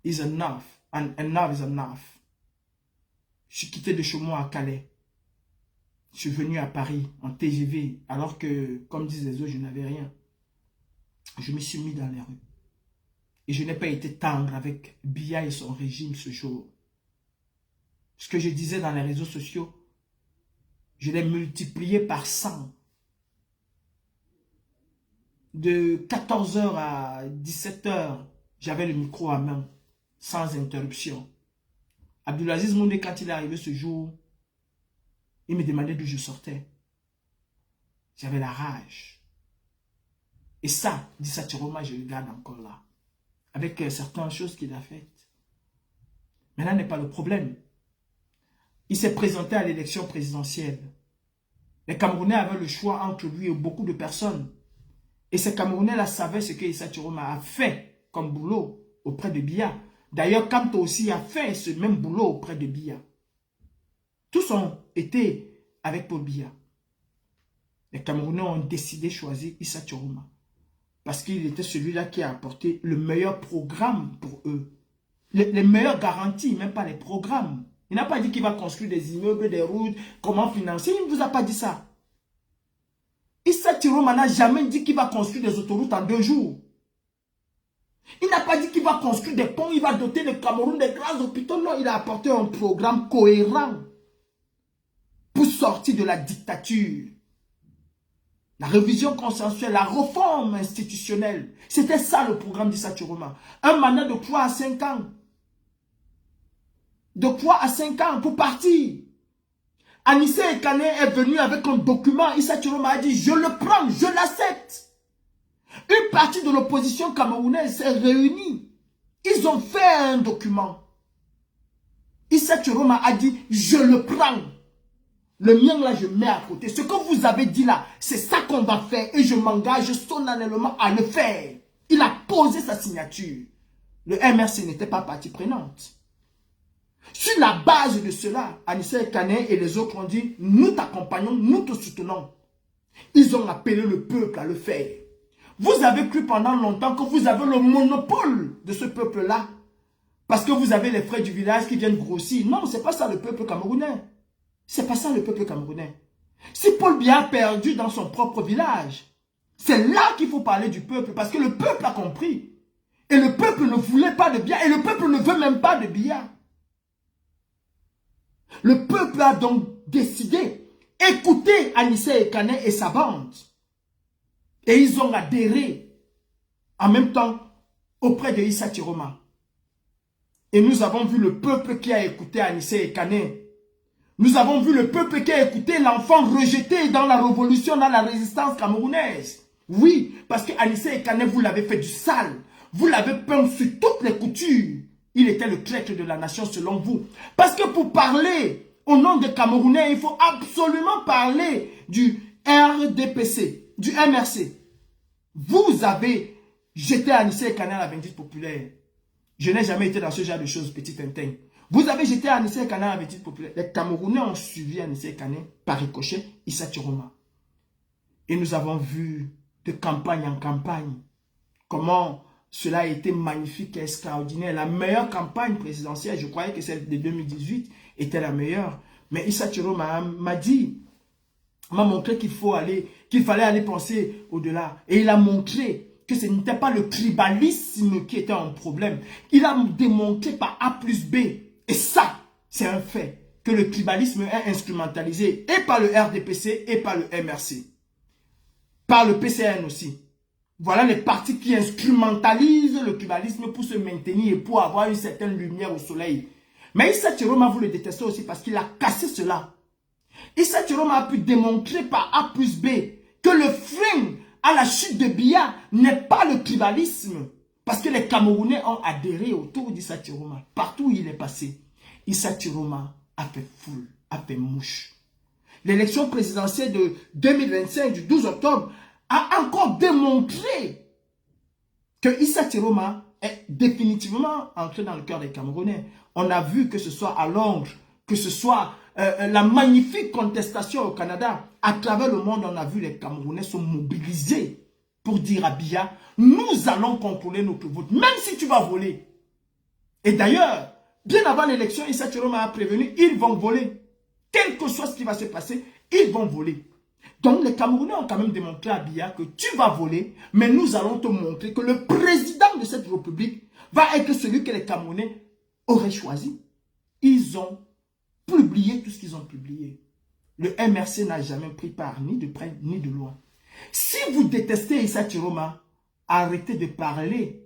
Is enough. And enough is enough. Je suis quitté de chez moi à Calais. Je suis venu à Paris en TGV, alors que, comme disent les autres, je n'avais rien. Je me suis mis dans les rues. Et je n'ai pas été tendre avec Biya et son régime ce jour. Ce que je disais dans les réseaux sociaux, je l'ai multiplié par 100. De 14h à 17h, j'avais le micro à main, sans interruption. Abdulaziz Moundé, quand il est arrivé ce jour, il me demandait d'où je sortais. J'avais la rage. Et ça, Issa Tiroma, je le garde encore là. Avec certaines choses qu'il a faites. Mais là n'est pas le problème. Il s'est présenté à l'élection présidentielle. Les Camerounais avaient le choix entre lui et beaucoup de personnes. Et ces Camerounais-là savaient ce que Issa Tiroma a fait comme boulot auprès de Biya. D'ailleurs, Kamto aussi a fait ce même boulot auprès de Biya. Tous ont été avec Paul Biya. Les Camerounais ont décidé de choisir Issa Tiroma. Parce qu'il était celui-là qui a apporté le meilleur programme pour eux. Les meilleures garanties, même pas les programmes. Il n'a pas dit qu'il va construire des immeubles, des routes, comment financer. Il ne vous a pas dit ça. Issa Chiroma n'a jamais dit qu'il va construire des autoroutes en 2 jours. Il n'a pas dit qu'il va construire des ponts, il va doter le Cameroun des grands hôpitaux. Non, il a apporté un programme cohérent pour sortir de la dictature. La révision consensuelle, la réforme institutionnelle. C'était ça le programme d'Issa Chiroma. Un mandat de 3 à 5 ans. De 3 à 5 ans pour partir. Anissé Ekane est venu avec un document. Issa Chiroma a dit, je le prends, je l'accepte. Une partie de l'opposition camerounaise s'est réunie. Ils ont fait un document. Issa Chiroma a dit, je le prends. Le mien là, je mets à côté. Ce que vous avez dit là, c'est ça qu'on va faire. Et je m'engage solennellement à le faire. Il a posé sa signature. Le MRC n'était pas partie prenante. Sur la base de cela, Anissé Ekane et les autres ont dit, nous t'accompagnons, nous te soutenons. Ils ont appelé le peuple à le faire. Vous avez cru pendant longtemps que vous avez le monopole de ce peuple-là. Parce que vous avez les frères du village qui viennent grossir. Non, ce n'est pas ça le peuple camerounais. C'est pas ça le peuple camerounais. Si Paul Biya a perdu dans son propre village, c'est là qu'il faut parler du peuple. Parce que le peuple a compris. Et le peuple ne voulait pas de Biya. Et le peuple ne veut même pas de Biya. Le peuple a donc décidé, écouter Anissé Ekane et sa bande. Et ils ont adhéré en même temps auprès de Issa Chiroma. Et nous avons vu le peuple qui a écouté Anissé Ekane. Nous avons vu le peuple qui a écouté l'enfant rejeté dans la révolution, dans la résistance camerounaise. Oui, parce que Anissé Ekane, vous l'avez fait du sale. Vous l'avez peint sur toutes les coutures. Il était le traître de la nation selon vous. Parce que pour parler au nom des Camerounais, il faut absolument parler du RDPC, du MRC. Vous avez jeté Anissé Ekane à la vindicte populaire. Je n'ai jamais été dans ce genre de choses, petit tintin. Vous avez jeté Anissé Ekane à la vindicte populaire. Les Camerounais ont suivi Anissé Ekane par ricochet, Issa Chiroma. Et nous avons vu de campagne en campagne comment cela a été magnifique et extraordinaire. La meilleure campagne présidentielle, je croyais que celle de 2018 était la meilleure. Mais Issa Chiroma m'a dit, m'a montré qu'il fallait aller penser au-delà. Et il a montré que ce n'était pas le tribalisme qui était un problème. Il a démontré par A plus B. Et ça, c'est un fait. Que le tribalisme est instrumentalisé et par le RDPC et par le MRC. Par le PCN aussi. Voilà les partis qui instrumentalisent le tribalisme pour se maintenir et pour avoir une certaine lumière au soleil. Mais Issa Chiroma, vous le détestez aussi parce qu'il a cassé cela. Issa Chiroma a pu démontrer par A plus B que le frein à la chute de Biya n'est pas le tribalisme. Parce que les Camerounais ont adhéré autour d'Issa Chiroma. Partout où il est passé, Issa Chiroma a fait foule, a fait mouche. L'élection présidentielle de 2025 du 12 octobre a encore démontré que Issa Chiroma est définitivement entré dans le cœur des Camerounais. On a vu que ce soit à Londres, que ce soit la magnifique contestation au Canada. À travers le monde, on a vu les Camerounais se mobiliser pour dire à Biya, nous allons contrôler notre vote, même si tu vas voler. Et d'ailleurs, bien avant l'élection, Issa Chiroma a prévenu, ils vont voler. Quel que soit ce qui va se passer, ils vont voler. Donc les Camerounais ont quand même démontré à Biya que tu vas voler, mais nous allons te montrer que le président de cette république va être celui que les Camerounais auraient choisi. Ils ont publié tout ce qu'ils ont publié. Le MRC n'a jamais pris part, ni de près, ni de loin. Si vous détestez Issa Chiroma, arrêtez de parler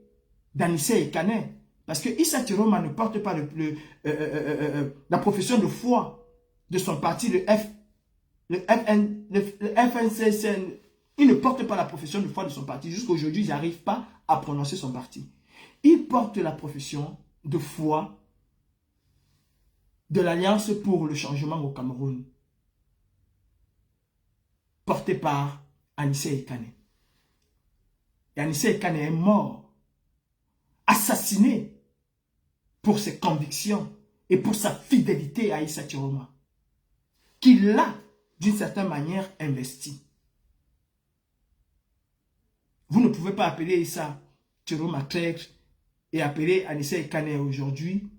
d'Anissé Ekane. Parce que Issa Chiroma ne porte pas la profession de foi de son parti, le FNCCN. Il ne porte pas la profession de foi de son parti. Jusqu'à aujourd'hui, ils n'arrivent pas à prononcer son parti. Il porte la profession de foi de l'Alliance pour le changement au Cameroun, portée par Anissé Ekane. Et Anissé Ekane est mort, assassiné pour ses convictions et pour sa fidélité à Issa Chiroma, qu'il l'a, d'une certaine manière, investi. Vous ne pouvez pas appeler Issa Chiroma traître et appeler Anissé Ekane aujourd'hui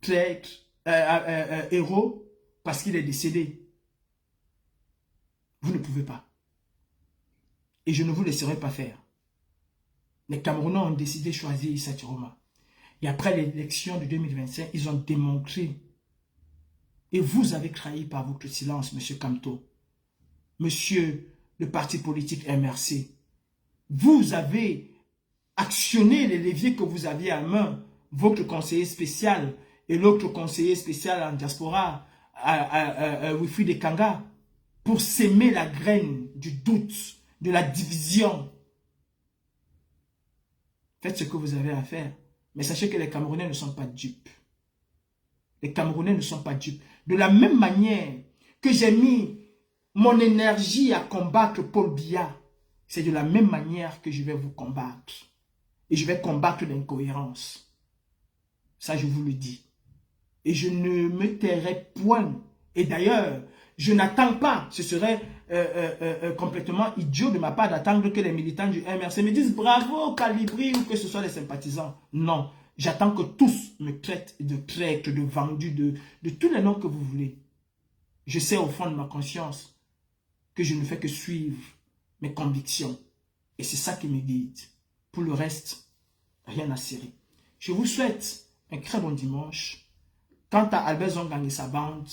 traître, héros parce qu'il est décédé. Vous ne pouvez pas. Et je ne vous laisserai pas faire. Les Camerounais ont décidé de choisir Issa Chiroma. Et après l'élection de 2025, ils ont démontré. Et vous avez trahi par votre silence, M. Kamto. Monsieur le parti politique MRC. Vous avez actionné les leviers que vous aviez à main. Votre conseiller spécial et l'autre conseiller spécial en diaspora, Wilfried Ekanga, pour s'aimer la graine du doute, de la division. Faites ce que vous avez à faire. Mais sachez que les Camerounais ne sont pas dupes. Les Camerounais ne sont pas dupes. De la même manière que j'ai mis mon énergie à combattre Paul Biya, c'est de la même manière que je vais vous combattre. Et je vais combattre l'incohérence. Ça, je vous le dis. Et je ne me tairai point. Et d'ailleurs, je n'attends pas, ce serait complètement idiot de ma part d'attendre que les militants du MRC me disent bravo Calibri ou que ce soit les sympathisants. Non, j'attends que tous me traitent de traître, de vendu, de tous les noms que vous voulez. Je sais au fond de ma conscience que je ne fais que suivre mes convictions. Et c'est ça qui me guide. Pour le reste, rien à cirer. Je vous souhaite un très bon dimanche. Quant à Albert Zongang et sa bande,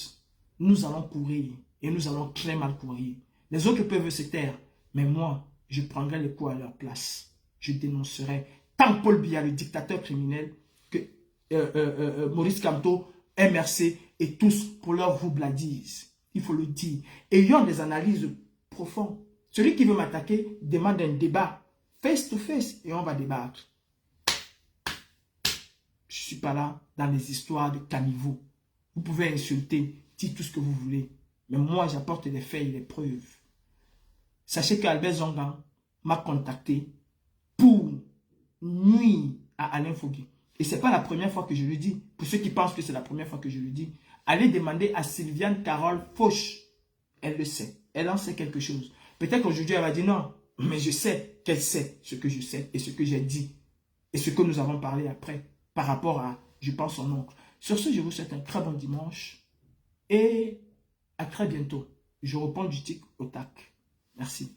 nous allons courir et nous allons très mal courir. Les autres peuvent se taire, mais moi, je prendrai les coups à leur place. Je dénoncerai tant Paul Biya, le dictateur criminel, que Maurice Kamto, MRC et tous pour leur roubladise. Il faut le dire. Ayons des analyses profondes. Celui qui veut m'attaquer demande un débat face to face et on va débattre. Je ne suis pas là dans les histoires de caniveau. Vous pouvez insulter, dire tout ce que vous voulez. Mais moi, j'apporte les faits et les preuves. Sachez qu'Albert Zongang m'a contacté pour nuire à Alain Fogui. Et ce n'est pas la première fois que je le dis. Pour ceux qui pensent que c'est la première fois que je le dis, allez demander à Sylviane Carole Fauche. Elle le sait. Elle en sait quelque chose. Peut-être qu'aujourd'hui, elle va dire non. Mais je sais qu'elle sait ce que je sais et ce que j'ai dit. Et ce que nous avons parlé après. Par rapport à, je pense, son oncle. Sur ce, je vous souhaite un très bon dimanche. Et à très bientôt. Je reprends du tic au tac. Merci.